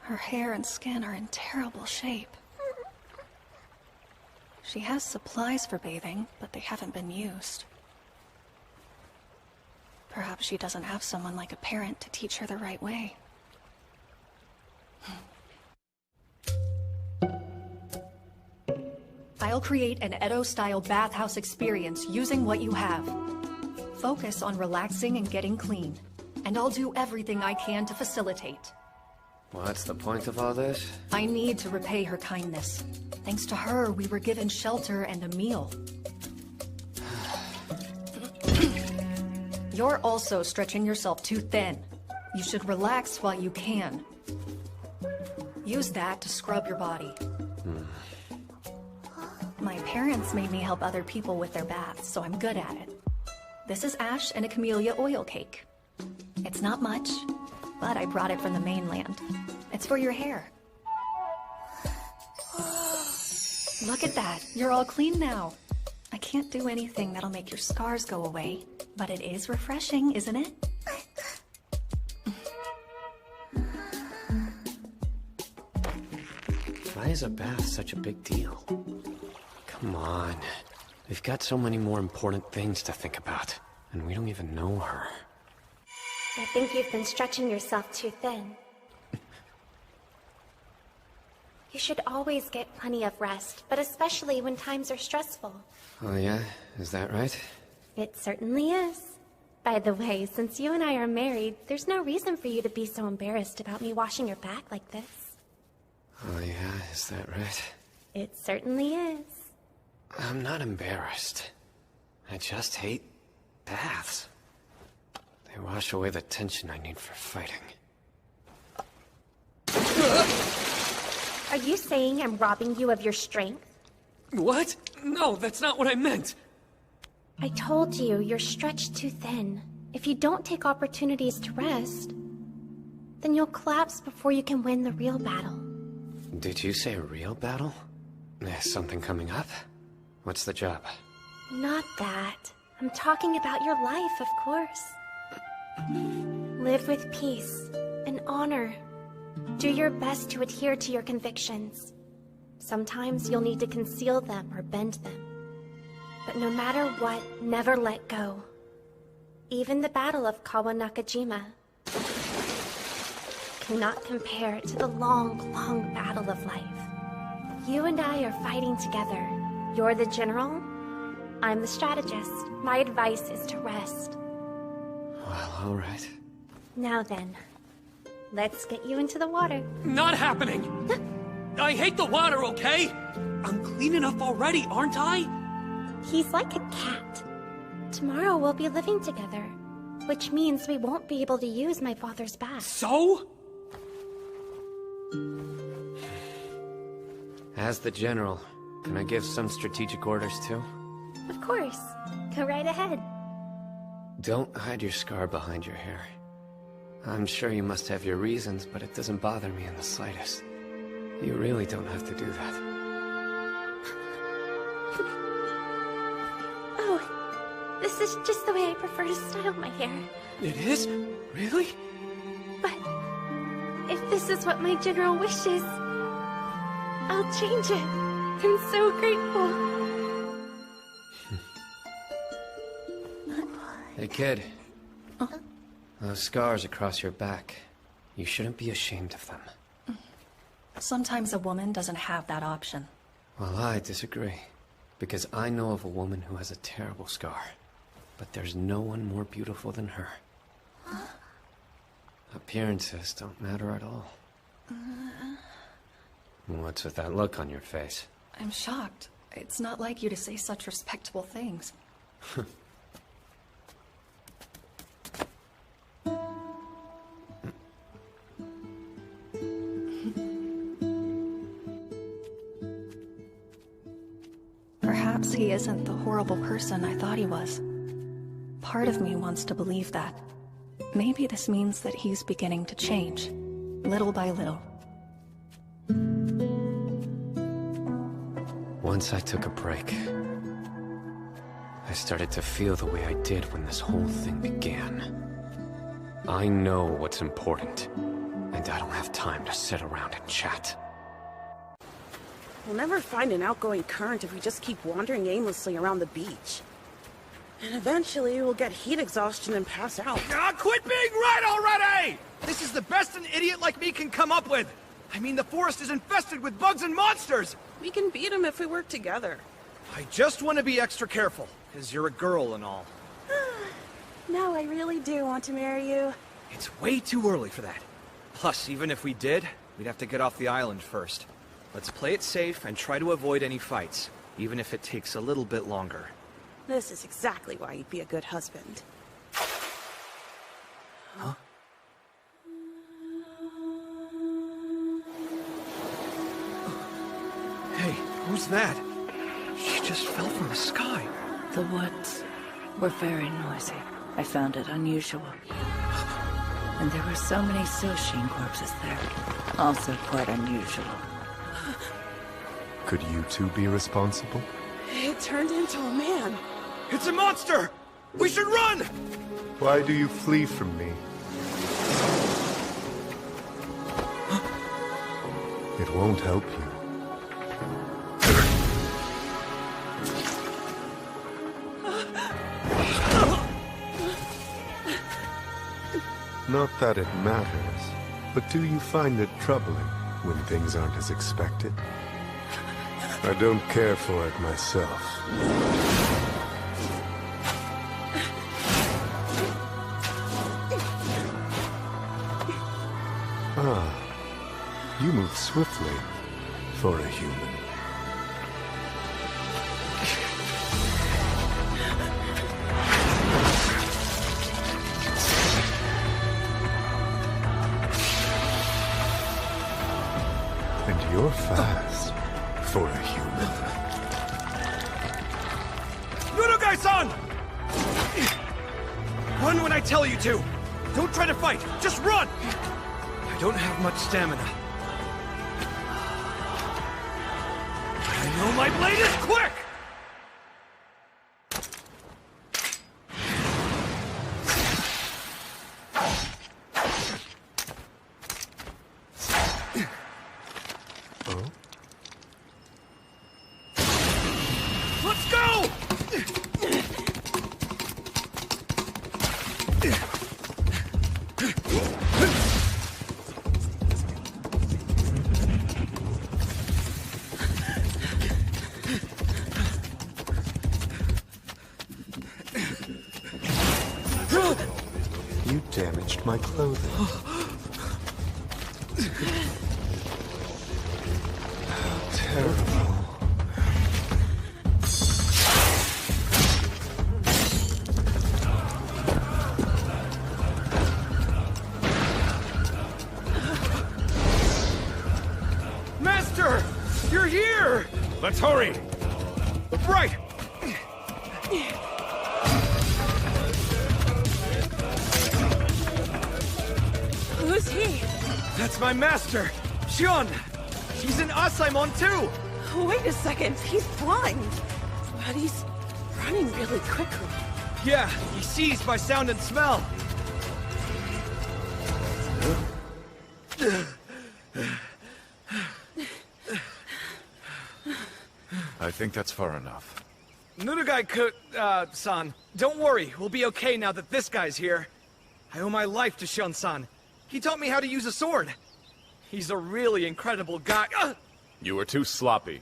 Her hair and skin are in terrible shape. She has supplies for bathing, but they haven't been used. Perhaps she doesn't have someone like a parent to teach her the right way. I'll create an Edo-style bathhouse experience using what you have. Focus on relaxing and getting clean, and I'll do everything I can to facilitate. What's the point of all this? I need to repay her kindness. Thanks to her, we were given shelter and a meal. You're also stretching yourself too thin. You should relax while you can. Use that to scrub your body. My parents made me help other people with their baths, so I'm good at it. This is ash and a camellia oil cake. It's not much, but I brought it from the mainland. It's for your hair. Look at that. You're all clean now. I can't do anything that'll make your scars go away, but it is refreshing, isn't it? Why is a bath such a big deal? Come on. We've got so many more important things to think about, and we don't even know her. I think you've been stretching yourself too thin. You should always get plenty of rest, but especially when times are stressful. Oh yeah? Is that right? It certainly is. By the way, since you and I are married, there's no reason for you to be so embarrassed about me washing your back like this. Oh yeah? Is that right? It certainly is. I'm not embarrassed. I just hate baths. They wash away the tension I need for fighting. Are you saying I'm robbing you of your strength? What? No, that's not what I meant. I told you, you're stretched too thin. If you don't take opportunities to rest, then you'll collapse before you can win the real battle. Did you say real battle? Is something coming up? What's the job? Not that. I'm talking about your life, of course. Live with peace and honor. Do your best to adhere to your convictions. Sometimes you'll need to conceal them or bend them. But no matter what, never let go. Even the Battle of Kawanakajima cannot compare to the long, long battle of life. You and I are fighting together. You're the general, I'm the strategist. My advice is to rest. Well, all right. Now then, let's get you into the water. Not happening! I hate the water, okay? I'm clean enough already, aren't I? He's like a cat. Tomorrow we'll be living together, which means we won't be able to use my father's bath. So? As the general, can I give some strategic orders too? Of course. Go right ahead. Don't hide your scar behind your hair. I'm sure you must have your reasons, but it doesn't bother me in the slightest. You really don't have to do that. Oh, this is just the way I prefer to style my hair. It is? Really? But if this is what my general wishes, I'll change it. I'm so grateful. Hey, kid. Those scars across your back. You shouldn't be ashamed of them. Sometimes a woman doesn't have that option. Well, I disagree. Because I know of a woman who has a terrible scar. But there's no one more beautiful than her. Appearances don't matter at all. What's with that look on your face? I'm shocked. It's not like you to say such respectable things. Perhaps he isn't the horrible person I thought he was. Part of me wants to believe that. Maybe this means that he's beginning to change, little by little. Once I took a break, I started to feel the way I did when this whole thing began. I know what's important, and I don't have time to sit around and chat. We'll never find an outgoing current if we just keep wandering aimlessly around the beach. And eventually we'll get heat exhaustion and pass out. Ah, quit being right already! This is the best an idiot like me can come up with. I mean, the forest is infested with bugs and monsters! We can beat them if we work together. I just want to be extra careful, because you're a girl and all. Now I really do want to marry you. It's way too early for that. Plus, even if we did, we'd have to get off the island first. Let's play it safe and try to avoid any fights, even if it takes a little bit longer. This is exactly why you'd be a good husband. Huh? Hey, who's that? She just fell from the sky. The woods were very noisy. I found it unusual. And there were so many Sushin corpses there. Also quite unusual. Could you two be responsible? It turned into a man. It's a monster! We should run! Why do you flee from me? It won't help you. Not that it matters, but do you find it troubling when things aren't as expected? I don't care for it myself. Ah, you move swiftly for a human. And you're fast for a human. Nunogai-san! Run when I tell you to! Don't try to fight! Just run! I don't have much stamina. But I know my blade is quick! Let's go! You damaged my clothing. How terrible. Master! You're here! Let's hurry! Right! Who's he? That's my master, Xion. She's in Asaimon too. Wait a second, he's blind. But he's running really quickly. Yeah, he sees by sound and smell. I think that's far enough. San, don't worry, we'll be okay now that this guy's here. I owe my life to Xion-san. He taught me how to use a sword. He's a really incredible guy. You were too sloppy,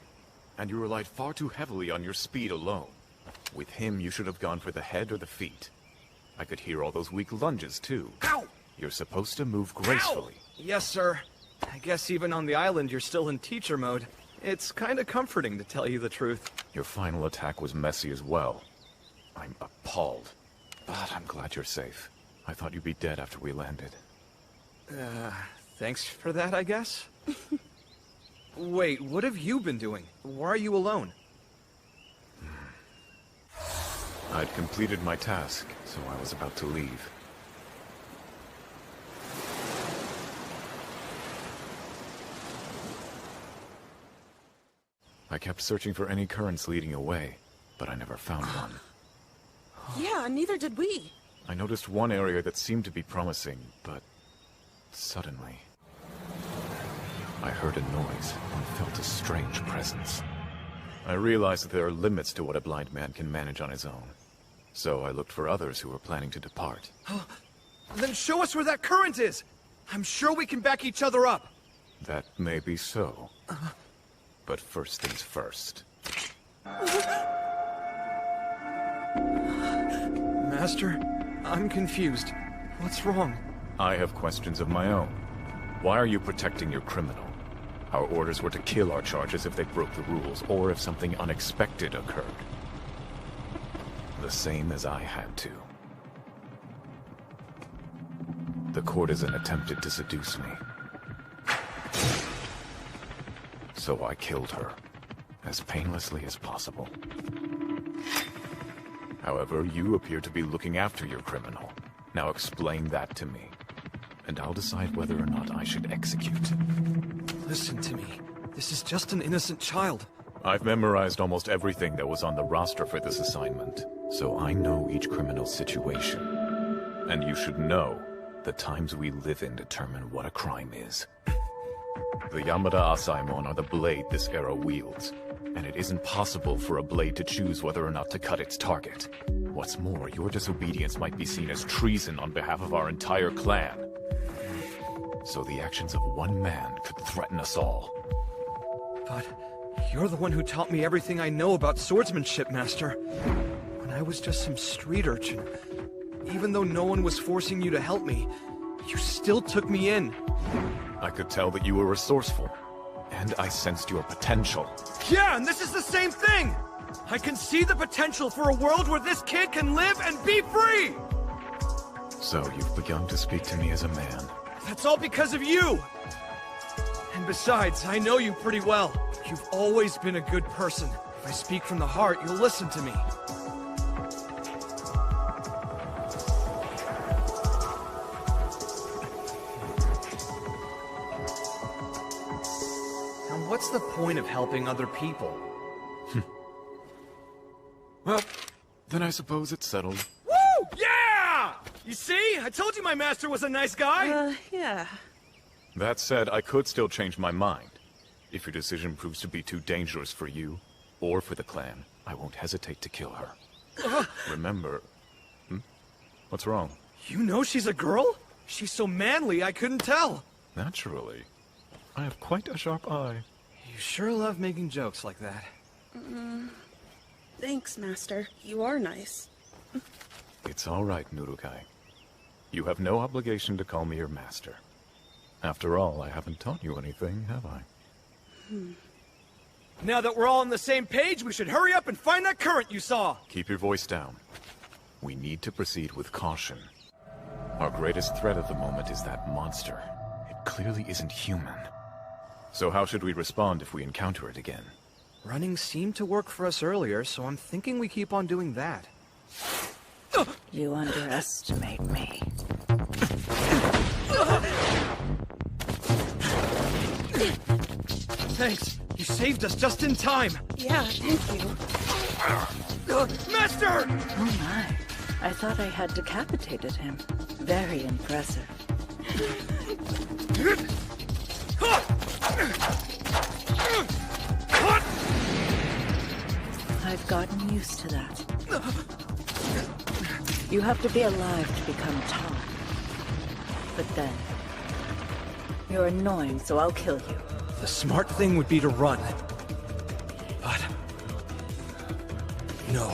and you relied far too heavily on your speed alone. With him, you should have gone for the head or the feet. I could hear all those weak lunges, too. Ow! You're supposed to move gracefully. Ow! Yes, sir. I guess even on the island, you're still in teacher mode. It's kinda comforting, to tell you the truth. Your final attack was messy as well. I'm appalled. But I'm glad you're safe. I thought you'd be dead after we landed. Thanks for that, I guess? Wait, what have you been doing? Why are you alone? I'd completed my task, so I was about to leave. I kept searching for any currents leading away, but I never found one. Yeah, neither did we. I noticed one area that seemed to be promising, but suddenly I heard a noise and felt a strange presence. I realized that there are limits to what a blind man can manage on his own. So I looked for others who were planning to depart. Then show us where that current is! I'm sure we can back each other up! That may be so. But first things first. Master, I'm confused. What's wrong? I have questions of my own. Why are you protecting your criminal? Our orders were to kill our charges if they broke the rules, or if something unexpected occurred. The same as I had to. The courtesan attempted to seduce me. So I killed her, as painlessly as possible. However, you appear to be looking after your criminal. Now explain that to me, and I'll decide whether or not I should execute. Listen to me. This is just an innocent child. I've memorized almost everything that was on the roster for this assignment, so I know each criminal's situation. And you should know, the times we live in determine what a crime is. The Yamada Asaimon are the blade this era wields, and it isn't possible for a blade to choose whether or not to cut its target. What's more, your disobedience might be seen as treason on behalf of our entire clan. So the actions of one man could threaten us all. But you're the one who taught me everything I know about swordsmanship, Master. When I was just some street urchin, even though no one was forcing you to help me, you still took me in. I could tell that you were resourceful, and I sensed your potential. Yeah, and this is the same thing! I can see the potential for a world where this kid can live and be free! So you've begun to speak to me as a man. That's all because of you! And besides, I know you pretty well. You've always been a good person. If I speak from the heart, you'll listen to me. Now, what's the point of helping other people? Well, then I suppose it's settled. Woo! Yeah! You see? I told you my master was a nice guy! Yeah. That said, I could still change my mind. If your decision proves to be too dangerous for you, or for the clan, I won't hesitate to kill her. Remember... What's wrong? You know she's a girl? She's so manly, I couldn't tell. Naturally. I have quite a sharp eye. You sure love making jokes like that. Thanks, Master. You are nice. It's all right, Nurukai. You have no obligation to call me your master. After all, I haven't taught you anything, have I? Now that we're all on the same page, we should hurry up and find that current you saw! Keep your voice down. We need to proceed with caution. Our greatest threat at the moment is that monster. It clearly isn't human. So how should we respond if we encounter it again? Running seemed to work for us earlier, so I'm thinking we keep on doing that. You underestimate me. Thanks. You saved us just in time. Yeah, thank you. Master! Oh my. I thought I had decapitated him. Very impressive. I've gotten used to that. You have to be alive to become Tom. But then, you're annoying, so I'll kill you. The smart thing would be to run. But... no,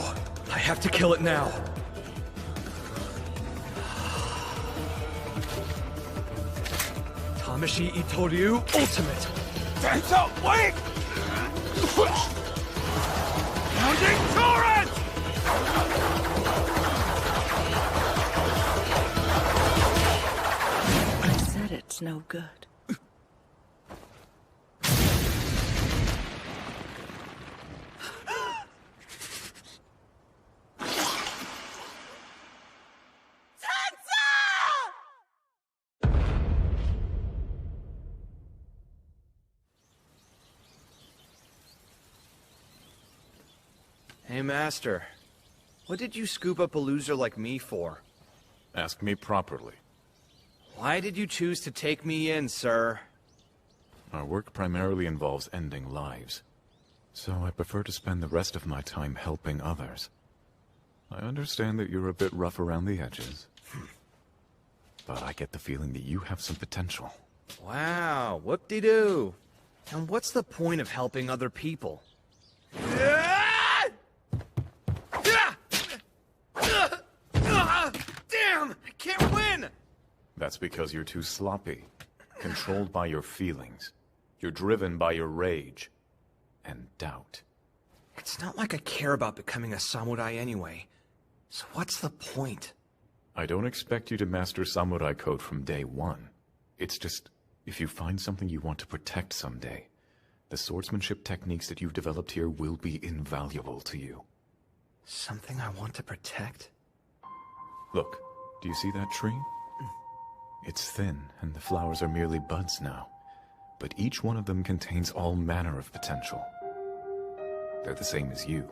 I have to kill it now. Tamashi Itoryu Ultimate! Denso, wait! Pounding Torrent! I said it's no good. Hey, Master. What did you scoop up a loser like me for? Ask me properly. Why did you choose to take me in, sir? Our work primarily involves ending lives, so I prefer to spend the rest of my time helping others. I understand that you're a bit rough around the edges, but I get the feeling that you have some potential. Wow, whoop-de-doo. And what's the point of helping other people? Damn! I can't win! That's because you're too sloppy, controlled by your feelings. You're driven by your rage and doubt. It's not like I care about becoming a samurai anyway. So what's the point? I don't expect you to master samurai code from day one. It's just, if you find something you want to protect someday, the swordsmanship techniques that you've developed here will be invaluable to you. Something I want to protect? Look, do you see that tree? It's thin, and the flowers are merely buds now. But each one of them contains all manner of potential. They're the same as you.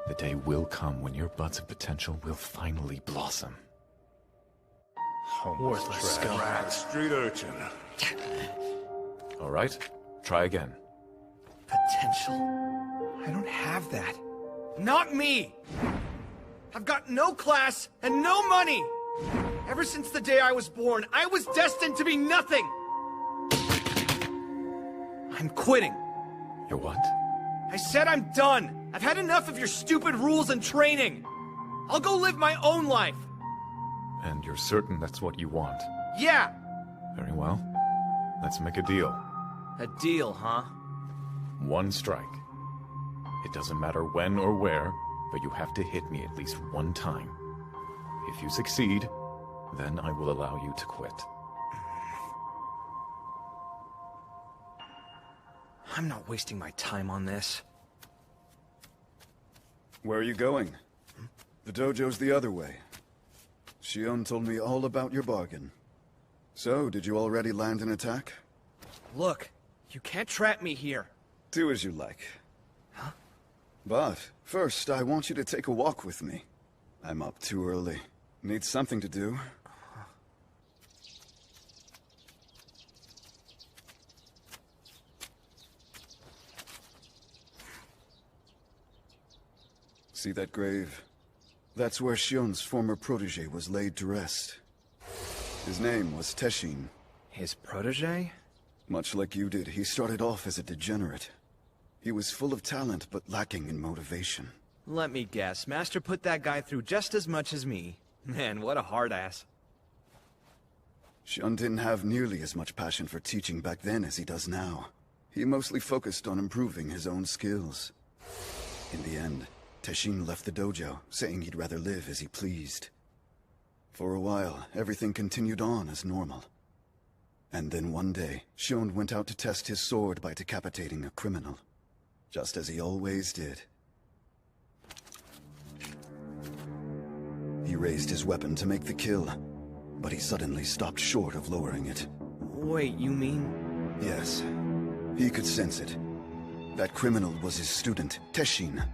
The day will come when your buds of potential will finally blossom. Worthless scum. Street urchin. All right, try again. Potential? I don't have that. Not me! I've got no class and no money! Ever since the day I was born, I was destined to be nothing! I'm quitting. You're what? I said I'm done! I've had enough of your stupid rules and training! I'll go live my own life! And you're certain that's what you want? Yeah! Very well. Let's make a deal. A deal, huh? One strike. It doesn't matter when or where, but you have to hit me at least one time. If you succeed, then I will allow you to quit. I'm not wasting my time on this. Where are you going? The dojo's the other way. Shion told me all about your bargain. So, did you already land an attack? Look, you can't trap me here. Do as you like. Huh? But, first, I want you to take a walk with me. I'm up too early. Need something to do. See that grave? That's where Shion's former protege was laid to rest. His name was Teshin. His protege? Much like you did, he started off as a degenerate. He was full of talent, but lacking in motivation. Let me guess, Master put that guy through just as much as me. Man, what a hard ass. Shion didn't have nearly as much passion for teaching back then as he does now. He mostly focused on improving his own skills. In the end, Teshin left the dojo, saying he'd rather live as he pleased. For a while, everything continued on as normal. And then one day, Shion went out to test his sword by decapitating a criminal. Just as he always did. He raised his weapon to make the kill, but he suddenly stopped short of lowering it. Wait, you mean... Yes. He could sense it. That criminal was his student, Teshin.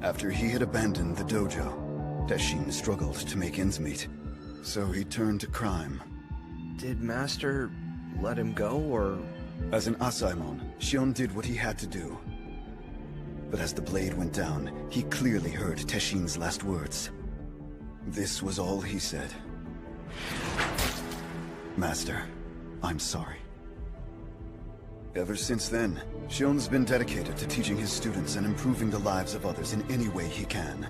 After he had abandoned the dojo, Teshin struggled to make ends meet. So he turned to crime. Did Master let him go, or...? As an Asaemon, Shion did what he had to do. But as the blade went down, he clearly heard Teshin's last words. This was all he said. Master, I'm sorry. Ever since then, Shion's been dedicated to teaching his students and improving the lives of others in any way he can.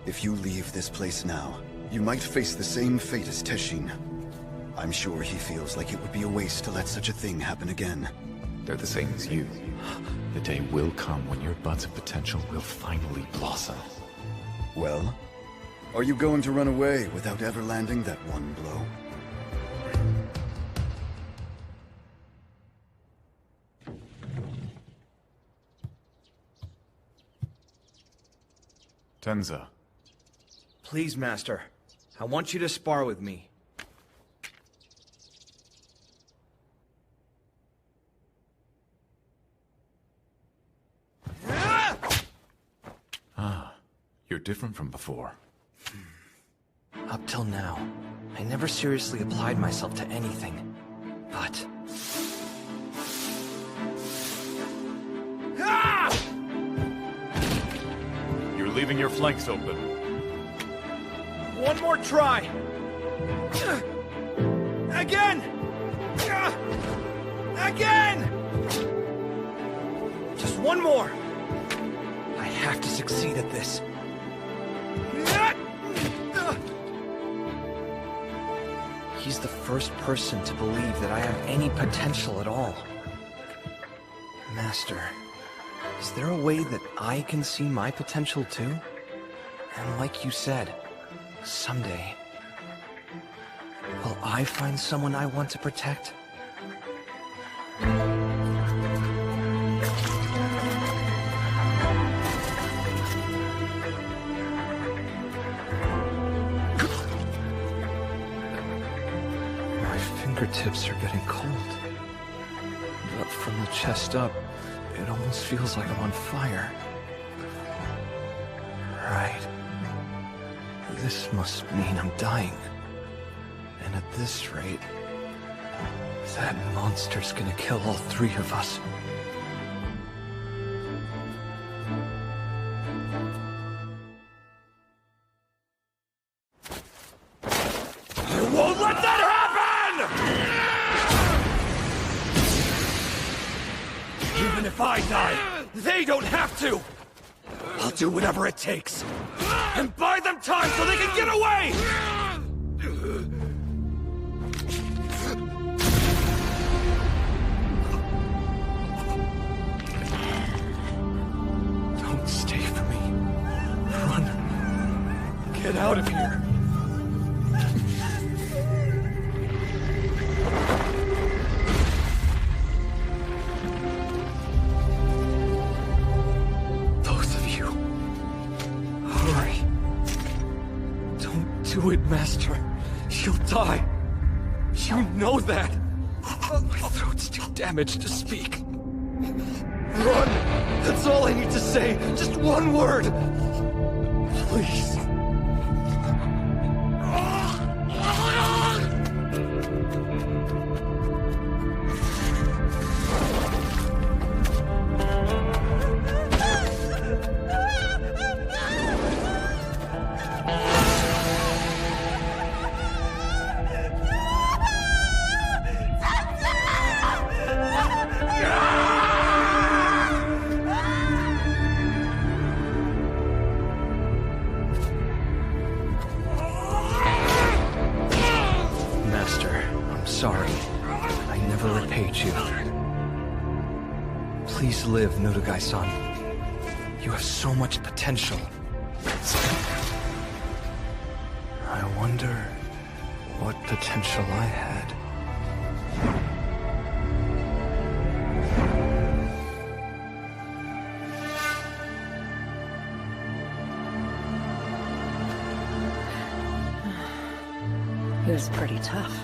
If you leave this place now, you might face the same fate as Teshin. I'm sure he feels like it would be a waste to let such a thing happen again. They're the same as you. The day will come when your buds of potential will finally blossom. Well, are you going to run away without ever landing that one blow? Tenza. Please, Master. I want you to spar with me. Ah, you're different from before. Up till now, I never seriously applied myself to anything. But... You're leaving your flanks open. One more try! Again! Again! Just one more! I have to succeed at this. He's the first person to believe that I have any potential at all. Master, is there a way that I can see my potential too? And like you said, someday, will I find someone I want to protect? My fingertips are getting cold. But from the chest up, it almost feels like I'm on fire. Right. This must mean I'm dying. And at this rate, that monster's gonna kill all three of us. I won't let that happen! Even if I die, they don't have to! I'll do whatever it takes. And buy them time so they can get away! Don't stay for me. Run. Get out of here. Do it, Master. She'll die. You know that. My throat's too damaged to speak. Run! That's all I need to say. Just one word. Please. Please live, Nurugai-san. You have so much potential. I wonder what potential I had. He was pretty tough.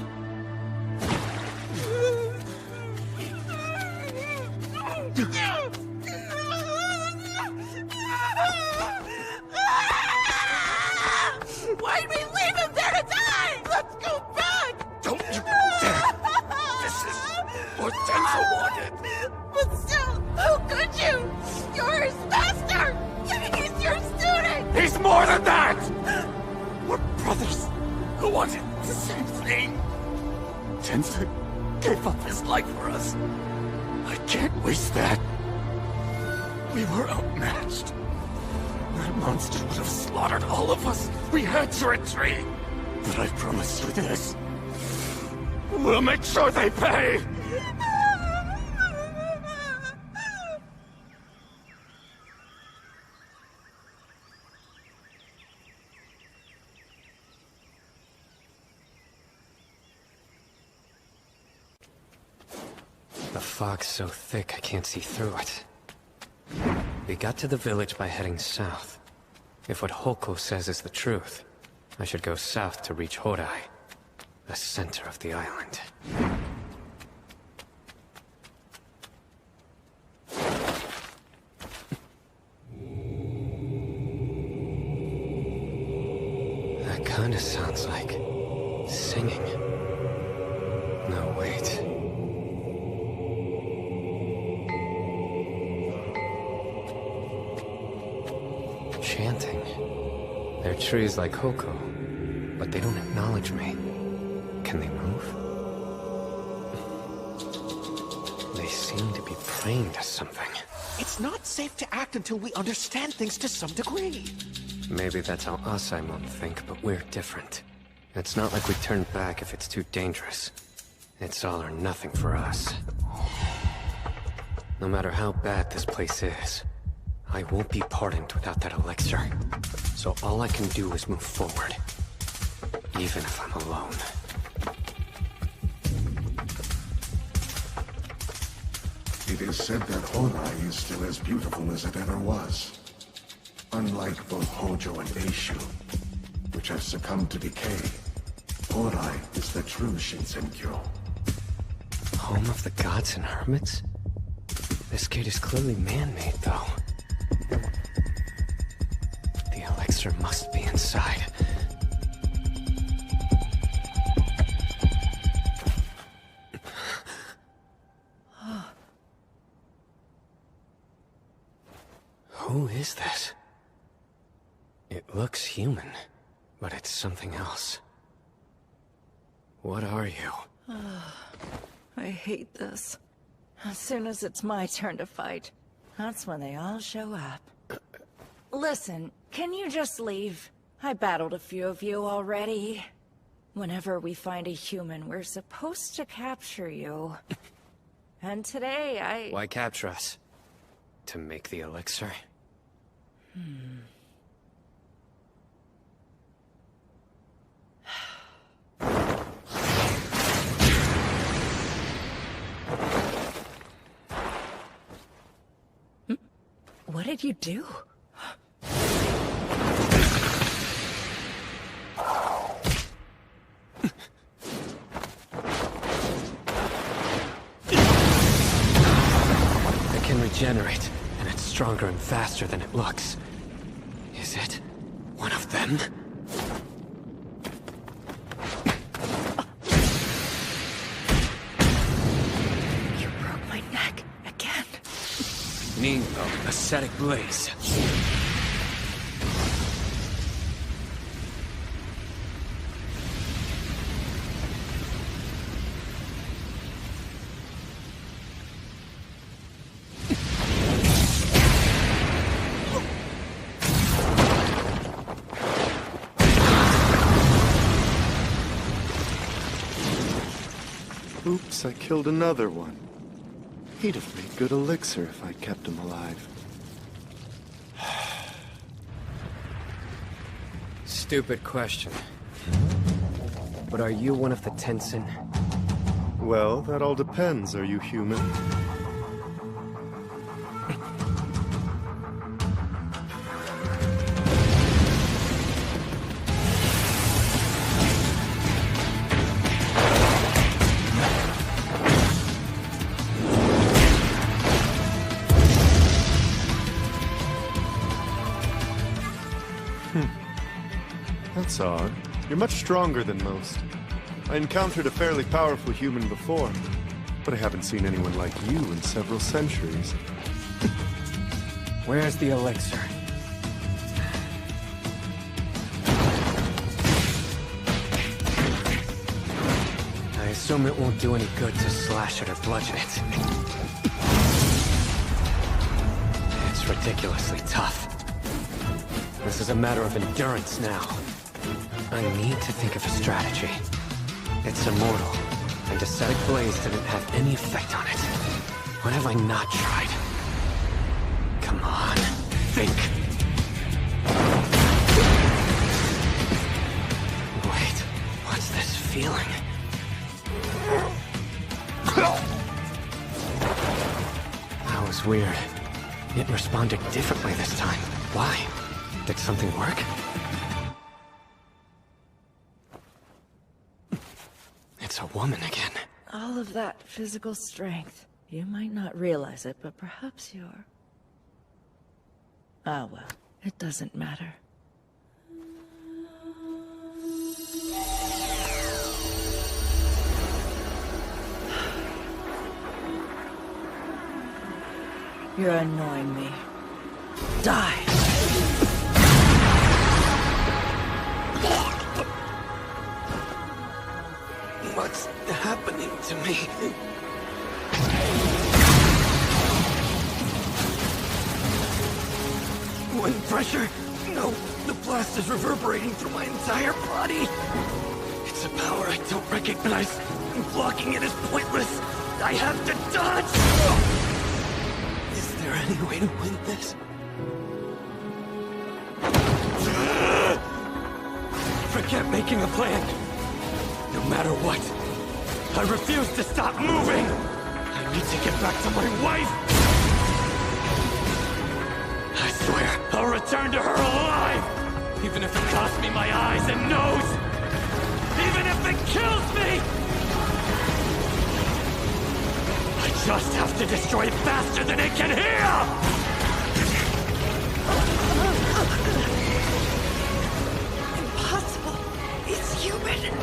Why'd we leave him there to die? Let's go back! Don't you dare! This is what Tenzo wanted! But still, how could you? You're his master! He's your student! He's more than that! We're brothers who wanted the same thing. Tenzo gave up his life for us. I can't waste that. We were outmatched. That monster would have slaughtered all of us. We had to retreat. But I promise you this. We'll make sure they pay! The fog's so thick I can't see through it. We got to the village by heading south. If what Hoko says is the truth, I should go south to reach Horai, the center of the island. That kinda sounds like singing. No, wait. Chanting. They're trees like Hoko, but they don't acknowledge me. Can they move? They seem to be praying to something. It's not safe to act until we understand things to some degree. Maybe that's how Asaimon think, but we're different. It's not like we turn back if it's too dangerous. It's all or nothing for us. No matter how bad this place is, I won't be pardoned without that elixir. So all I can do is move forward. Even if I'm alone. It is said that Horai is still as beautiful as it ever was. Unlike both Hojo and Eishu, which have succumbed to decay, Horai is the true Shinsenkyo. Home of the gods and hermits? This gate is clearly man-made, though. The elixir must be inside. Who is this? It looks human, but it's something else. What are you? I hate this. As soon as it's my turn to fight, that's when they all show up. Listen, can you just leave? I battled a few of you already. Whenever we find a human, we're supposed to capture you. And today, Why capture us? To make the elixir? What did you do? It can regenerate, and it's stronger and faster than it looks. Is it one of them? You broke my neck again. Ningbo, ascetic blaze. Oops, I killed another one. He'd have made good elixir if I'd kept him alive. Stupid question. But are you one of the Tenzin? Well, that all depends. Are you human? That's odd. You're much stronger than most. I encountered a fairly powerful human before, but I haven't seen anyone like you in several centuries. Where's the elixir? I assume it won't do any good to slash it or bludgeon it. It's ridiculously tough. This is a matter of endurance now. I need to think of a strategy. It's immortal, and Ascetic Blaze didn't have any effect on it. What have I not tried? Come on, think! Wait, what's this feeling? That was weird. It responded differently this time. Why? Did something work? It's a woman again. All of that physical strength. You might not realize it, but perhaps you're... Ah, well, it doesn't matter. You're annoying me. Die! What's happening to me? Wind pressure? No, the blast is reverberating through my entire body. It's a power I don't recognize. Blocking it is pointless. I have to dodge! Is there any way to win this? Forget making a plan. No matter what, I refuse to stop moving! I need to get back to my wife! I swear, I'll return to her alive! Even if it costs me my eyes and nose! Even if it kills me! I just have to destroy it faster than it can heal! Impossible! It's human!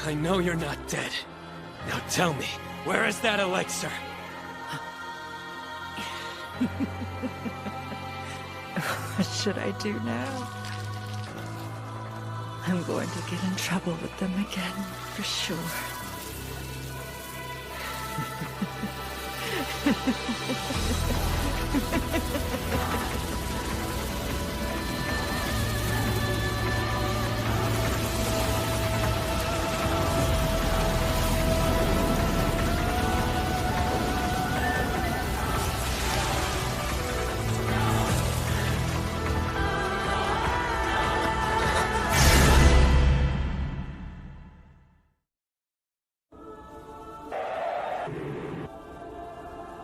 I know you're not dead. Now tell me, where is that elixir? What should I do now? I'm going to get in trouble with them again, for sure.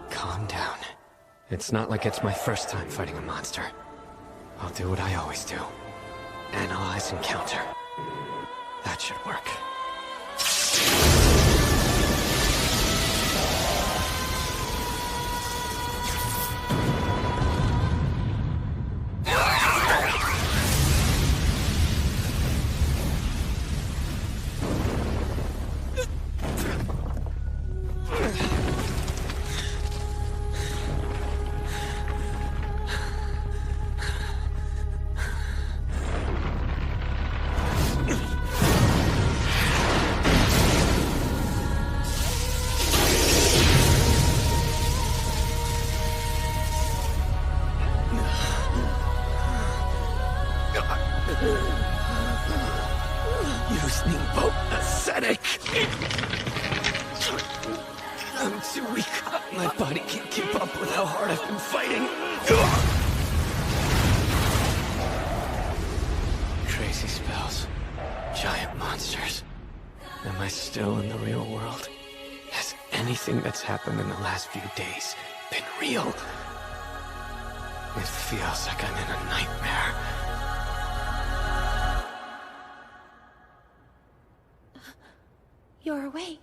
Calm down. It's not like it's my first time fighting a monster. I'll do what I always do. Analyze and counter. That should work. Ascetic! I'm too weak. My body can't keep up with how hard I've been fighting. Crazy spells. Giant monsters. Am I still in the real world? Has anything that's happened in the last few days been real? It feels like I'm in a nightmare. You're awake.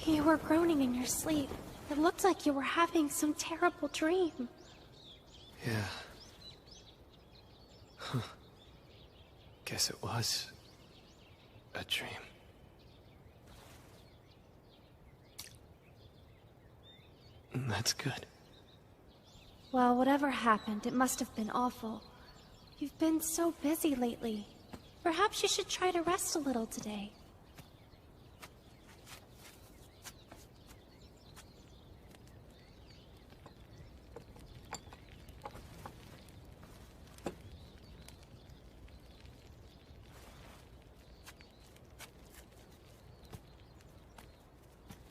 You were groaning in your sleep. It looked like you were having some terrible dream. Yeah. Huh. Guess it was a dream. That's good. Well, whatever happened, it must have been awful. You've been so busy lately. Perhaps you should try to rest a little today.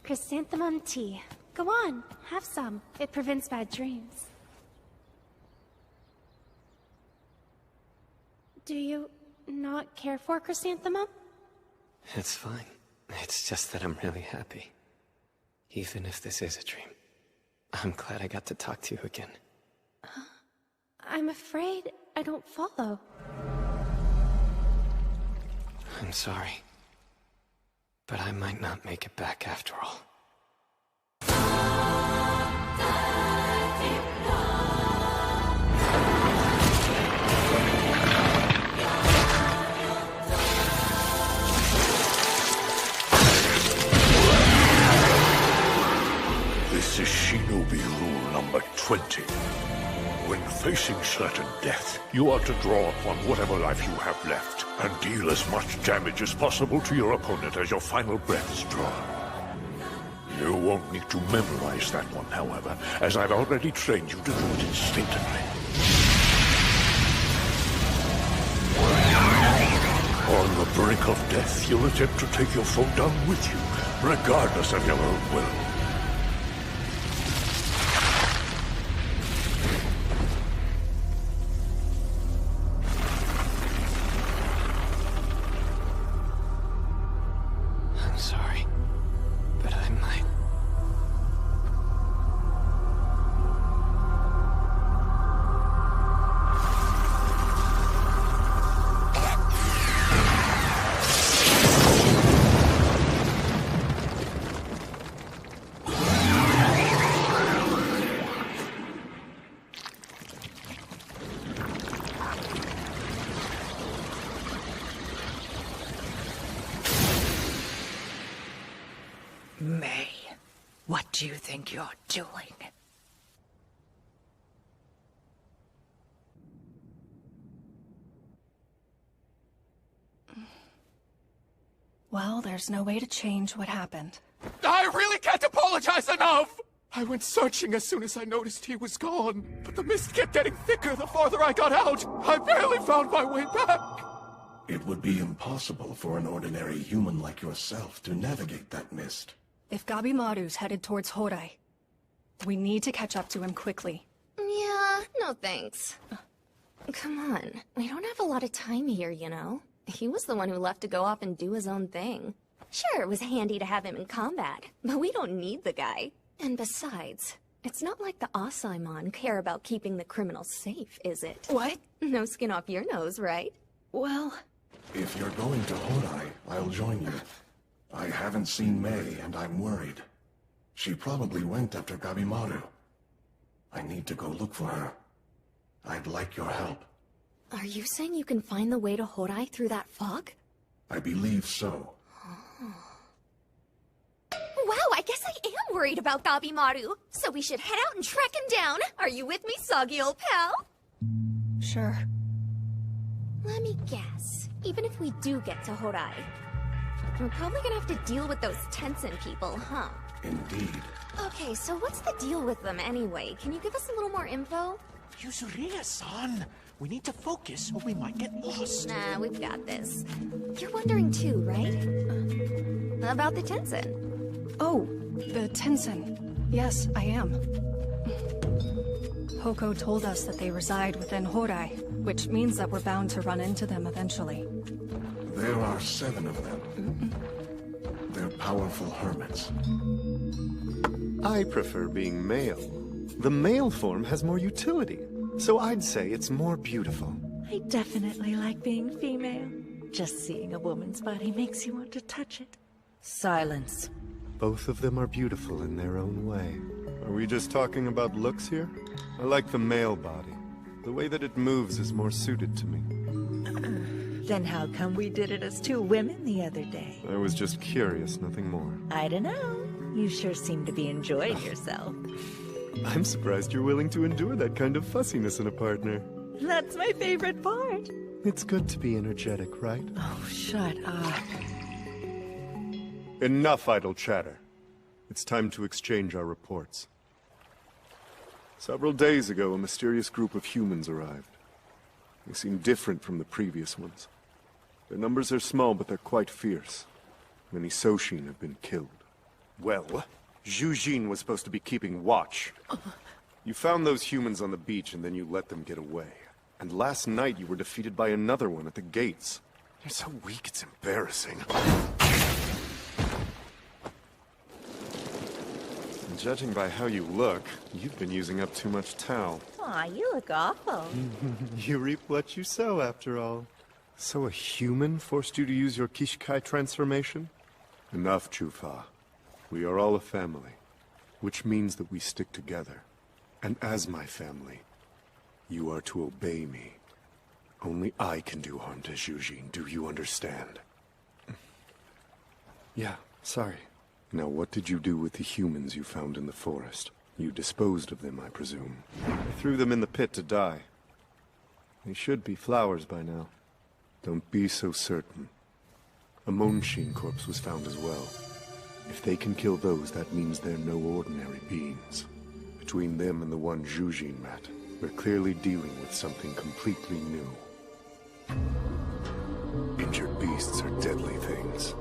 Chrysanthemum tea. Go on, have some. It prevents bad dreams. Do you not care for chrysanthemum? It's fine. It's just that I'm really happy. Even if this is a dream. I'm glad I got to talk to you again. I'm afraid I don't follow. I'm sorry. But I might not make it back after all. This is Shinobi rule number 20. When facing certain death, you are to draw upon whatever life you have left, and deal as much damage as possible to your opponent as your final breath is drawn. You won't need to memorize that one, however, as I've already trained you to do it instinctively. On the brink of death, you'll attempt to take your foe down with you, regardless of your own will. May, what do you think you're doing? Well, there's no way to change what happened. I really can't apologize enough! I went searching as soon as I noticed he was gone, but the mist kept getting thicker the farther I got out. I barely found my way back. It would be impossible for an ordinary human like yourself to navigate that mist. If Gabimaru's headed towards Horai, we need to catch up to him quickly. Yeah, no thanks. Come on, we don't have a lot of time here, you know? He was the one who left to go off and do his own thing. Sure, it was handy to have him in combat, but we don't need the guy. And besides, it's not like the Asaimon care about keeping the criminals safe, is it? What? No skin off your nose, right? Well... If you're going to Horai, I'll join you. I haven't seen May, and I'm worried. She probably went after Gabimaru. I need to go look for her. I'd like your help. Are you saying you can find the way to Horai through that fog? I believe so. Wow, I guess I am worried about Gabimaru. So we should head out and track him down. Are you with me, soggy old pal? Sure. Let me guess. Even if we do get to Horai, we're probably gonna have to deal with those Tensen people, huh? Indeed. Okay, so what's the deal with them anyway? Can you give us a little more info? Yuzuriya-san, we need to focus or we might get lost. Nah, we've got this. You're wondering too, right? About the Tensen. Oh, the Tensen. Yes, I am. Hoko told us that they reside within Horai, which means that we're bound to run into them eventually. There are 7 of them. They're powerful hermits. I prefer being male. The male form has more utility, so I'd say it's more beautiful. I definitely like being female. Just seeing a woman's body makes you want to touch it. Silence. Both of them are beautiful in their own way. Are we just talking about looks here? I like the male body. The way that it moves is more suited to me. Then how come we did it as two women the other day? I was just curious, nothing more. I don't know. You sure seem to be enjoying yourself. I'm surprised you're willing to endure that kind of fussiness in a partner. That's my favorite part. It's good to be energetic, right? Oh, shut up. Enough idle chatter. It's time to exchange our reports. Several days ago, a mysterious group of humans arrived. They seem different from the previous ones. Their numbers are small, but they're quite fierce. Many Soshin have been killed. Well, Zhu Jin was supposed to be keeping watch. You found those humans on the beach and then you let them get away. And last night you were defeated by another one at the gates. You're so weak, it's embarrassing. And judging by how you look, you've been using up too much Tao. Aw, you look awful. You reap what you sow, after all. So a human forced you to use your Kishikai transformation? Enough, Chufa. We are all a family, which means that we stick together. And as my family, you are to obey me. Only I can do harm to Zhu Jin, do you understand? Yeah, sorry. Now what did you do with the humans you found in the forest? You disposed of them, I presume. I threw them in the pit to die. They should be flowers by now. Don't be so certain. A Monshin corpse was found as well. If they can kill those, that means they're no ordinary beings. Between them and the one Zhu Jin met, we're clearly dealing with something completely new. Injured beasts are deadly things.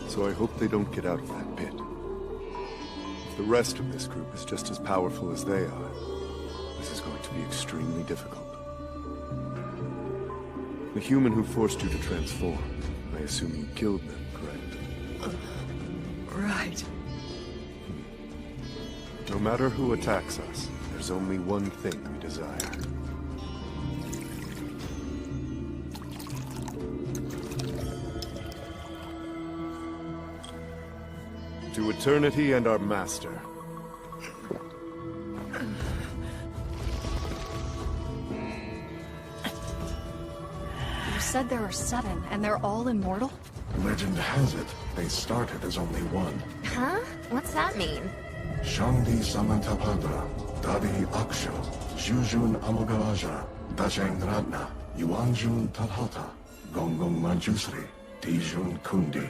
So I hope they don't get out of that pit. If the rest of this group is just as powerful as they are, this is going to be extremely difficult. The human who forced you to transform, I assume you killed them, correct? Right. No matter who attacks us, there's only one thing we desire. To eternity and our master. You said there are 7, and they're all immortal? Legend has it, they started as only one. Huh? What's that mean? Shangdi Samantapada, Dadi Aksho, Jujun Amogaraja, Dashang Radna, Yuanjun Talhata, Gongong Manjusri, Dijun Kundi.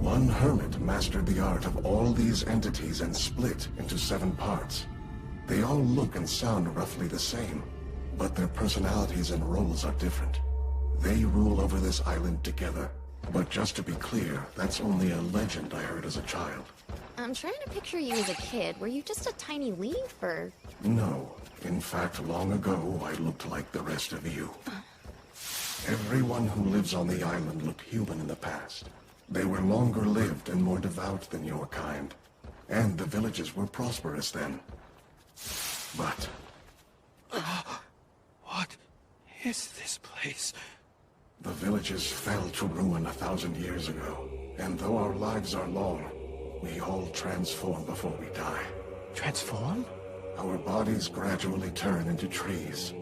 One hermit mastered the art of all these entities and split into 7 parts. They all look and sound roughly the same, but their personalities and roles are different. They rule over this island together. But just to be clear, that's only a legend I heard as a child. I'm trying to picture you as a kid. Were you just a tiny leaf, or...? No. In fact, long ago, I looked like the rest of you. Everyone who lives on the island looked human in the past. They were longer lived and more devout than your kind. And the villages were prosperous then. But... What is this place? The villages fell to ruin 1,000 years ago. And though our lives are long, we all transform before we die. Transform? Our bodies gradually turn into trees.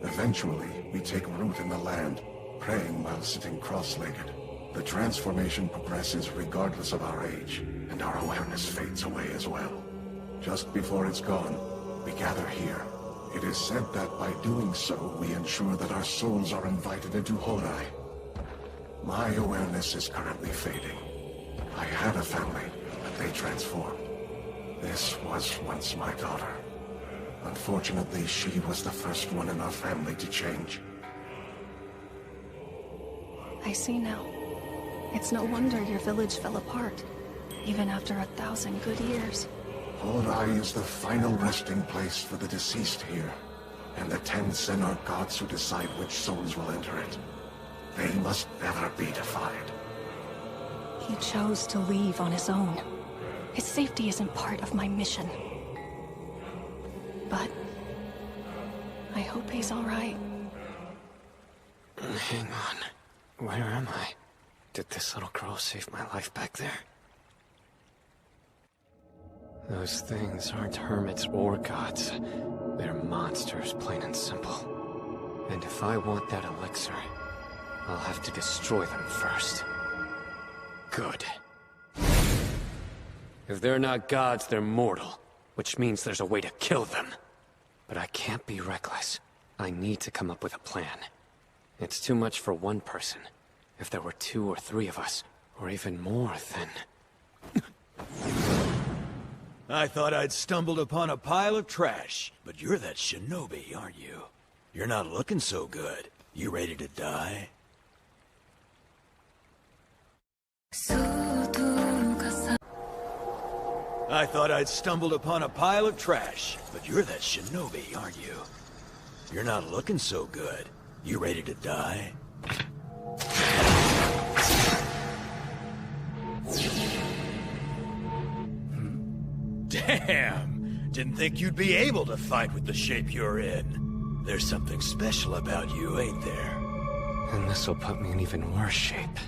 Eventually, we take root in the land, praying while sitting cross-legged. The transformation progresses regardless of our age, and our awareness fades away as well. Just before it's gone, we gather here. It is said that by doing so, we ensure that our souls are invited into Horai. My awareness is currently fading. I had a family, but they transformed. This was once my daughter. Unfortunately, she was the first one in our family to change. I see now. It's no wonder your village fell apart, even after 1,000 good years. Horai is the final resting place for the deceased here, and the 10 Sen are gods who decide which souls will enter it. They must never be defied. He chose to leave on his own. His safety isn't part of my mission. But I hope he's all right. Hang on. Where am I? Did this little girl save my life back there? Those things aren't hermits or gods. They're monsters, plain and simple. And if I want that elixir, I'll have to destroy them first. Good. If they're not gods, they're mortal, which means there's a way to kill them. But I can't be reckless. I need to come up with a plan. It's too much for one person. If there were 2 or 3 of us, or even more, then... I thought I'd stumbled upon a pile of trash, but you're that shinobi, aren't you? You're not looking so good. You ready to die? I thought I'd stumbled upon a pile of trash, but you're that shinobi, aren't you? You're not looking so good. You ready to die? Damn! Didn't think you'd be able to fight with the shape you're in. There's something special about you, ain't there? And this'll put me in even worse shape.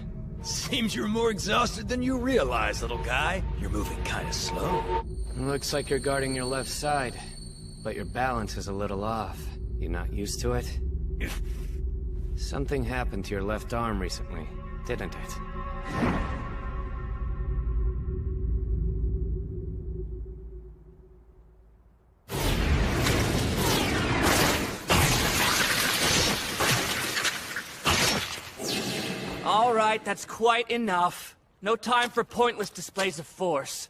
Seems you're more exhausted than you realize, little guy. You're moving kinda slow. Looks like you're guarding your left side, but your balance is a little off. You not used to it? Something happened to your left arm recently, didn't it? All right, that's quite enough. No time for pointless displays of force.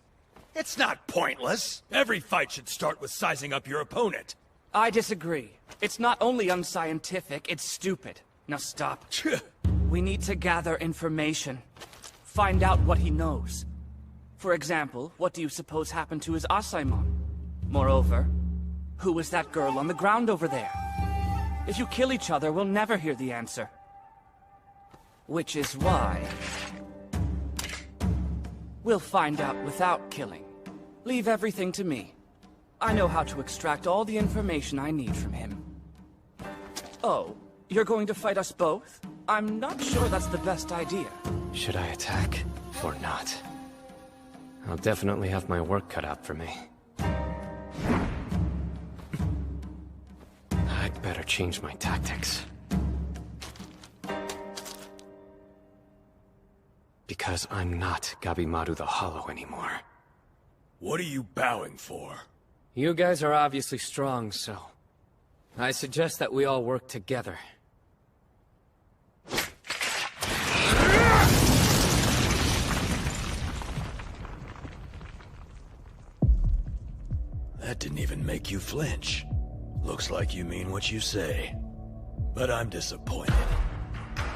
It's not pointless. Every fight should start with sizing up your opponent. I disagree. It's not only unscientific, it's stupid. Now stop. We need to gather information. Find out what he knows. For example, what do you suppose happened to his Asaemon? Moreover, who was that girl on the ground over there? If you kill each other, we'll never hear the answer. Which is why... we'll find out without killing. Leave everything to me. I know how to extract all the information I need from him. Oh, you're going to fight us both? I'm not sure that's the best idea. Should I attack, or not? I'll definitely have my work cut out for me. I'd better change my tactics. Because I'm not Gabimaru the Hollow anymore. What are you bowing for? You guys are obviously strong, so... I suggest that we all work together. That didn't even make you flinch. Looks like you mean what you say. But I'm disappointed.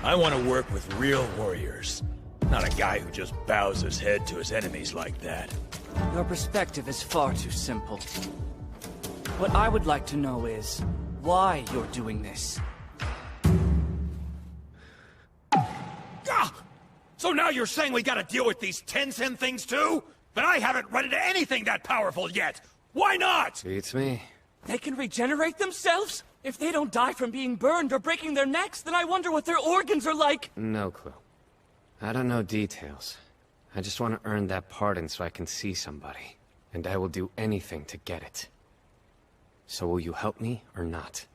I want to work with real warriors. Not a guy who just bows his head to his enemies like that. Your perspective is far too simple. What I would like to know is, why you're doing this. So now you're saying we gotta deal with these Tenzin things too? But I haven't run into anything that powerful yet! Why not? Beats me. They can regenerate themselves? If they don't die from being burned or breaking their necks, then I wonder what their organs are like! No clue. I don't know details. I just want to earn that pardon so I can see somebody. And I will do anything to get it. So will you help me, or not?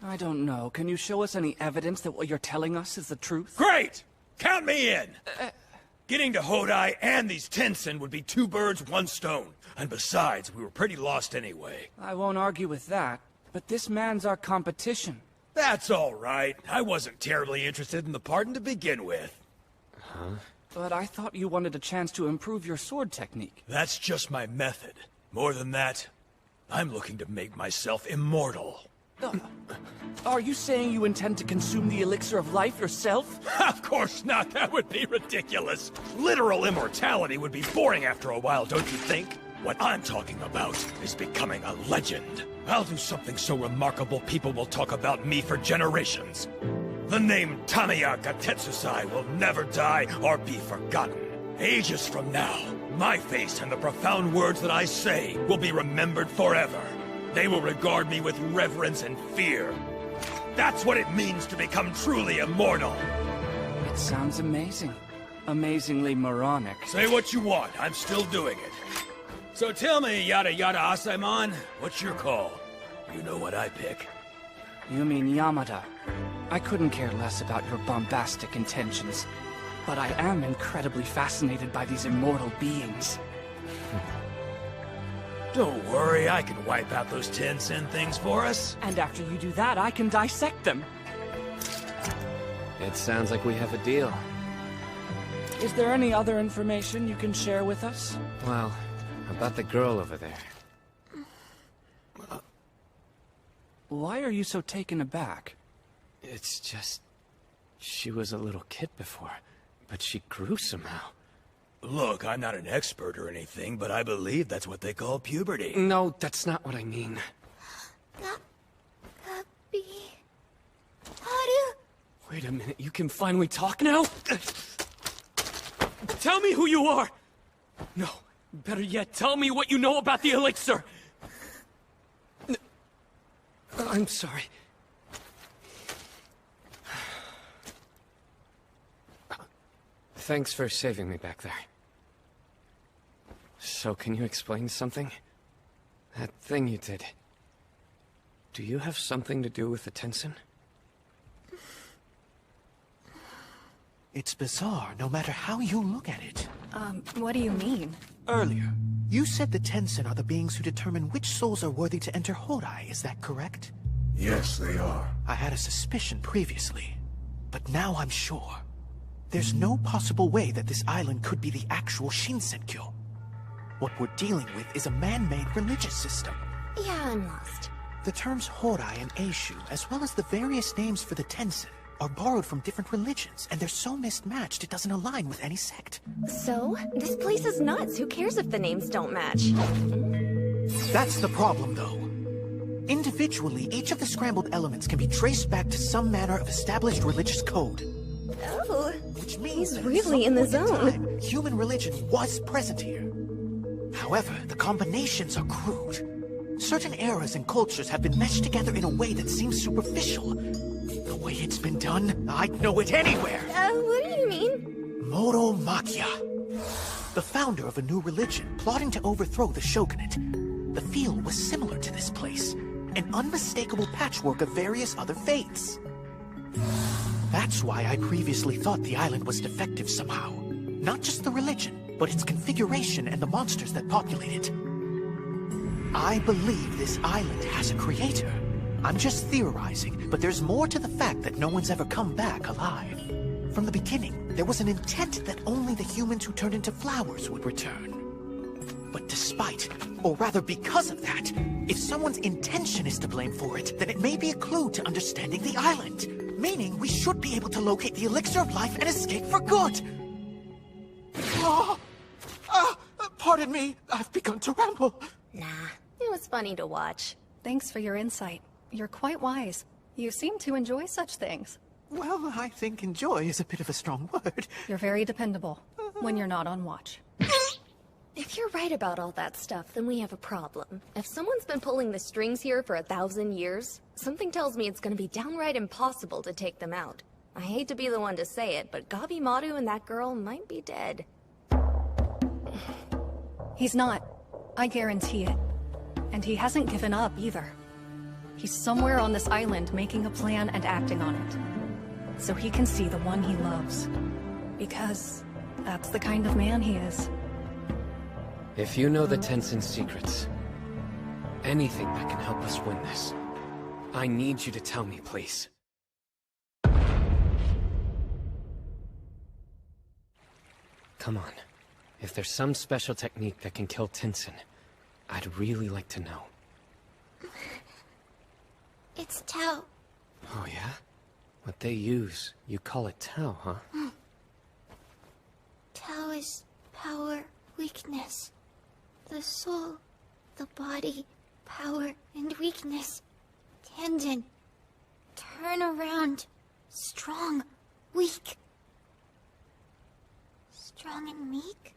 I don't know. Can you show us any evidence that what you're telling us is the truth? Great! Count me in! Getting to Hodai and these Tenzin would be 2 birds, 1 stone. And besides, we were pretty lost anyway. I won't argue with that, but this man's our competition. That's all right. I wasn't terribly interested in the pardon to begin with. Huh? But I thought you wanted a chance to improve your sword technique. That's just my method. More than that, I'm looking to make myself immortal. Are you saying you intend to consume the elixir of life yourself? Of course not! That would be ridiculous! Literal immortality would be boring after a while, don't you think? What I'm talking about is becoming a legend. I'll do something so remarkable people will talk about me for generations. The name Tamiya Gatetsusai will never die or be forgotten. Ages from now, my face and the profound words that I say will be remembered forever. They will regard me with reverence and fear. That's what it means to become truly immortal. Sounds amazing. Amazingly moronic. Say what you want, I'm still doing it. So tell me, yada yada Asaemon, what's your call? You know what I pick. You mean Yamada. I couldn't care less about your bombastic intentions, but I am incredibly fascinated by these immortal beings. Don't worry, I can wipe out those Tensen things for us. And after you do that, I can dissect them. It sounds like we have a deal. Is there any other information you can share with us? Well, about the girl over there. Why are you so taken aback? It's just... she was a little kid before, but she grew somehow. Look, I'm not an expert or anything, but I believe that's what they call puberty. No, that's not what I mean. Wait a minute, you can finally talk now? Tell me who you are! No, better yet, tell me what you know about the elixir! I'm sorry. Thanks for saving me back there. So, can you explain something? That thing you did. Do you have something to do with the Tensen? It's bizarre, no matter how you look at it. What do you mean? Earlier, you said the Tensen are the beings who determine which souls are worthy to enter Hodai, is that correct? Yes, they are. I had a suspicion previously, but now I'm sure. There's no possible way that this island could be the actual Shinsenkyo. What we're dealing with is a man-made religious system. Yeah, I'm lost. The terms Hodai and Eishu, as well as the various names for the Tensen, are borrowed from different religions, and they're so mismatched it doesn't align with any sect. So? This place is nuts. Who cares if the names don't match? That's the problem, though. Individually, each of the scrambled elements can be traced back to some manner of established religious code. Oh, which means he's really in the zone. Time, human religion was present here. However, the combinations are crude. Certain eras and cultures have been meshed together in a way that seems superficial. The way it's been done, I'd know it anywhere. What do you mean? Moro Makia. The founder of a new religion, plotting to overthrow the shogunate. The feel was similar to this place. An unmistakable patchwork of various other faiths. That's why I previously thought the island was defective somehow. Not just the religion, but its configuration and the monsters that populate it. I believe this island has a creator. I'm just theorizing, but there's more to the fact that no one's ever come back alive. From the beginning, there was an intent that only the humans who turned into flowers would return. But despite, or rather because of that, if someone's intention is to blame for it, then it may be a clue to understanding the island. Meaning we should be able to locate the elixir of life and escape for good. Pardon me, I've begun to ramble. Nah, it was funny to watch. Thanks for your insight. You're quite wise. You seem to enjoy such things. Well, I think enjoy is a bit of a strong word. You're very dependable when you're not on watch. If you're right about all that stuff, then we have a problem. If someone's been pulling the strings here for 1,000 years, something tells me it's gonna be downright impossible to take them out. I hate to be the one to say it, but Gabimaru and that girl might be dead. He's not. I guarantee it. And he hasn't given up either. He's somewhere on this island making a plan and acting on it. So he can see the one he loves. Because that's the kind of man he is. If you know the Tensen's secrets, anything that can help us win this, I need you to tell me, please. Come on. If there's some special technique that can kill Tensen, I'd really like to know. It's Tao. Oh yeah? What they use, you call it Tao, huh? Tao is power, weakness. The soul, the body, power and weakness. Tendon. Turn around. Strong, weak. Strong and weak?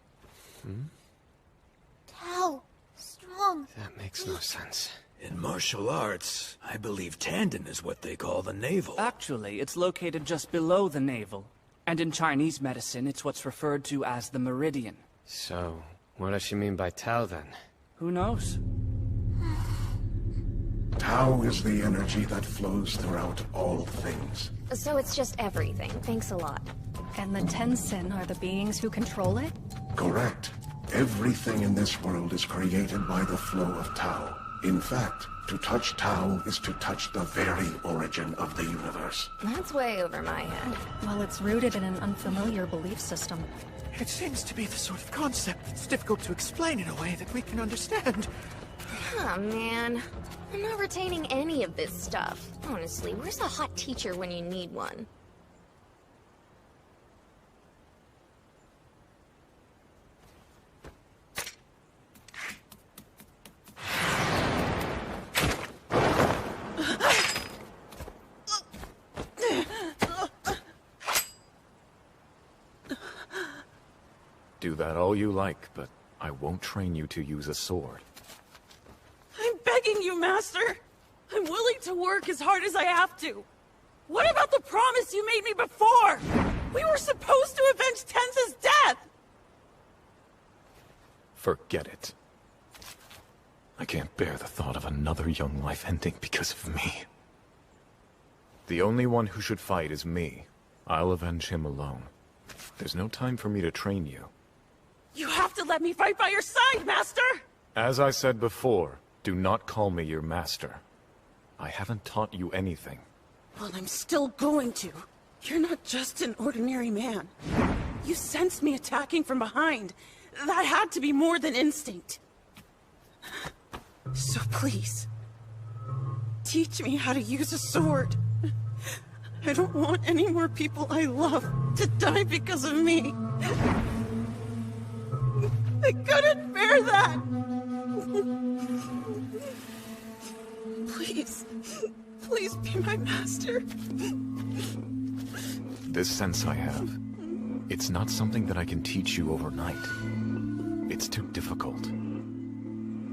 Tao. Strong. That makes no sense. In martial arts, I believe tendon is what they call the navel. Actually, it's located just below the navel. And in Chinese medicine, it's what's referred to as the meridian. So, what does she mean by Tao then? Who knows? Tao is the energy that flows throughout all things. So it's just everything. Thanks a lot. And the Tenzin are the beings who control it? Correct. Everything in this world is created by the flow of Tao. In fact, to touch Tao is to touch the very origin of the universe. That's way over my head. Well, it's rooted in an unfamiliar belief system. It seems to be the sort of concept that's difficult to explain in a way that we can understand. Oh, man. I'm not retaining any of this stuff. Honestly, where's a hot teacher when you need one? Do that all you like, but I won't train you to use a sword. I'm begging you, Master. I'm willing to work as hard as I have to. What about the promise you made me before? We were supposed to avenge Tenza's death! Forget it. I can't bear the thought of another young life ending because of me. The only one who should fight is me. I'll avenge him alone. There's no time for me to train you. You have to let me fight by your side, Master! As I said before, do not call me your master. I haven't taught you anything. Well, I'm still going to. You're not just an ordinary man. You sensed me attacking from behind. That had to be more than instinct. So please, teach me how to use a sword. I don't want any more people I love to die because of me. I couldn't bear that! Please, please be my master. This sense I have, it's not something that I can teach you overnight. It's too difficult.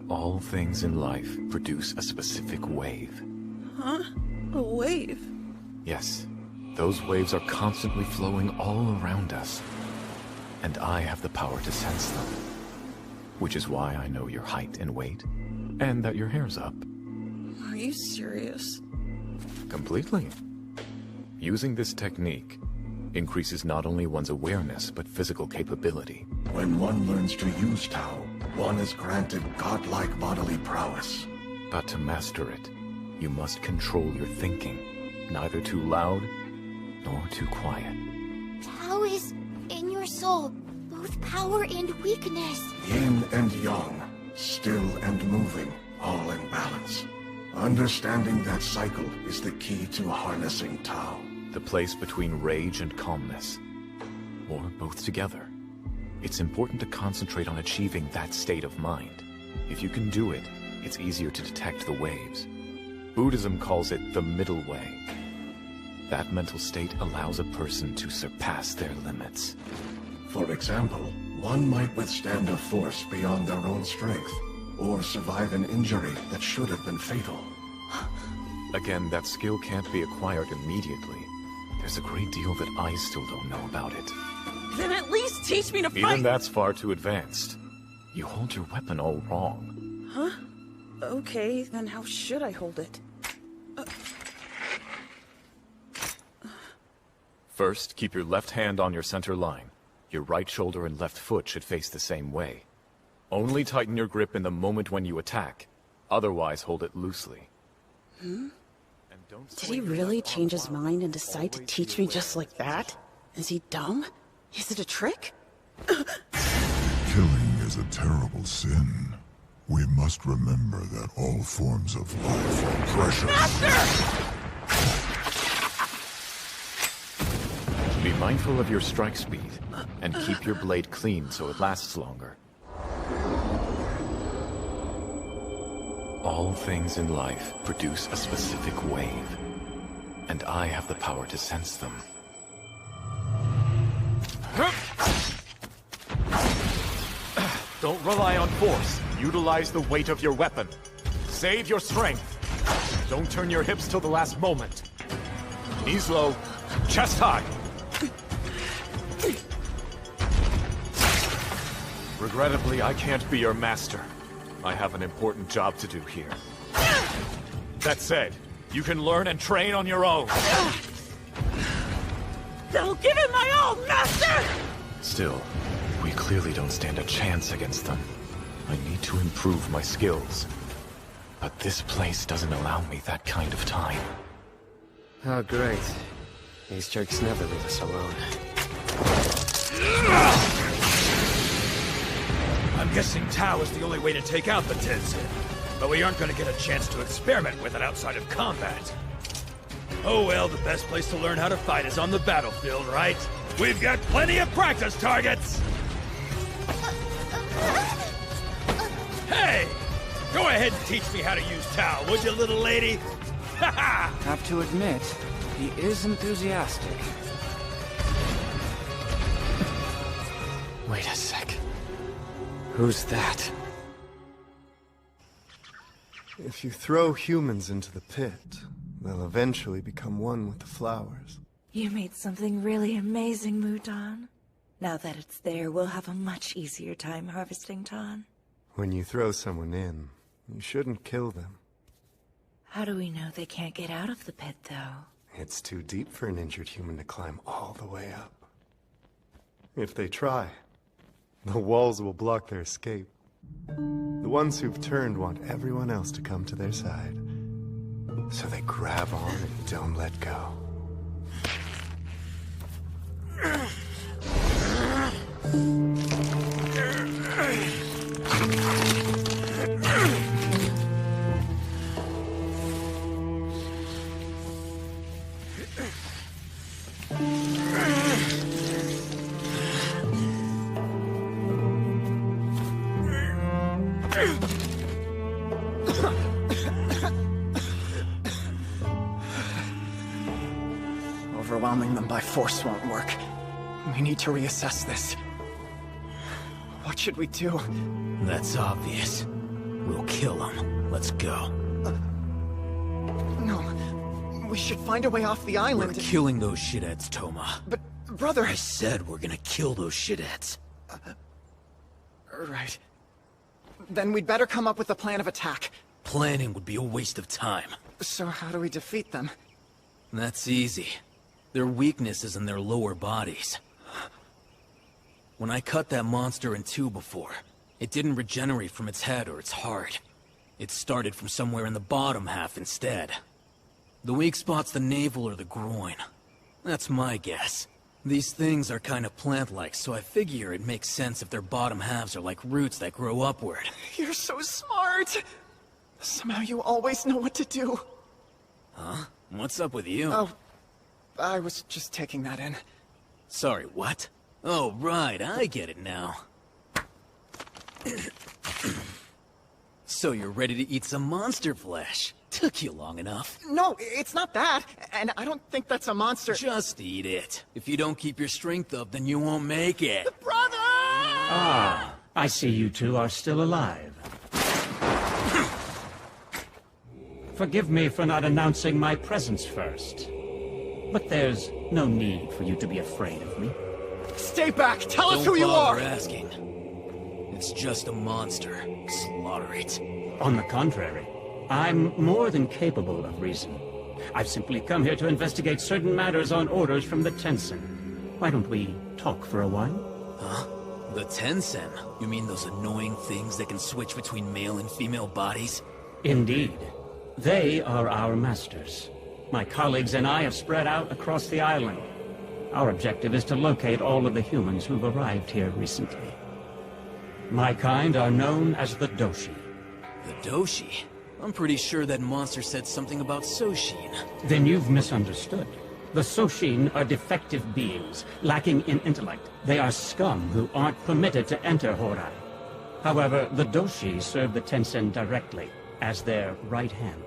All things in life produce a specific wave. Huh? A wave? Yes, those waves are constantly flowing all around us. And I have the power to sense them. Which is why I know your height and weight, and that your hair's up. Are you serious? Completely. Using this technique increases not only one's awareness, but physical capability. When one learns to use Tao, one is granted godlike bodily prowess. But to master it, you must control your thinking, neither too loud nor too quiet. Tao is in your soul, both power and weakness. Yin and yang, still and moving, all in balance. Understanding that cycle is the key to harnessing Tao. The place between rage and calmness, or both together. It's important to concentrate on achieving that state of mind. If you can do it, it's easier to detect the waves. Buddhism calls it the middle way. That mental state allows a person to surpass their limits. For example, one might withstand a force beyond their own strength, or survive an injury that should have been fatal. Again, that skill can't be acquired immediately. There's a great deal that I still don't know about it. Then at least teach me to fight! Even that's far too advanced. You hold your weapon all wrong. Huh? Okay, then how should I hold it? First, keep your left hand on your center line. Your right shoulder and left foot should face the same way. Only tighten your grip in the moment when you attack. Otherwise, hold it loosely. Did he really change his mind and decide to teach me just like that? Is he dumb? Is it a trick? Killing is a terrible sin. We must remember that all forms of life are precious. Master! Be mindful of your strike speed, and keep your blade clean so it lasts longer. All things in life produce a specific wave, and I have the power to sense them. Don't rely on force. Utilize the weight of your weapon. Save your strength. Don't turn your hips till the last moment. Knees low, chest high. Regrettably, I can't be your master. I have an important job to do here. That said, you can learn and train on your own. Don't give it my all, master! Still, we clearly don't stand a chance against them. I need to improve my skills. But this place doesn't allow me that kind of time. Oh, great. These jerks never leave us alone. I'm guessing Tau is the only way to take out the Tenzin. But we aren't gonna get a chance to experiment with it outside of combat. Oh well, the best place to learn how to fight is on the battlefield, right? We've got plenty of practice targets! Hey! Go ahead and teach me how to use Tau, would you, little lady? Ha-ha! Have to admit, he is enthusiastic. Wait a sec. Who's that? If you throw humans into the pit, they'll eventually become one with the flowers. You made something really amazing, Mudon. Now that it's there, we'll have a much easier time harvesting Ton. When you throw someone in, you shouldn't kill them. How do we know they can't get out of the pit, though? It's too deep for an injured human to climb all the way up. If they try, the walls will block their escape. The ones who've turned want everyone else to come to their side. So they grab on and don't let go. Overwhelming them by force won't work. We need to reassess this. What should we do? That's obvious. We'll kill him. Let's go. No. We should find a way off the island. We're killing those shitheads, Toma. But, brother... I said we're gonna kill those shitheads. Right. Then we'd better come up with a plan of attack. Planning would be a waste of time. So how do we defeat them? That's easy. Their weakness is in their lower bodies. When I cut that monster in two before, it didn't regenerate from its head or its heart. It started from somewhere in the bottom half instead. The weak spot's the navel or the groin. That's my guess. These things are kind of plant-like, so I figure it makes sense if their bottom halves are like roots that grow upward. You're so smart! Somehow you always know what to do. Huh? What's up with you? Oh, I was just taking that in. Sorry, what? Oh, right, I get it now. So you're ready to eat some monster flesh? Took you long enough. No, it's not that, and I don't think that's a monster. Just eat it. If you don't keep your strength up, then you won't make it. Brother! Ah, I see you two are still alive. Forgive me for not announcing my presence first. But there's no need for you to be afraid of me. Stay back! Tell us who you are! Don't bother asking. It's just a monster. Slaughter it. On the contrary, I'm more than capable of reason. I've simply come here to investigate certain matters on orders from the Tenzin. Why don't we talk for a while? Huh? The Tenzin? You mean those annoying things that can switch between male and female bodies? Indeed. They are our masters. My colleagues and I have spread out across the island. Our objective is to locate all of the humans who've arrived here recently. My kind are known as the Doshi. The Doshi? I'm pretty sure that monster said something about Soshin. Then you've misunderstood. The Soshin are defective beings, lacking in intellect. They are scum who aren't permitted to enter Horai. However, the Doshi serve the Tenzin directly, as their right hand.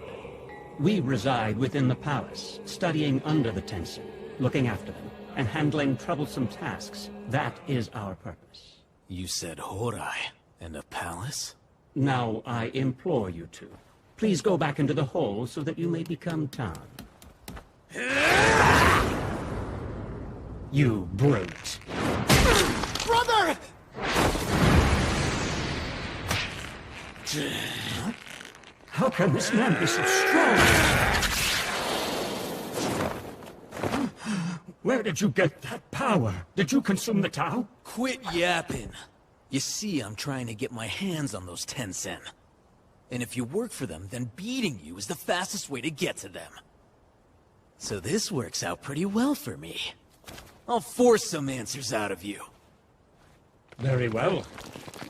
We reside within the palace, studying under the Tenzin, looking after them, and handling troublesome tasks. That is our purpose. You said Horai, and a palace? Now, I implore you to. Please go back into the hole so that you may become Tan. You brute. Brother! How can this man be so strong? Where did you get that power? Did you consume the Tao? Quit yapping. You see, I'm trying to get my hands on those Tencent. And if you work for them, then beating you is the fastest way to get to them. So this works out pretty well for me. I'll force some answers out of you. Very well.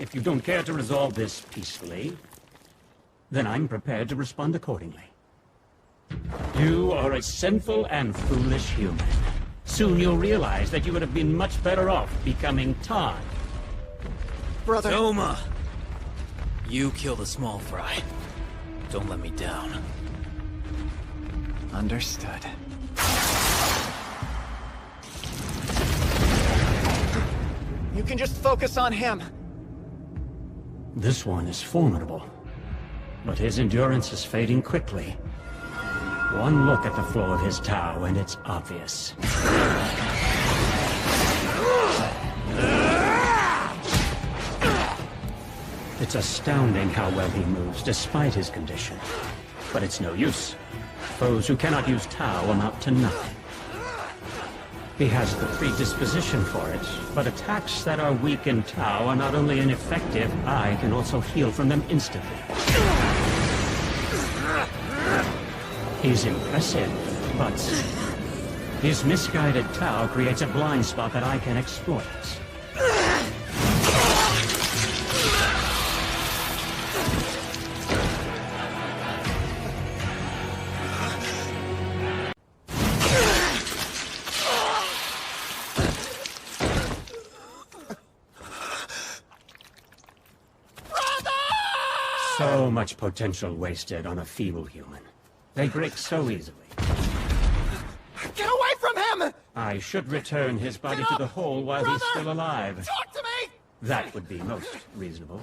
If you don't care to resolve this peacefully, then I'm prepared to respond accordingly. You are a sinful and foolish human. Soon you'll realize that you would have been much better off becoming Todd. Brother... Toma! You kill the small fry. Don't let me down. Understood. You can just focus on him. This one is formidable, but his endurance is fading quickly. One look at the flow of his Tao and it's obvious. It's astounding how well he moves despite his condition. But it's no use. Foes who cannot use Tao amount to nothing. He has the predisposition for it, but attacks that are weak in Tao are not only ineffective, I can also heal from them instantly. He's impressive, but his misguided Tao creates a blind spot that I can exploit. So much potential wasted on a feeble human. They break so easily. Get away from him! I should return his body to the hole while he's still alive. Talk to me! That would be most reasonable.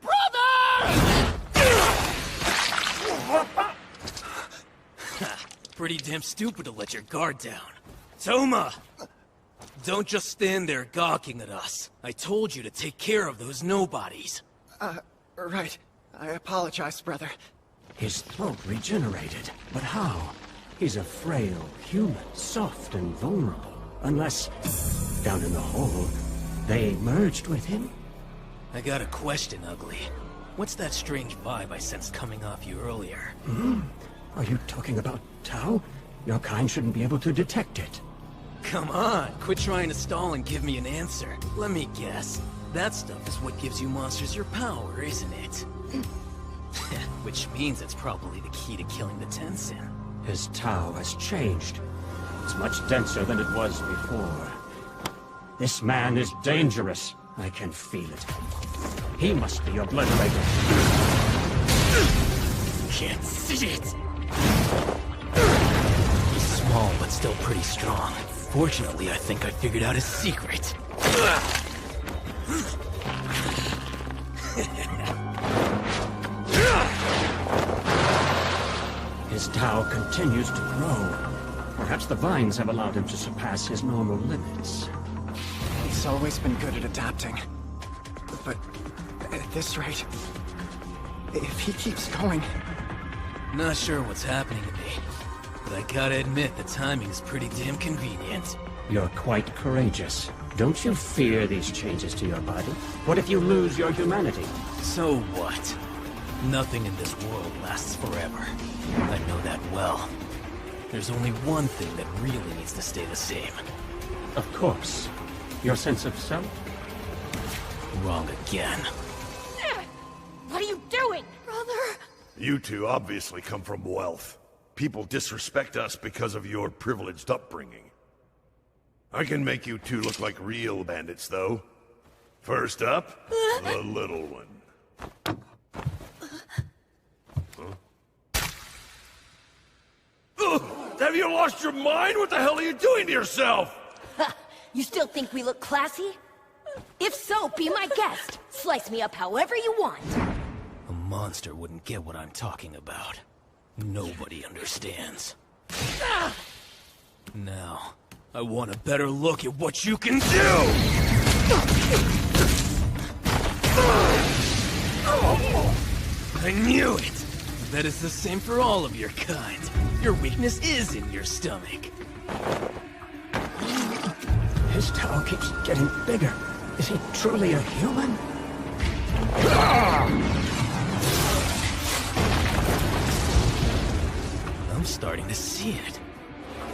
Brother! Pretty damn stupid to let your guard down. Toma! Don't just stand there gawking at us. I told you to take care of those nobodies. Right. I apologize, brother. His throat regenerated. But how? He's a frail human, soft and vulnerable. Unless, down in the hole, they merged with him? I got a question, Ugly. What's that strange vibe I sensed coming off you earlier? Are you talking about Tao? Your kind shouldn't be able to detect it. Come on, quit trying to stall and give me an answer. Let me guess. That stuff is what gives you monsters your power, isn't it? Which means it's probably the key to killing the Tencent. His Tao has changed. It's much denser than it was before. This man is dangerous. I can feel it. He must be obliterated. Can't see it! He's small, but still pretty strong. Fortunately, I think I figured out his secret. His Tao continues to grow. Perhaps the vines have allowed him to surpass his normal limits. He's always been good at adapting. But at this rate, if he keeps going... Not sure what's happening to me, but I gotta admit the timing is pretty damn convenient. You're quite courageous. Don't you fear these changes to your body? What if you lose your humanity? So what? Nothing in this world lasts forever. I know that well. There's only one thing that really needs to stay the same. Of course. Your sense of self? Wrong again. What are you doing? Brother! You two obviously come from wealth. People disrespect us because of your privileged upbringing. I can make you two look like real bandits, though. First up, the little one. Ugh! Have you lost your mind? What the hell are you doing to yourself? You still think we look classy? If so, be my guest. Slice me up however you want. A monster wouldn't get what I'm talking about. Nobody understands. Now, I want a better look at what you can do! I knew it! I bet it's the same for all of your kind. Your weakness is in your stomach. His tower keeps getting bigger. Is he truly a human? I'm starting to see it.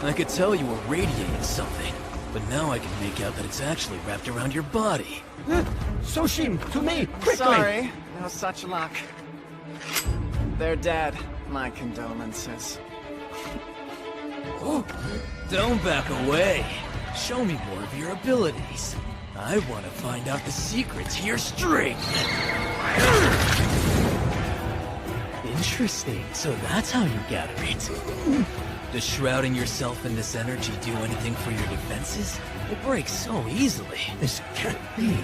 I could tell you were radiating something, but now I can make out that it's actually wrapped around your body. Soshin, to me, quickly! Sorry, no such luck. They're dead. My condolences. Oh, don't back away. Show me more of your abilities. I want to find out the secret to your strength. Interesting. So that's how you gather it. Does shrouding yourself in this energy do anything for your defenses? It breaks so easily. This can't be.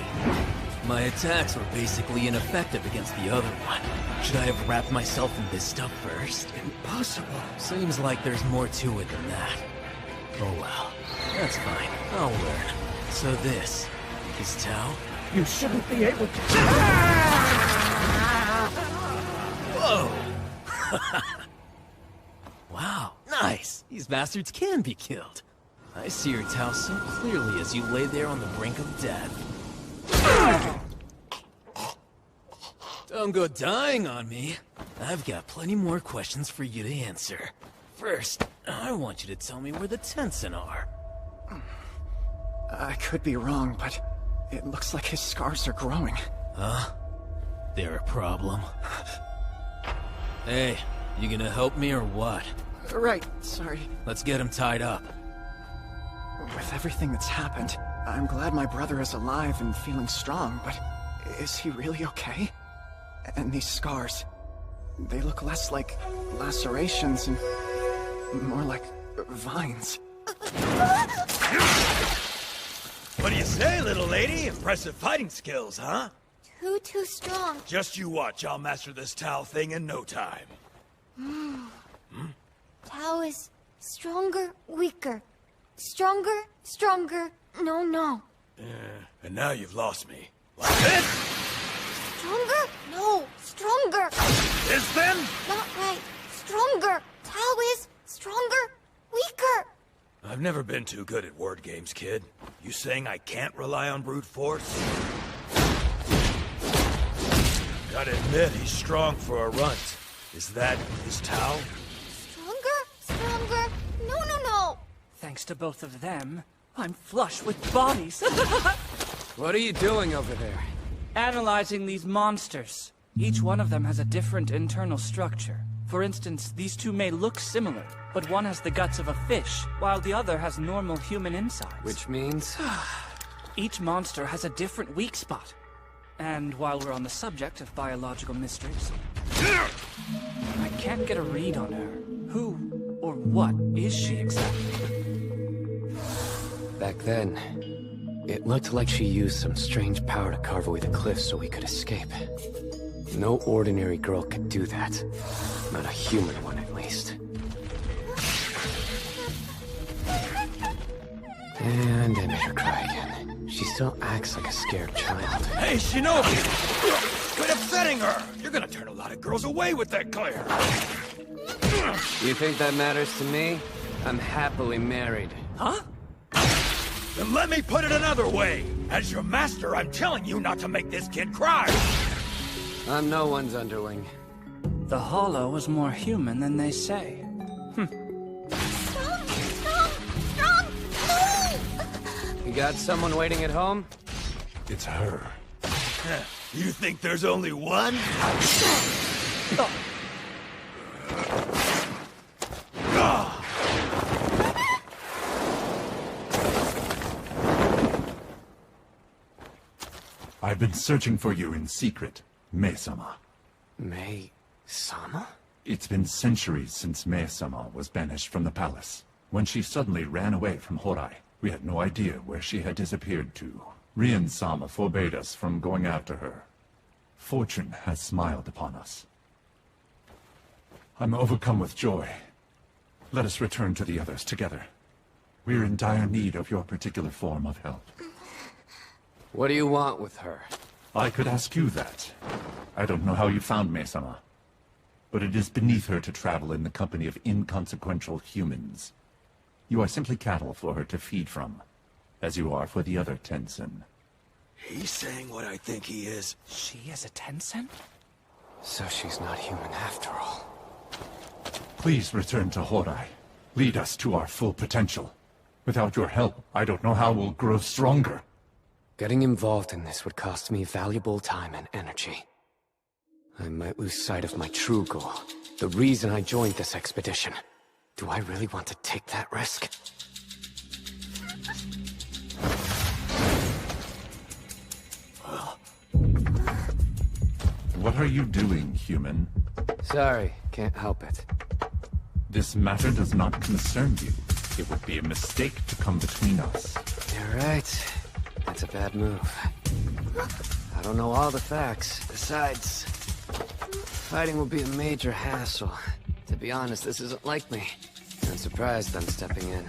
My attacks were basically ineffective against the other one. Should I have wrapped myself in this stuff first? Impossible. Seems like there's more to it than that. Oh well. That's fine. I'll learn. So this is Tao? You shouldn't be able to... Whoa! Wow, nice! These bastards can be killed. I see your Tao so clearly as you lay there on the brink of death. Don't go dying on me. I've got plenty more questions for you to answer. First, I want you to tell me where the Tensen are. I could be wrong, but it looks like his scars are growing. Huh? They're a problem. Hey, you gonna help me or what? Right, sorry. Let's get him tied up. With everything that's happened, I'm glad my brother is alive and feeling strong, but is he really okay? And these scars, they look less like lacerations and more like vines. What do you say, little lady? Impressive fighting skills, huh? Too strong. Just you watch, I'll master this Tao thing in no time. Tao is stronger, weaker. Stronger, stronger. No. And now you've lost me. Like this? Stronger? No, stronger. This then? Not right. Stronger. Tao is stronger, weaker. I've never been too good at word games, kid. You saying I can't rely on brute force? Gotta admit, he's strong for a runt. Is that his Tao? Stronger. No. Thanks to both of them, I'm flush with bodies. What are you doing over there? Analyzing these monsters. Each one of them has a different internal structure. For instance, these two may look similar, but one has the guts of a fish, while the other has normal human insides. Which means? Each monster has a different weak spot. And while we're on the subject of biological mysteries, I can't get a read on her. Who or what is she exactly? Back then, it looked like she used some strange power to carve away the cliffs so we could escape. No ordinary girl could do that. Not a human one, at least. And I made her cry again. She still acts like a scared child. Hey, Shinobi! Quit upsetting her! You're gonna turn a lot of girls away with that glare! You think that matters to me? I'm happily married. Huh? Then let me put it another way! As your master, I'm telling you not to make this kid cry! I'm no one's underling. The Hollow is more human than they say. Strong. You got someone waiting at home? It's her. You think there's only one? I've been searching for you in secret, Mei-sama. Mei-sama? It's been centuries since Mei-sama was banished from the palace. When she suddenly ran away from Horai, we had no idea where she had disappeared to. Rien-sama forbade us from going after her. Fortune has smiled upon us. I'm overcome with joy. Let us return to the others together. We're in dire need of your particular form of help. What do you want with her? I could ask you that. I don't know how you found Mei-sama, but it is beneath her to travel in the company of inconsequential humans. You are simply cattle for her to feed from, as you are for the other Tensen. He's saying what I think he is. She is a Tensen? So she's not human after all. Please return to Horai. Lead us to our full potential. Without your help, I don't know how we'll grow stronger. Getting involved in this would cost me valuable time and energy. I might lose sight of my true goal, the reason I joined this expedition. Do I really want to take that risk? What are you doing, human? Sorry, can't help it. This matter does not concern you. It would be a mistake to come between us. You're right. That's a bad move. I don't know all the facts. Besides, fighting will be a major hassle. To be honest, this isn't like me. I'm surprised I'm stepping in.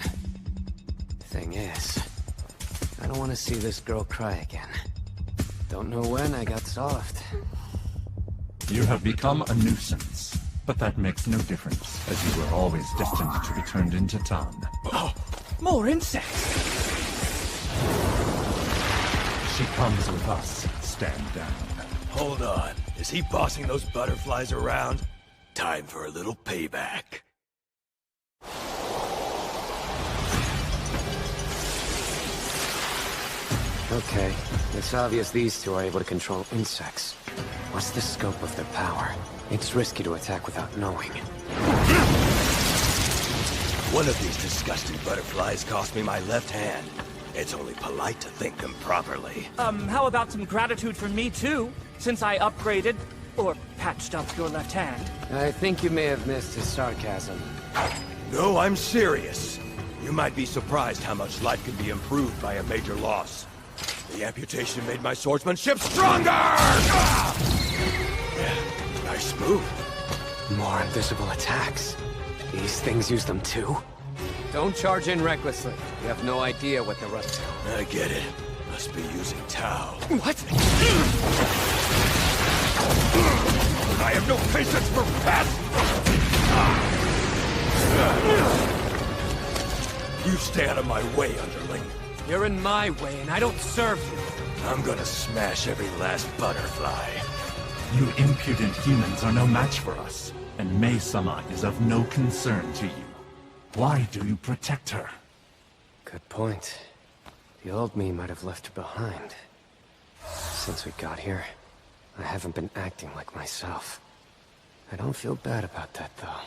Thing is, I don't want to see this girl cry again. Don't know when I got soft. You have become a nuisance, but that makes no difference, as you were always destined to be turned into Tan. Oh, more insects! She comes with us. Stand down. Hold on. Is he bossing those butterflies around? Time for a little payback. Okay, it's obvious these two are able to control insects. What's the scope of their power? It's risky to attack without knowing. One of these disgusting butterflies cost me my left hand. It's only polite to thank them properly. How about some gratitude from me too, since I upgraded, or patched up your left hand? I think you may have missed his sarcasm. No, I'm serious. You might be surprised how much life can be improved by a major loss. The amputation made my swordsmanship stronger! Yeah, nice move. More invisible attacks. These things use them too? Don't charge in recklessly. You have no idea what they're up to. I get it. Must be using Tau. What? I have no patience for pests! You stay out of my way, underling. You're in my way, and I don't serve you. I'm gonna smash every last butterfly. You impudent humans are no match for us, and Mei-sama is of no concern to you. Why do you protect her? Good point. The old me might have left her behind. Since we got here, I haven't been acting like myself. I don't feel bad about that, though.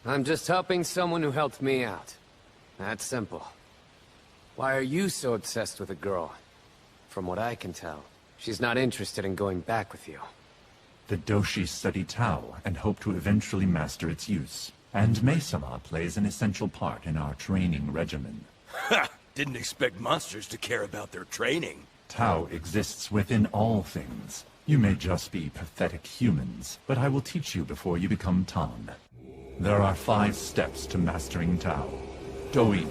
I'm just helping someone who helped me out. That's simple. Why are you so obsessed with a girl? From what I can tell, she's not interested in going back with you. The Doshi study Tau and hope to eventually master its use. And Mei-sama plays an essential part in our training regimen. Ha! Didn't expect monsters to care about their training. Tau exists within all things. You may just be pathetic humans, but I will teach you before you become Tan. There are 5 steps to mastering Tau. Doi,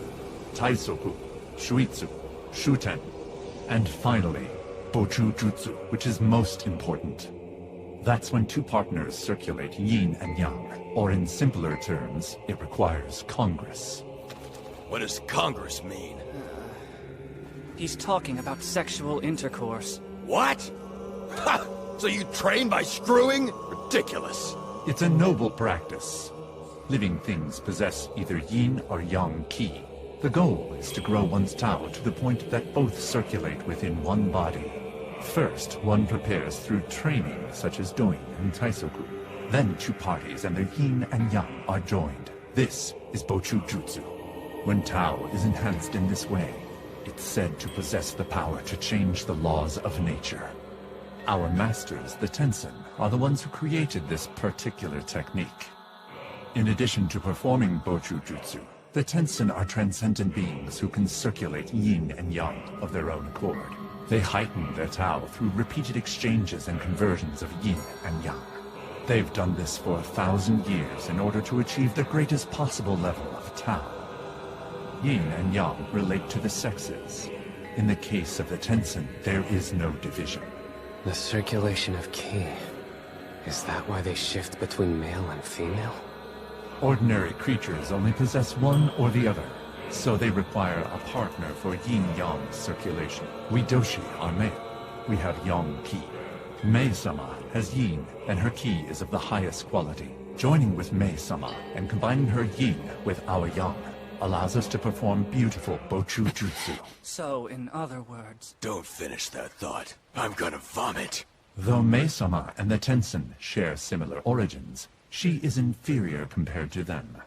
Taisoku, Shuitsu, Shuten, and finally, Bochu Jutsu, which is most important. That's when 2 partners circulate yin and yang, or in simpler terms, it requires Congress. What does Congress mean? He's talking about sexual intercourse. What? Ha! So you train by screwing? Ridiculous. It's a noble practice. Living things possess either yin or yang ki. The goal is to grow one's Tao to the point that both circulate within one body. First, one prepares through training, such as Doin and Taisoku. Then 2 parties and their yin and yang are joined. This is Bochu Jutsu. When Tao is enhanced in this way, it's said to possess the power to change the laws of nature. Our masters, the Tensen, are the ones who created this particular technique. In addition to performing Bochu Jutsu, the Tensen are transcendent beings who can circulate yin and yang of their own accord. They heighten their Tao through repeated exchanges and conversions of yin and yang. They've done this for 1,000 years in order to achieve the greatest possible level of Tao. Yin and yang relate to the sexes. In the case of the Tensen, there is no division. The circulation of ki. Is that why they shift between male and female? Ordinary creatures only possess one or the other, so they require a partner for yin-yang circulation. We Doshi are male. We have yang ki. Mei-sama has yin, and her ki is of the highest quality. Joining with Mei-sama and combining her yin with our yang allows us to perform beautiful Bochu Jutsu. So, in other words... Don't finish that thought. I'm gonna vomit. Though Mei-sama and the Tensen share similar origins, she is inferior compared to them.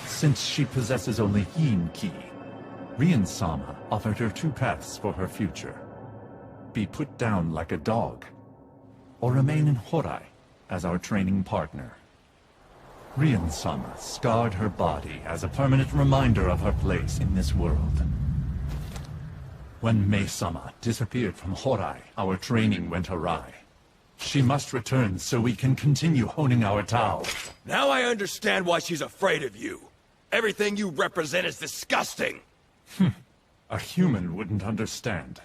Since she possesses only yin ki, Rien-sama offered her two paths for her future. Be put down like a dog, or remain in Horai as our training partner. Rien-sama scarred her body as a permanent reminder of her place in this world. When Mei-sama disappeared from Horai, our training went awry. She must return so we can continue honing our Tao. Now I understand why she's afraid of you. Everything you represent is disgusting. A human wouldn't understand.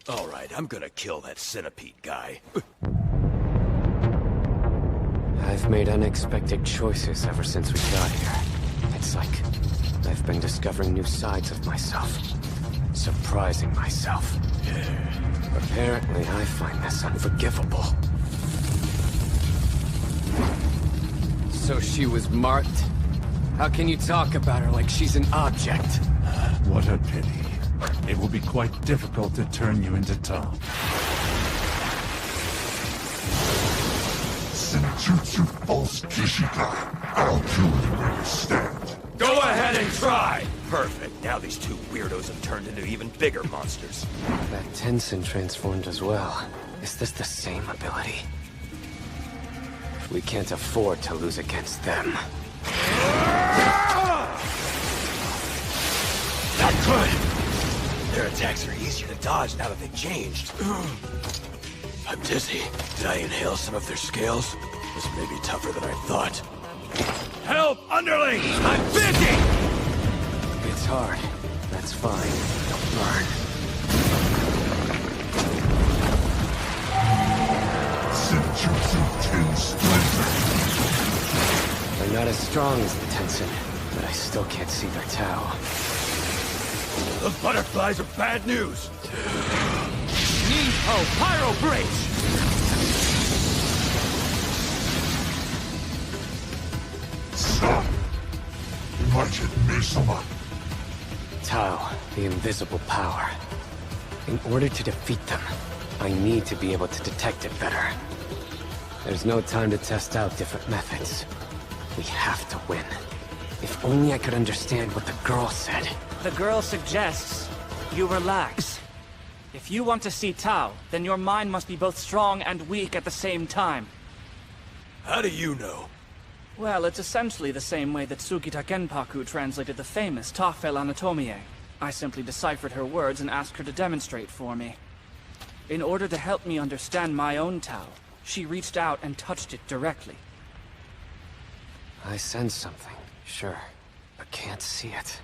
All right, I'm gonna kill that centipede guy. I've made unexpected choices ever since we got here. It's like I've been discovering new sides of myself. Surprising myself. Apparently, I find this unforgivable. So she was marked? How can you talk about her like she's an object? What a pity. It will be quite difficult to turn you into Tao. Senjutsu false Kishika. I'll kill you where you stand. Go ahead and try! Perfect. Now these two weirdos have turned into even bigger monsters. That Tensen transformed as well. Is this the same ability? We can't afford to lose against them. Not good! Their attacks are easier to dodge now that they've changed. I'm dizzy. Did I inhale some of their scales? This may be tougher than I thought. Help, underling! I'm busy! It's hard. That's fine. Don't burn. Senjutsu Ten Splendor. They're not as strong as the Tensen, but I still can't see their Tao. The butterflies are bad news! Ninpo Pyro Bridge! Stop! You might hit Mei-sama. Tao, the invisible power. In order to defeat them, I need to be able to detect it better. There's no time to test out different methods. We have to win. If only I could understand what the girl said. The girl suggests you relax. If you want to see Tao, then your mind must be both strong and weak at the same time. How do you know? Well, it's essentially the same way that Sugita Genpaku translated the famous Tafel Anatomie. I simply deciphered her words and asked her to demonstrate for me. In order to help me understand my own Tao, she reached out and touched it directly. I sense something, sure, but can't see it.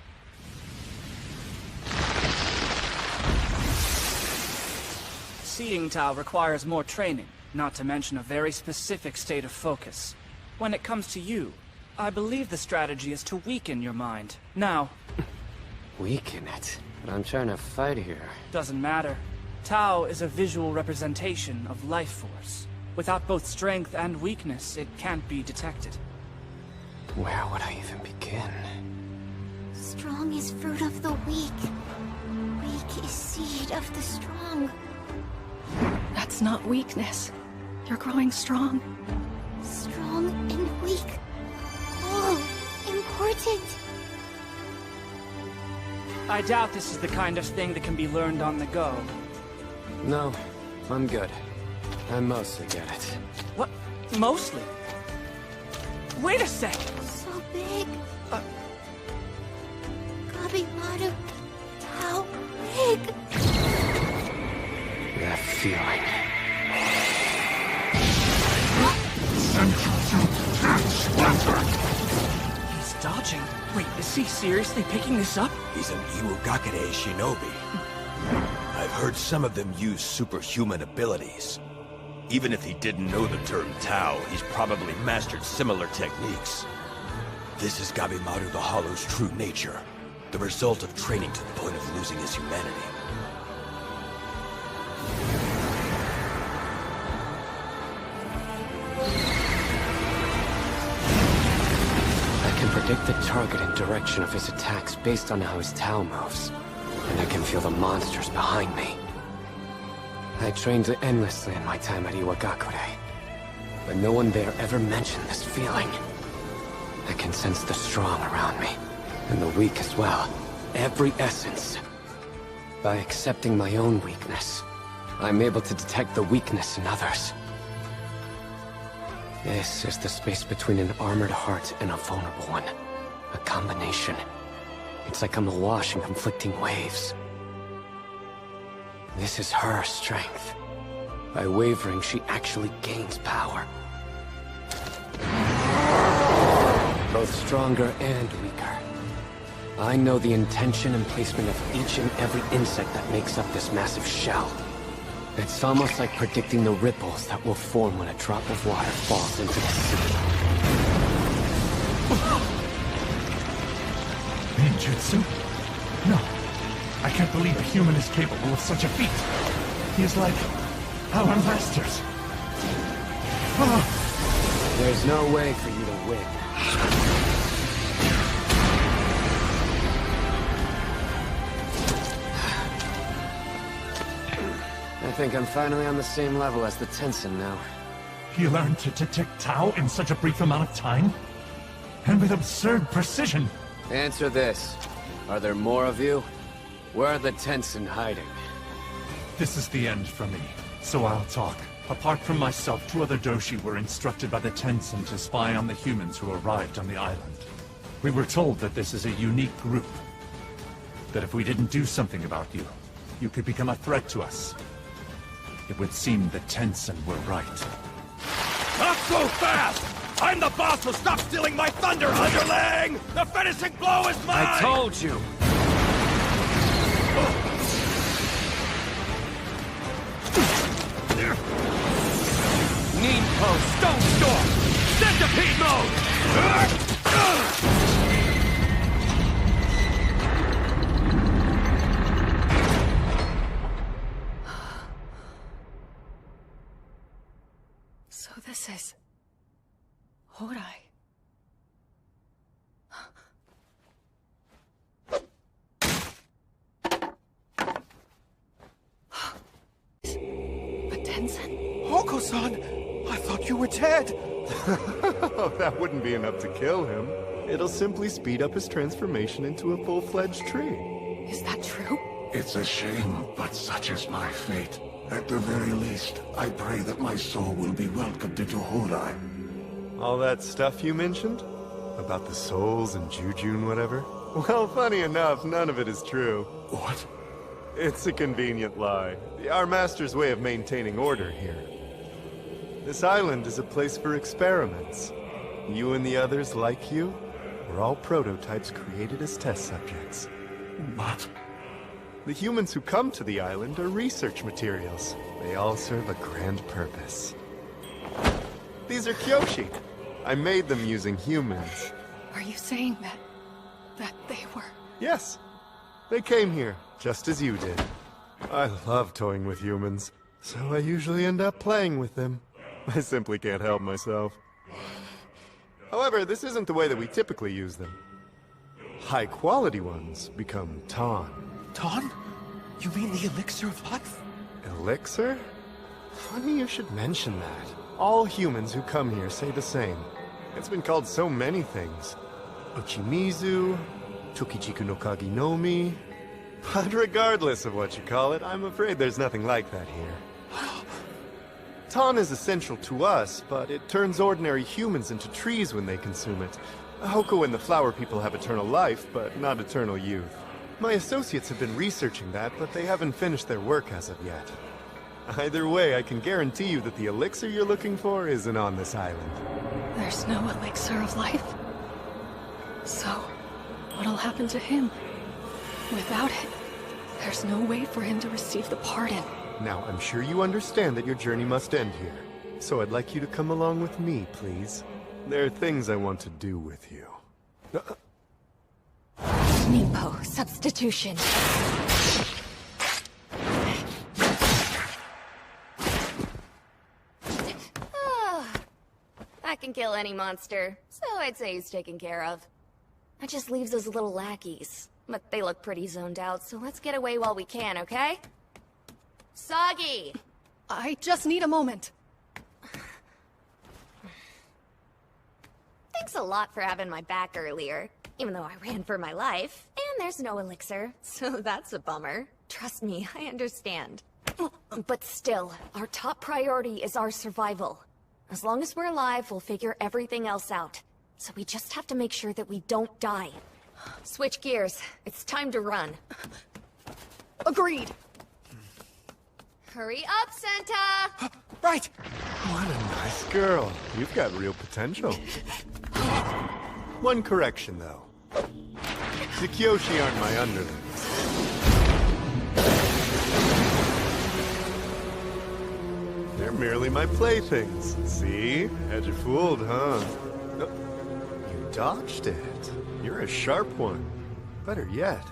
Seeing Tao requires more training, not to mention a very specific state of focus. When it comes to you, I believe the strategy is to weaken your mind. Now... Weaken it? But I'm trying to fight here. Doesn't matter. Tao is a visual representation of life force. Without both strength and weakness, it can't be detected. Where would I even begin? Strong is fruit of the weak. Weak is seed of the strong. That's not weakness. You're growing strong. Strong and weak. All important. I doubt this is the kind of thing that can be learned on the go. No, I'm good. I mostly get it. What? Mostly? Wait a sec! So big. Gabimaru, how big? That feeling. He's dodging. Wait, is he seriously picking this up? He's an Iwagakure shinobi. I've heard some of them use superhuman abilities. Even if he didn't know the term Tao, he's probably mastered similar techniques. This is Gabimaru the Hollow's true nature, the result of training to the point of losing his humanity. I can predict the target and direction of his attacks based on how his Tao moves, and I can feel the monsters behind me. I trained endlessly in my time at Iwagakure, but no one there ever mentioned this feeling. I can sense the strong around me, and the weak as well. Every essence. By accepting my own weakness, I'm able to detect the weakness in others. This is the space between an armored heart and a vulnerable one. A combination. It's like I'm awash in conflicting waves. This is her strength. By wavering, she actually gains power. Both stronger and weaker. I know the intention and placement of each and every insect that makes up this massive shell. It's almost like predicting the ripples that will form when a drop of water falls into the sea. Ninjutsu? No. I can't believe a human is capable of such a feat. He is like our masters. There's no way for you to win. I think I'm finally on the same level as the Tensen now. He learned to detect Tao in such a brief amount of time? And with absurd precision. Answer this. Are there more of you? Where are the Tensen hiding? This is the end for me, so I'll talk. Apart from myself, 2 other Doshi were instructed by the Tensen to spy on the humans who arrived on the island. We were told that this is a unique group. That if we didn't do something about you, you could become a threat to us. It would seem the Tensen were right. Not so fast! I'm the boss, so stop stealing my thunder, underling! The finishing blow is mine! I told you! Neem pose, stone storm! Centipede mode! So this is... Hodai. A Tensen? Hoko-san! I thought you were dead! That wouldn't be enough to kill him. It'll simply speed up his transformation into a full-fledged tree. Is that true? It's a shame, but such is my fate. At the very least, I pray that my soul will be welcomed into Hodai. All that stuff you mentioned? About the souls and juju and whatever? Well, funny enough, none of it is true. What? It's a convenient lie. Our master's way of maintaining order here. This island is a place for experiments. You and the others like you, we're all prototypes created as test subjects. What? The humans who come to the island are research materials. They all serve a grand purpose. These are Kyoshi. I made them using humans. Are you saying that they were... Yes. They came here, just as you did. I love toying with humans, so I usually end up playing with them. I simply can't help myself. However, this isn't the way that we typically use them. High-quality ones become Ton. Ton? You mean the elixir of life? Elixir? Funny you should mention that. All humans who come here say the same. It's been called so many things. Uchimizu, Tokichiku no Kagi no Mi. But regardless of what you call it, I'm afraid there's nothing like that here. Ton is essential to us, but it turns ordinary humans into trees when they consume it. Hoko and the flower people have eternal life, but not eternal youth. My associates have been researching that, but they haven't finished their work as of yet. Either way, I can guarantee you that the elixir you're looking for isn't on this island. There's no elixir of life. So, what'll happen to him? Without it, there's no way for him to receive the pardon. Now, I'm sure you understand that your journey must end here. So I'd like you to come along with me, please. There are things I want to do with you. Ningpo, substitution. I can kill any monster, so I'd say he's taken care of. That just leaves those little lackeys. But they look pretty zoned out, so let's get away while we can, okay? Soggy! I just need a moment. Thanks a lot for having my back earlier, even though I ran for my life. And there's no elixir, so that's a bummer. Trust me, I understand. But still, our top priority is our survival. As long as we're alive, we'll figure everything else out. So we just have to make sure that we don't die. Switch gears. It's time to run. Agreed. Hurry up, Senta! Right! What a nice girl. You've got real potential. One correction, though. The Kyoshi aren't my underlings. They're merely my playthings. See? Had you fooled, huh? You dodged it. You're a sharp one. Better yet,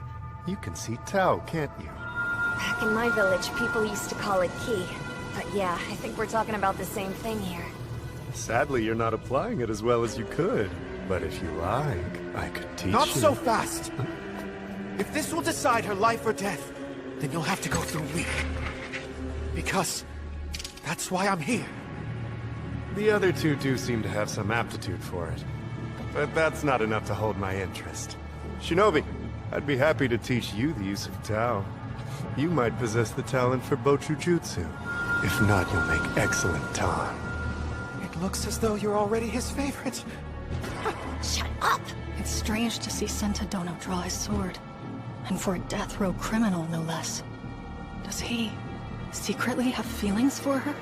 you can see Tao, can't you? Back in my village, people used to call it ki. But yeah, I think we're talking about the same thing here. Sadly, you're not applying it as well as you could. But if you like, I could teach you. Not so fast! If this will decide her life or death, then you'll have to go through me. Because that's why I'm here. The other two do seem to have some aptitude for it. But that's not enough to hold my interest. Shinobi, I'd be happy to teach you the use of Tao. You might possess the talent for Bochujutsu. If not, you'll make excellent Tan. It looks as though you're already his favorite. Shut up! It's strange to see Senta Dono draw his sword. And for a death row criminal, no less. Does he secretly have feelings for her?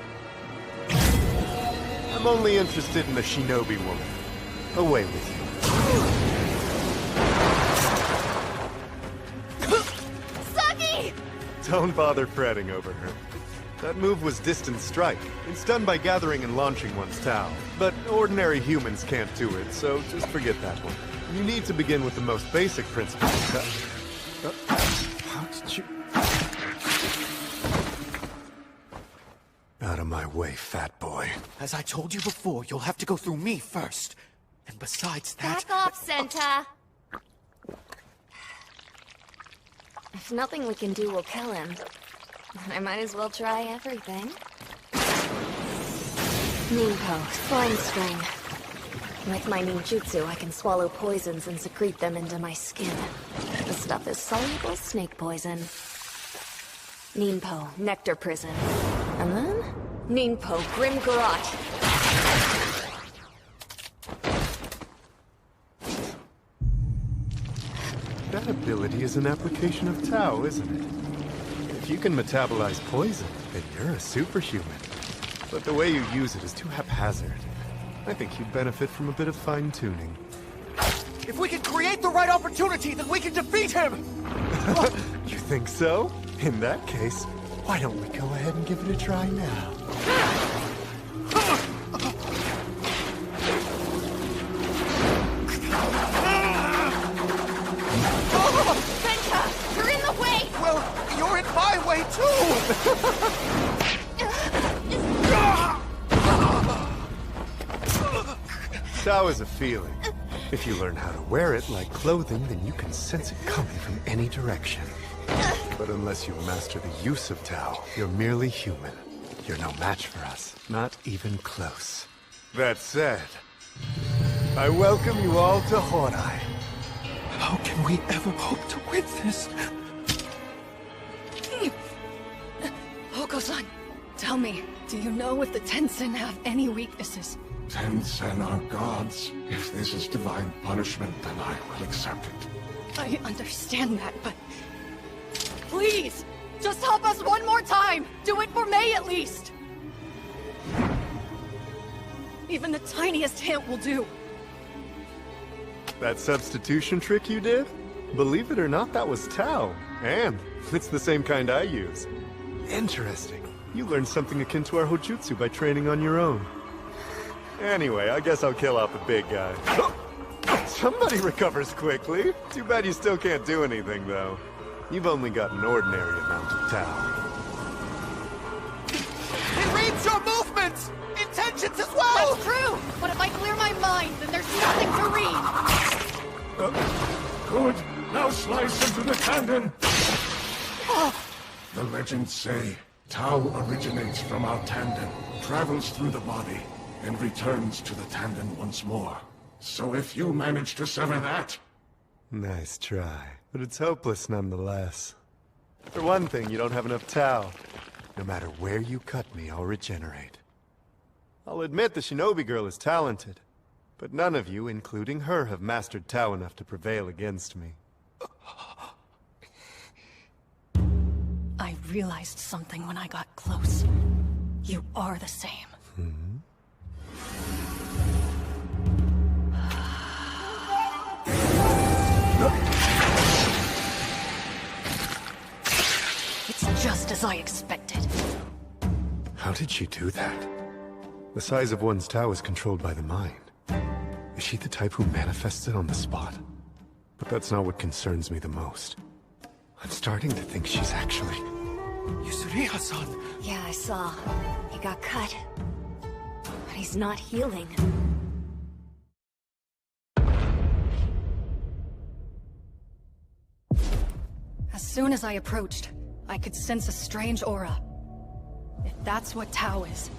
I'm only interested in the shinobi woman. Away with you. Soggy! Don't bother fretting over her. That move was distant strike. It's done by gathering and launching one's Tao. But ordinary humans can't do it, so just forget that one. You need to begin with the most basic principles. How did you... Out of my way, fat boy. As I told you before, you'll have to go through me first. And besides that... Back off, Senta! If nothing we can do will kill him, then I might as well try everything. Ningpo, slime string. With my ninjutsu, I can swallow poisons and secrete them into my skin. The stuff is soluble snake poison. Ningpo, nectar prison. And then, Ningpo, grim garrote. That ability is an application of Tao, isn't it? If you can metabolize poison, then you're a superhuman. But the way you use it is too haphazard. I think you'd benefit from a bit of fine-tuning. If we can create the right opportunity, then we can defeat him! You think so? In that case, why don't we go ahead and give it a try now? Senta, you're in the way! Well, you're in my way too! Tao is a feeling. If you learn how to wear it like clothing, then you can sense it coming from any direction. But unless you master the use of Tao, you're merely human. You're no match for us, not even close. That said, I welcome you all to Horai. How can we ever hope to win this? Hoko-san, tell me, do you know if the Tensen have any weaknesses? Tensen are gods. If this is divine punishment, then I will accept it. I understand that, but... Please! Just help us one more time! Do it for May at least! Even the tiniest hint will do. That substitution trick you did? Believe it or not, that was Tao. And it's the same kind I use. Interesting. You learned something akin to our Hojutsu by training on your own. Anyway, I guess I'll kill out the big guy. Somebody recovers quickly. Too bad you still can't do anything, though. You've only got an ordinary amount of Tao. It reads your movements! Intentions as well! That's true! But if I clear my mind, then there's nothing to read! Good. Now slice into the tendon. The legends say Tao originates from our tendon, travels through the body, and returns to the tendon once more. So if you manage to sever that... Nice try, but it's hopeless nonetheless. For one thing, you don't have enough Tao. No matter where you cut me, I'll regenerate. I'll admit the shinobi girl is talented, but none of you, including her, have mastered Tao enough to prevail against me. I realized something when I got close. You are the same. It's just as I expected. How did she do that? The size of one's Tao is controlled by the mind. Is she the type who manifests it on the spot? But that's not what concerns me the most. I'm starting to think she's actually... Yuzuriha-san! Yeah, I saw. He got cut. But he's not healing. As soon as I approached, I could sense a strange aura. If that's what Tao is,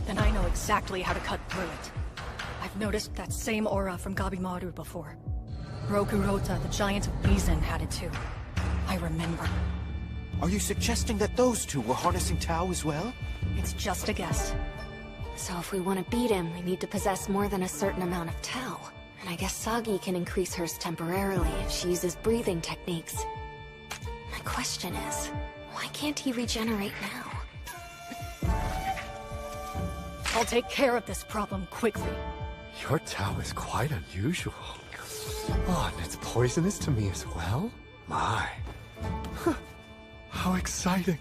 then I know exactly how to cut through it. I've noticed that same aura from Gabimaru before. Rokurota, the giant of Bizen, had it too. I remember. Are you suggesting that those two were harnessing Tao as well? It's just a guess. So if we want to beat him, we need to possess more than a certain amount of Tao. And I guess Sagi can increase hers temporarily if she uses breathing techniques. My question is, why can't he regenerate now? I'll take care of this problem quickly. Your Tao is quite unusual. Oh, and it's poisonous to me as well? My. How exciting.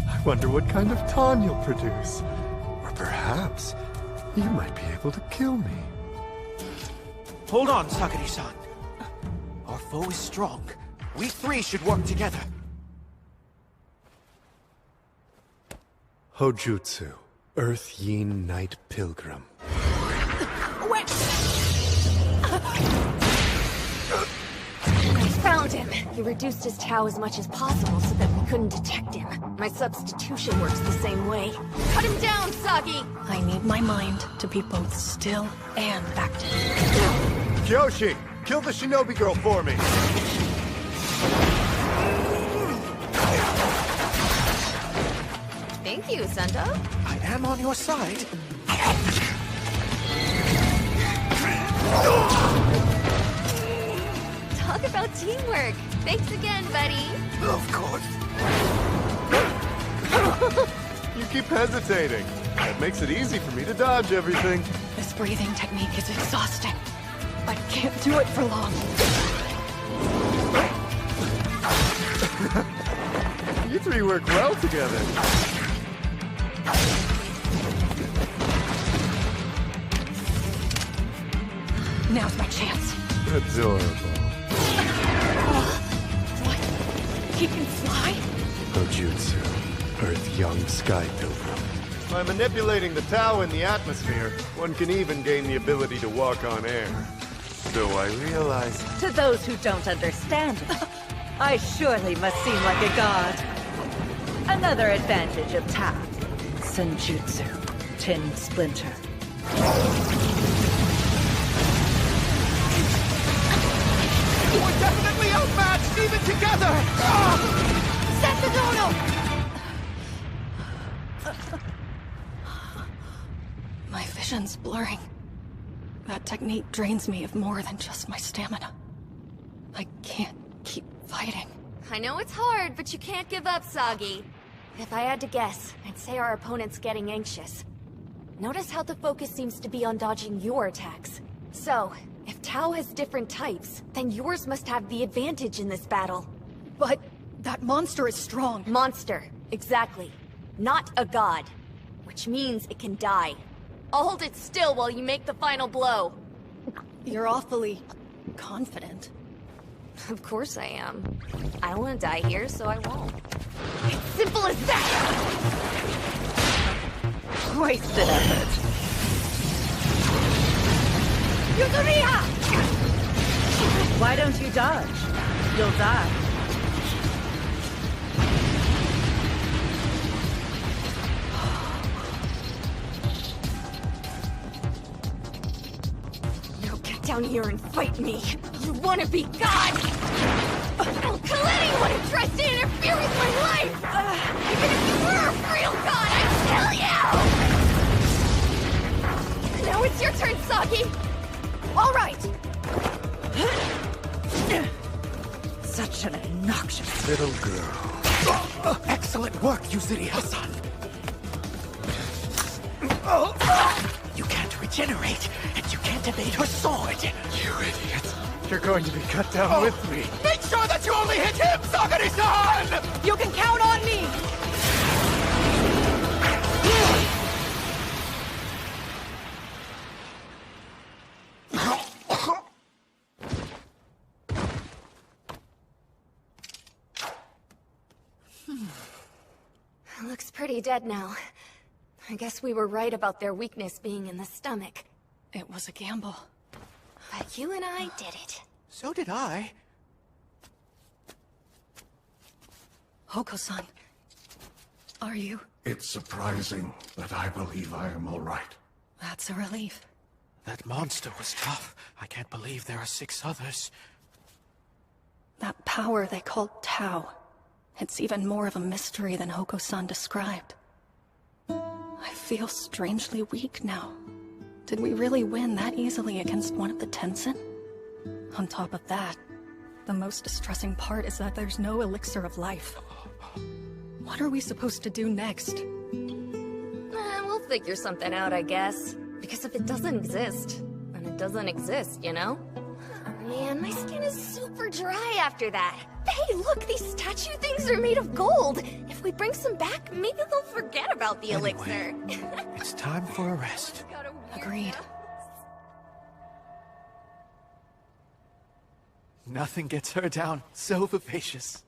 I wonder what kind of Tan you'll produce. Or perhaps, you might be able to kill me. Hold on, Sakari-san. Our foe is strong. We three should work together. Hojutsu, Earth Yin Knight Pilgrim. Wait! I found him! He reduced his Tao as much as possible so that we couldn't detect him. My substitution works the same way. Cut him down, Sagi! I need my mind to be both still and active. Kyoshi, kill the shinobi girl for me! Thank you, Sento. I am on your side. Talk about teamwork. Thanks again, buddy. Of course. You keep hesitating. That makes it easy for me to dodge everything. This breathing technique is exhausting. I can't do it for long. You three work well together. Now's my chance. Adorable. What? He can fly? Hojutsu, Earth Young Sky Pilgrim. By manipulating the Tao in the atmosphere, one can even gain the ability to walk on air. So I realize... To those who don't understand it, I surely must seem like a god. Another advantage of Tao. Senjutsu. Tin Splinter. We're definitely outmatched, even together! Set the dono! My vision's blurring. That technique drains me of more than just my stamina. I can't keep fighting. I know it's hard, but you can't give up, Sagi. If I had to guess, I'd say our opponent's getting anxious. Notice how the focus seems to be on dodging your attacks. So, if Tao has different types, then yours must have the advantage in this battle. But that monster is strong. Monster, exactly. not a god. Which means it can die. I'll hold it still while you make the final blow. You're awfully confident. Of course I am. I don't want to die here, so I won't. It's simple as that! Wasted effort. Yuzuriha! Why don't you dodge? You'll die. Now get down here and fight me. You wanna be God? I'll kill anyone who tries to interfere with my life! Even if you were a real God, I'd kill you! Now it's your turn, Saki! All right! Such an obnoxious little girl. Excellent work, Yuzuriha-san. You can't regenerate, and you can't evade her sword. You idiot. You're going to be cut down with me. Make sure that you only hit him, Sagari-san! You can count on me! Looks pretty dead now. I guess we were right about their weakness being in the stomach. It was a gamble. But you and I did it. So did I. Hoko-san, are you? It's surprising, but I believe I am all right. That's a relief. That monster was tough. I can't believe there are 6 others. That power they called Tao. It's even more of a mystery than Hoko-san described. I feel strangely weak now. Did we really win that easily against one of the Tensen? On top of that, the most distressing part is that there's no elixir of life. What are we supposed to do next? We'll figure something out, I guess. Because if it doesn't exist, then it doesn't exist, you know? Oh man, my skin is super dry after that. Hey, look, these statue things are made of gold. If we bring some back, maybe they'll forget about the elixir. It's time for a rest. Agreed. Nothing gets her down. So vivacious.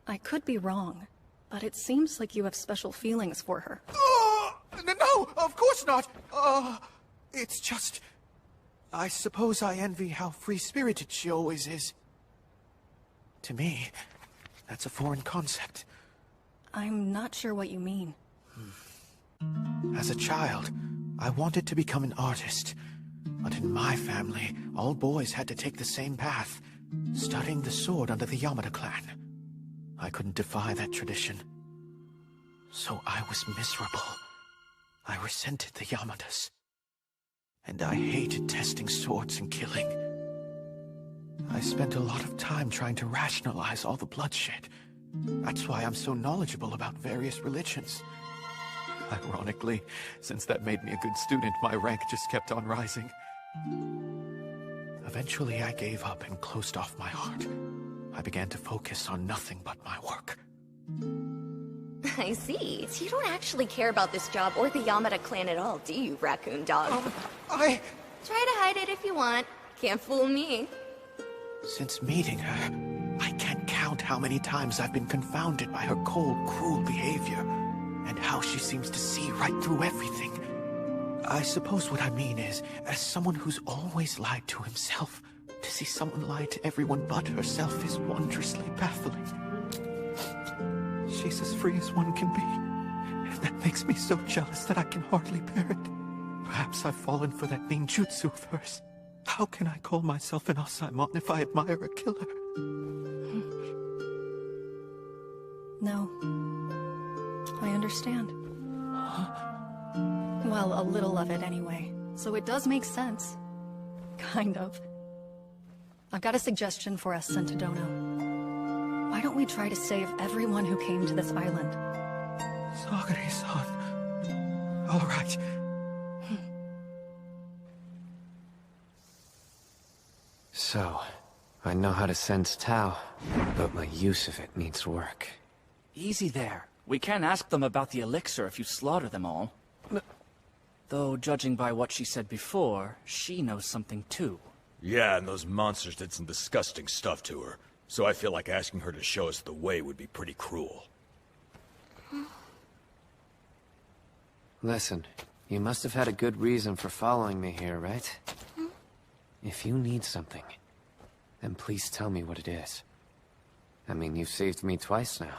I could be wrong, but it seems like you have special feelings for her. No, of course not. It's just... I suppose I envy how free-spirited she always is. To me, that's a foreign concept. I'm not sure what you mean. As a child, I wanted to become an artist. But in my family, all boys had to take the same path, studying the sword under the Yamada clan. I couldn't defy that tradition. So I was miserable. I resented the Yamadas. And I hated testing swords and killing. I spent a lot of time trying to rationalize all the bloodshed. That's why I'm so knowledgeable about various religions. Ironically, since that made me a good student, my rank just kept on rising. Eventually, I gave up and closed off my heart. I began to focus on nothing but my work. I see. So you don't actually care about this job or the Yamada clan at all, do you, raccoon dog? Try to hide it if you want. Can't fool me. Since meeting her, I can't count how many times I've been confounded by her cold, cruel behavior, and how she seems to see right through everything. I suppose what I mean is, as someone who's always lied to himself, to see someone lie to everyone but herself is wondrously baffling. She's as free as one can be, and that makes me so jealous that I can hardly bear it. Perhaps I've fallen for that ninjutsu of hers. How can I call myself an Asaemon if I admire a killer? No. I understand. Well, a little of it anyway. So it does make sense. Kind of. I've got a suggestion for us, Sentodono. Why don't we try to save everyone who came to this island? Sagari-san. All right. So, I know how to sense Tao, but my use of it needs work. Easy there. We can ask them about the elixir if you slaughter them all. Though, judging by what she said before, she knows something too. Yeah, and those monsters did some disgusting stuff to her. So I feel like asking her to show us the way would be pretty cruel. Listen, you must have had a good reason for following me here, right? If you need something, then please tell me what it is. I mean, you've saved me twice now.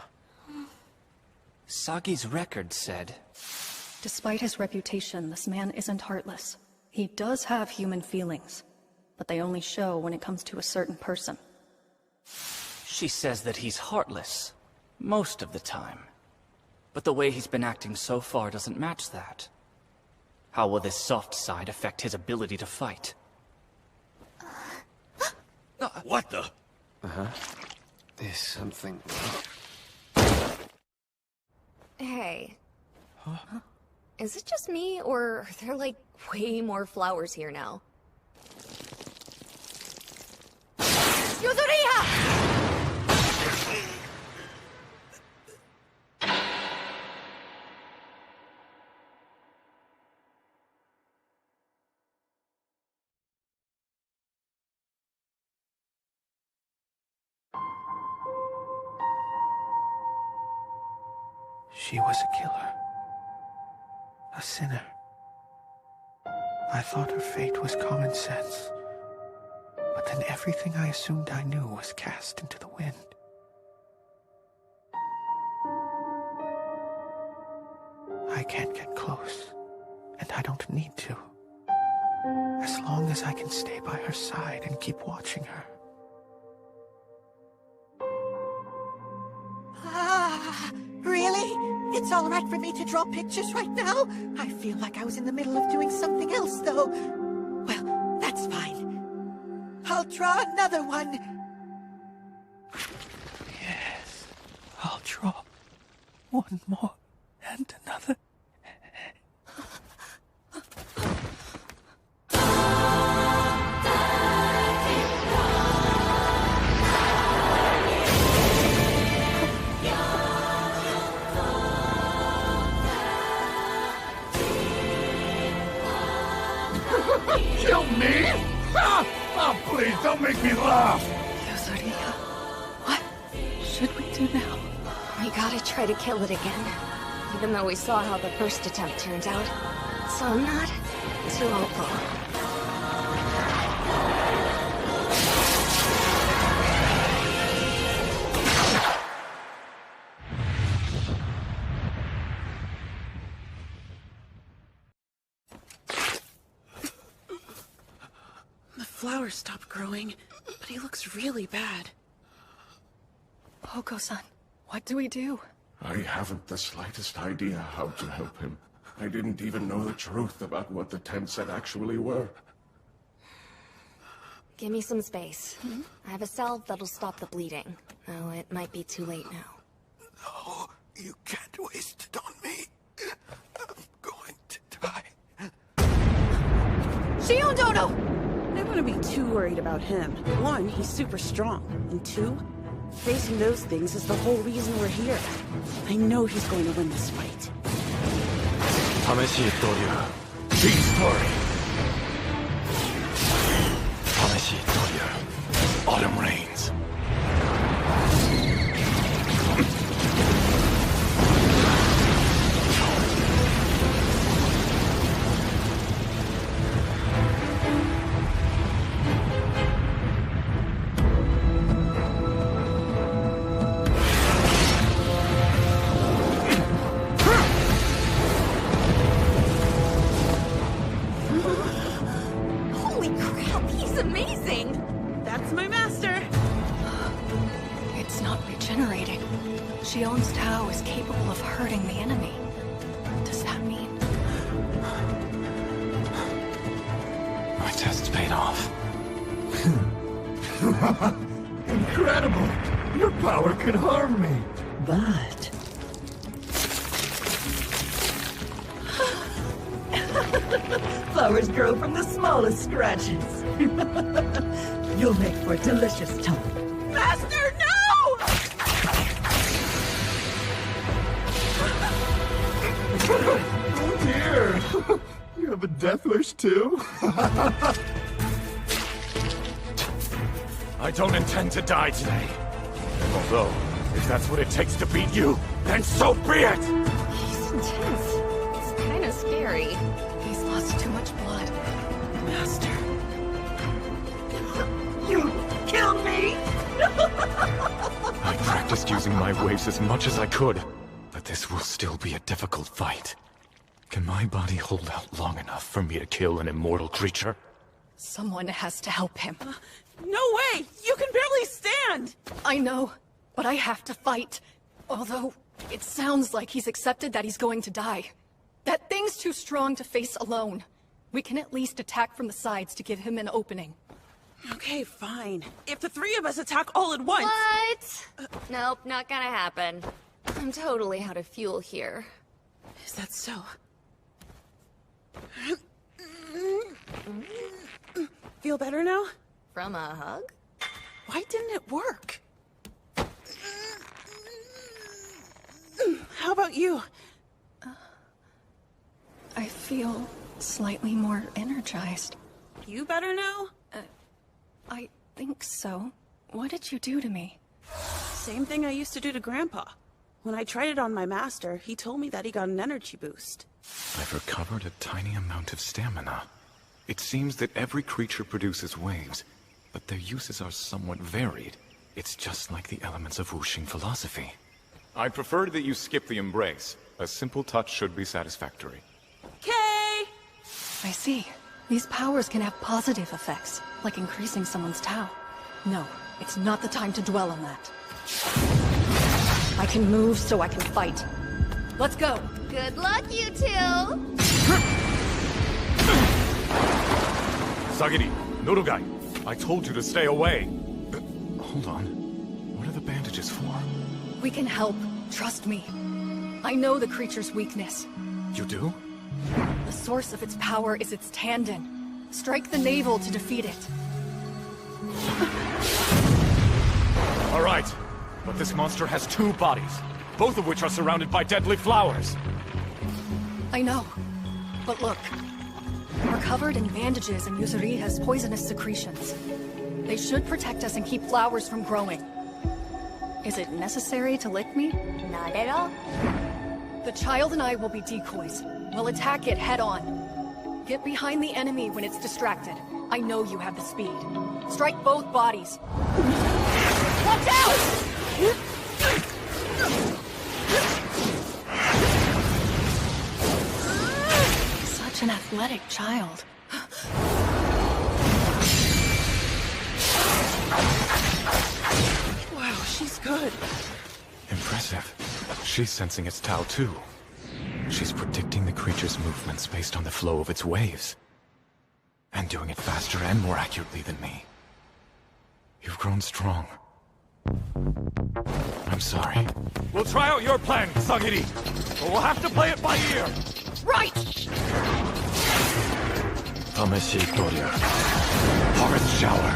Sagi's record said... Despite his reputation, this man isn't heartless. He does have human feelings, but they only show when it comes to a certain person. She says that he's heartless, most of the time. But the way he's been acting so far doesn't match that. How will this soft side affect his ability to fight? What the? Uh-huh. There's something... Hey. Huh? Is it just me, or are there, like, way more flowers here now? Yuzuria! She was a killer. A sinner. I thought her fate was common sense. But then everything I assumed I knew was cast into the wind. I can't get close, and I don't need to. As long as I can stay by her side and keep watching her. Really? It's all right for me to draw pictures right now? I feel like I was in the middle of doing something else, though. Well, that's fine. I'll draw another one. Yes, I'll draw one more and another. Kill me? Ah! Oh, please, don't make me laugh! Yuzuria, what should we do now? We gotta try to kill it again. Even though we saw how the first attempt turned out. So I'm not too hopeful. Flowers stopped growing, but he looks really bad. Hoko-san, what do we do? I haven't the slightest idea how to help him. I didn't even know the truth about what the Tensen actually were. Give me some space. I have a salve that'll stop the bleeding. Oh, it might be too late now. No, you can't waste it on me. I'm going to die. Shion Dono! I wouldn't be too worried about him. One, he's super strong. And two, facing those things is the whole reason we're here. I know he's going to win this fight. Deep story. Autumn rains. Holy crap, he's amazing! That's my master! It's not regenerating. Shion's Tao is capable of hurting the enemy. What does that mean? My test's paid off. Incredible! Your power can harm me! But... flowers grow from the smallest scratches. You'll make for delicious tongue. Master, no! Oh dear! You have a death wish too? I don't intend to die today. Although, if that's what it takes to beat you, then so be it! He's intense. It's kind of scary. He's lost too much blood. Master. You killed me! I practiced using my waves as much as I could, but this will still be a difficult fight. Can my body hold out long enough for me to kill an immortal creature? Someone has to help him. No way! You can barely stand! I know, but I have to fight. Although, it sounds like he's accepted that he's going to die. That thing's too strong to face alone. We can at least attack from the sides to give him an opening. Okay, fine. If the three of us attack all at once... What? Nope, not gonna happen. I'm totally out of fuel here. Is that so? Feel better now? From a hug? Why didn't it work? How about you? I feel slightly more energized. You better now? I think so. What did you do to me? Same thing I used to do to Grandpa. When I tried it on my master, he told me that he got an energy boost. I've recovered a tiny amount of stamina. It seems that every creature produces waves, but their uses are somewhat varied. It's just like the elements of Wuxing philosophy. I prefer that you skip the embrace. A simple touch should be satisfactory. Okay. I see. These powers can have positive effects, like increasing someone's Tao. No, it's not the time to dwell on that. I can move so I can fight. Let's go! Good luck, you two! Sagiri, Norugai, I told you to stay away. Hold on. What are the bandages for? We can help. Trust me. I know the creature's weakness. You do? The source of its power is its tandon. Strike the navel to defeat it. All right, but this monster has two bodies, both of which are surrounded by deadly flowers. I know. But look. We're covered in bandages and Yuzuriha's poisonous secretions. They should protect us and keep flowers from growing. Is it necessary to lick me? Not at all. The child and I will be decoys. We'll attack it head-on. Get behind the enemy when it's distracted. I know you have the speed. Strike both bodies. Watch out! Such an athletic child. Wow, she's good. Impressive. She's sensing its Tao too. She's predicting the creature's movements based on the flow of its waves. And doing it faster and more accurately than me. You've grown strong. I'm sorry. We'll try out your plan, Sagiri. But we'll have to play it by ear. Right! Tameshi Doria. Horrid shower.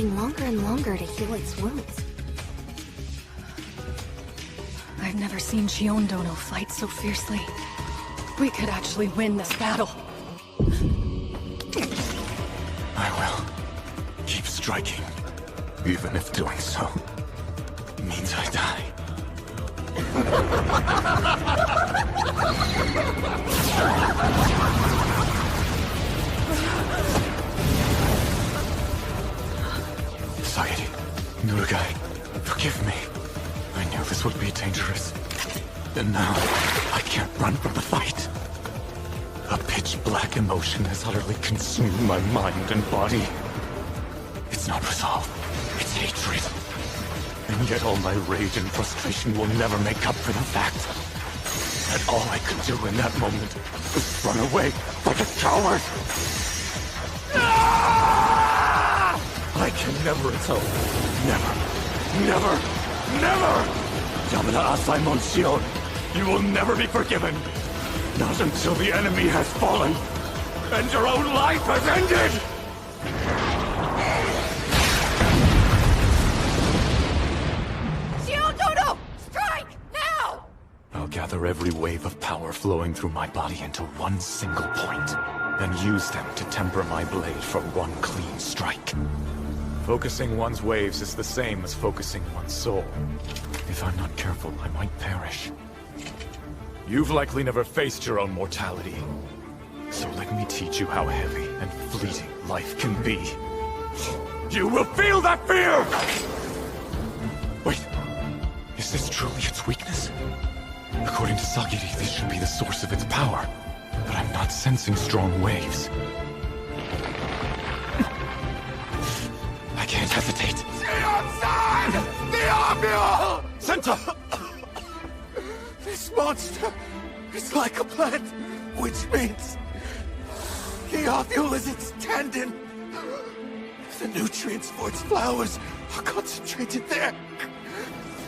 Longer and longer to heal its wounds. I've never seen Shiondono fight so fiercely. We could actually win this battle. I will keep striking, even if doing so means I die. Sagiri, Norugai, forgive me. I knew this would be dangerous. And now, I can't run from the fight. A pitch-black emotion has utterly consumed my mind and body. It's not resolve, it's hatred. And yet all my rage and frustration will never make up for the fact that all I could do in that moment was run away like a coward. I can never atone. Never. Yamada Asai Monsieur, you will never be forgiven. Not until the enemy has fallen, and your own life has ended! Dono! Strike! Now! I'll gather every wave of power flowing through my body into one single point, and use them to temper my blade for one clean strike. Focusing one's waves is the same as focusing one's soul. If I'm not careful, I might perish. You've likely never faced your own mortality. So let me teach you how heavy and fleeting life can be. You will feel that fear! Wait, is this truly its weakness? According to Sagiri, this should be the source of its power. But I'm not sensing strong waves. I can't hesitate. Stay outside! The ovule! Senta! This monster is like a plant, which means the ovule is its tendon. The nutrients for its flowers are concentrated there,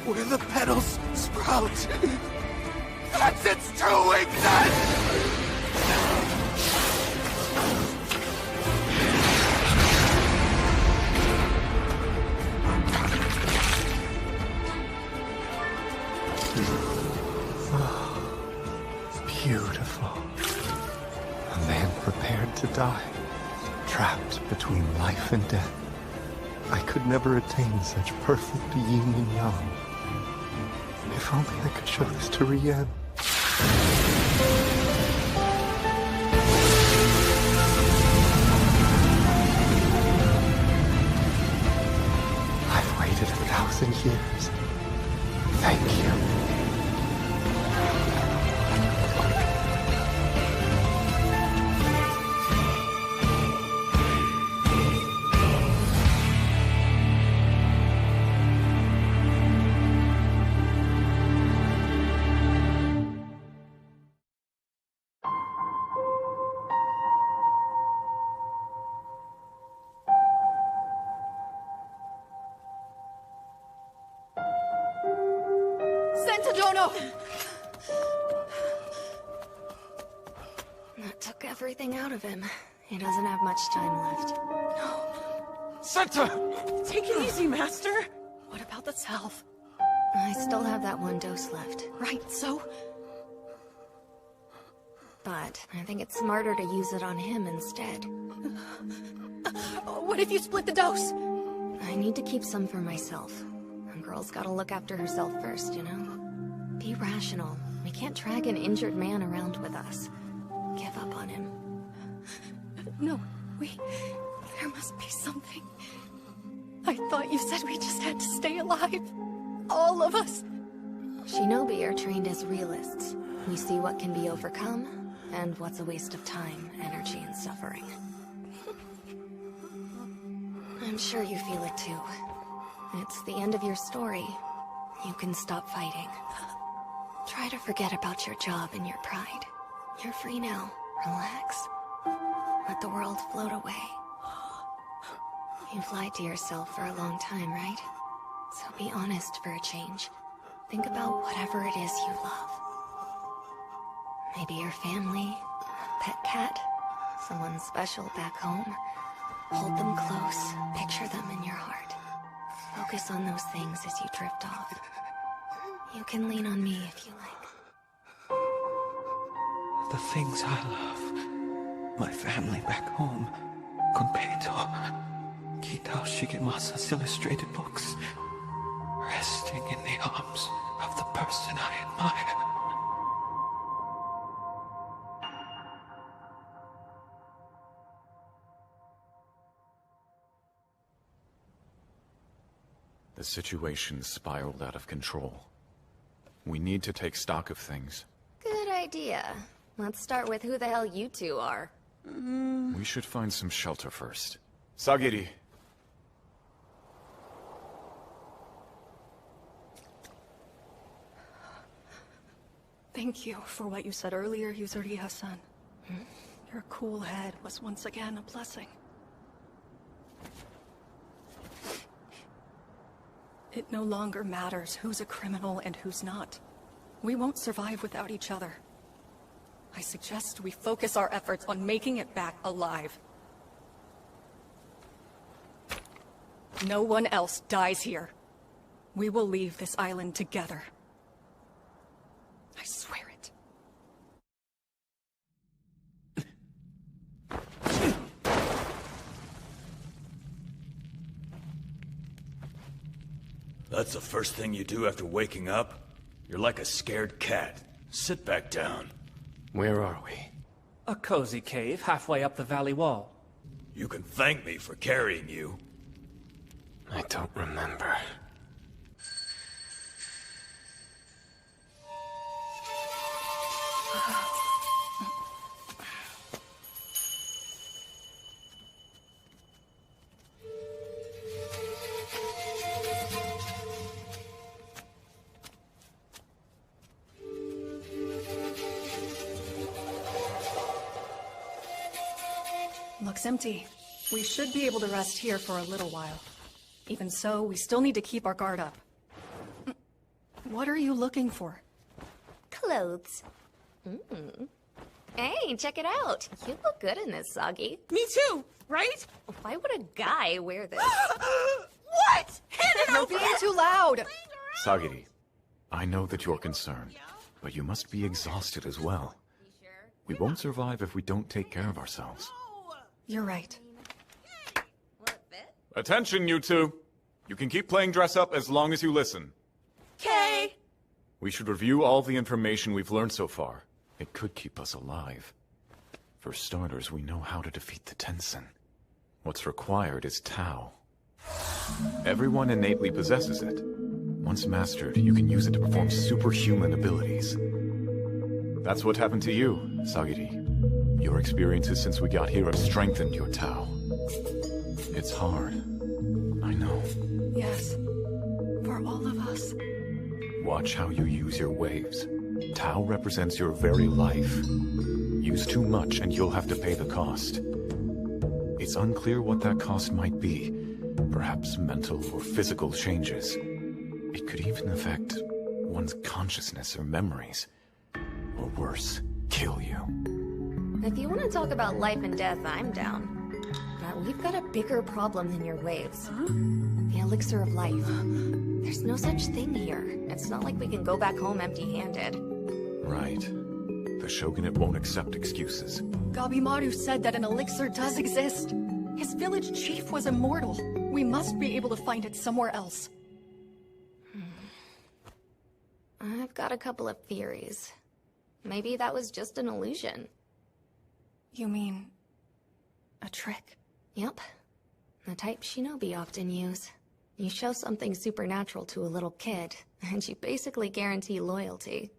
where the petals sprout. That's its true weakness! Beautiful. A man prepared to die, trapped between life and death. I could never attain such perfect yin and yang. If only I could show this to Rien. I've waited 1,000 years. Thank you. Dono! That took everything out of him. He doesn't have much time left. Senta! Take it easy, Master. What about the salve? I still have that one dose left. Right, so? But I think it's smarter to use it on him instead. What if you split the dose? I need to keep some for myself. A girl's gotta look after herself first, you know? Be rational. We can't drag an injured man around with us. Give up on him. No, there must be something. I thought you said we just had to stay alive. All of us. Shinobi are trained as realists. We see what can be overcome, and what's a waste of time, energy, and suffering. I'm sure you feel it too. It's the end of your story. You can stop fighting. Try to forget about your job and your pride. You're free now. Relax. Let the world float away. You've lied to yourself for a long time, right? So be honest for a change. Think about whatever it is you love. Maybe your family, a pet cat, someone special back home. Hold them close, picture them in your heart. Focus on those things as you drift off. You can lean on me if you like. The things I love. My family back home. Gunpeito. Kitao Shigemasa's illustrated books. Resting in the arms of the person I admire. The situation spiraled out of control. We need to take stock of things. Good idea. Let's start with who the hell you two are. We should find some shelter first. Sagiri. Thank you for what you said earlier, Yuzuriya-san. Your cool head was once again a blessing. It no longer matters who's a criminal and who's not. We won't survive without each other. I suggest we focus our efforts on making it back alive. No one else dies here. We will leave this island together. I swear it. That's the first thing you do after waking up? You're like a scared cat. Sit back down. Where are we? A cozy cave halfway up the valley wall. You can thank me for carrying you. I don't remember. Looks empty. We should be able to rest here for a little while. Even so, we still need to keep our guard up. What are you looking for? Clothes. Hey, check it out. You look good in this, Soggy. Me too, right? Why would a guy wear this? What? Hand it You're over! being too loud! Sagiri, I know that you're concerned, but you must be exhausted as well. We won't survive if we don't take care of ourselves. You're right. Attention, you two! You can keep playing dress-up as long as you listen. Okay. We should review all the information we've learned so far. It could keep us alive. For starters, we know how to defeat the Tensen. What's required is Tao. Everyone innately possesses it. Once mastered, you can use it to perform superhuman abilities. That's what happened to you, Sagiri. Your experiences since we got here have strengthened your Tao. It's hard. I know. Yes. For all of us. Watch how you use your waves. Tao represents your very life. Use too much and you'll have to pay the cost. It's unclear what that cost might be. Perhaps mental or physical changes. It could even affect one's consciousness or memories. Or worse, kill you. If you want to talk about life and death, I'm down. But we've got a bigger problem than your waves. The elixir of life. There's no such thing here. It's not like we can go back home empty-handed. Right. The Shogunate won't accept excuses. Gabimaru said that an elixir does exist. His village chief was immortal. We must be able to find it somewhere else. I've got a couple of theories. Maybe that was just an illusion. You mean... a trick? Yep. The type shinobi often use. You show something supernatural to a little kid, and you basically guarantee loyalty.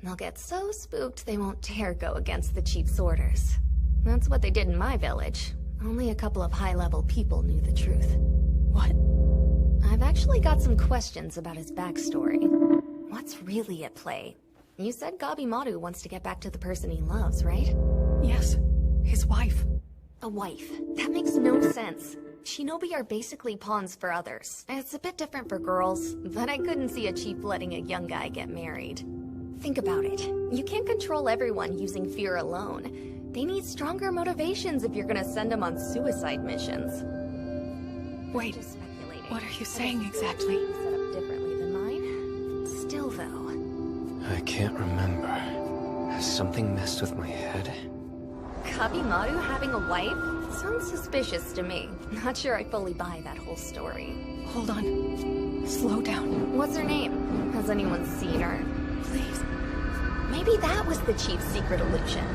They'll get so spooked they won't dare go against the chief's orders. That's what they did in my village. Only a couple of high-level people knew the truth. What? I've actually got some questions about his backstory. What's really at play? You said Gabimaru wants to get back to the person he loves, right? Yes. His wife. A wife? That makes no sense. Shinobi are basically pawns for others. It's a bit different for girls, but I couldn't see a chief letting a young guy get married. Think about it. You can't control everyone using fear alone. They need stronger motivations if you're gonna send them on suicide missions. Wait, what are you saying exactly? Set up differently than mine. Still though. I can't remember. Has something messed with my head? Gabimaru having a wife? Sounds suspicious to me. Not sure I fully buy that whole story. Hold on. Slow down. What's her name? Has anyone seen her? Please. Maybe that was the chief's secret illusion.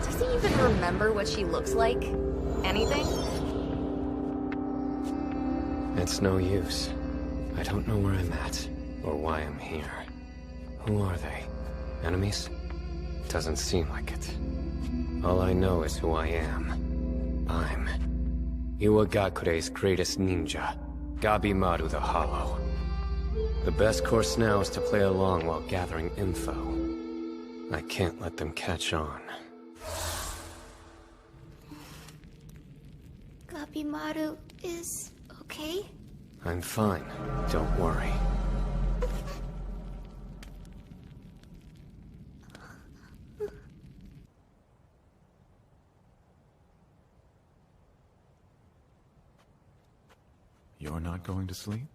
Does he even remember what she looks like? Anything? It's no use. I don't know where I'm at, or why I'm here. Who are they? Enemies? Doesn't seem like it. All I know is who I am. I'm Iwagakure's greatest ninja, Gabimaru the Hollow. The best course now is to play along while gathering info. I can't let them catch on. Gabimaru is okay? I'm fine. Don't worry. You're not going to sleep?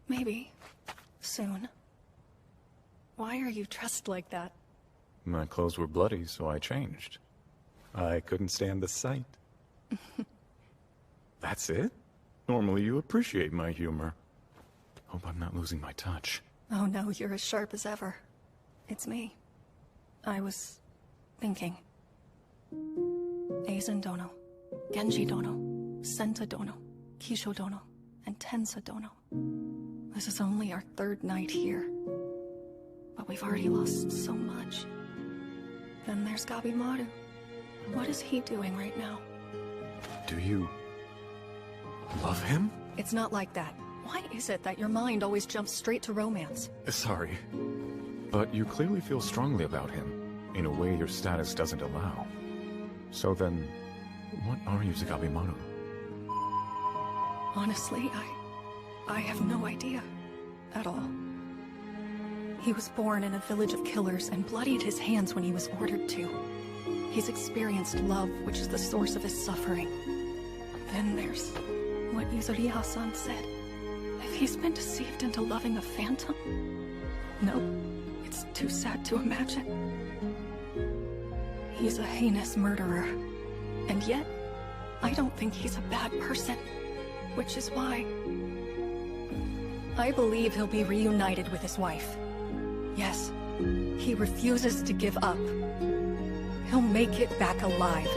Maybe. Soon. Why are you dressed like that? My clothes were bloody, so I changed. I couldn't stand the sight. That's it? Normally you appreciate my humor. Hope I'm not losing my touch. Oh no, you're as sharp as ever. It's me. I was... thinking. Aizen Dono, Genji Dono, Senta Dono, Kisho Dono, and Tensa Dono. This is only our third night here. But we've already lost so much. Then there's Gabimaru. What is he doing right now? Do you... love him? It's not like that. Why is it that your mind always jumps straight to romance? Sorry. But you clearly feel strongly about him, in a way your status doesn't allow. So then, what are you to Gabimaru? Honestly, I have no idea. At all. He was born in a village of killers and bloodied his hands when he was ordered to. He's experienced love, which is the source of his suffering. Then there's what Yuzuriha-san said. If he's been deceived into loving a phantom? No, it's too sad to imagine. He's a heinous murderer. And yet, I don't think he's a bad person. Which is why... I believe he'll be reunited with his wife. Yes, he refuses to give up. He'll make it back alive.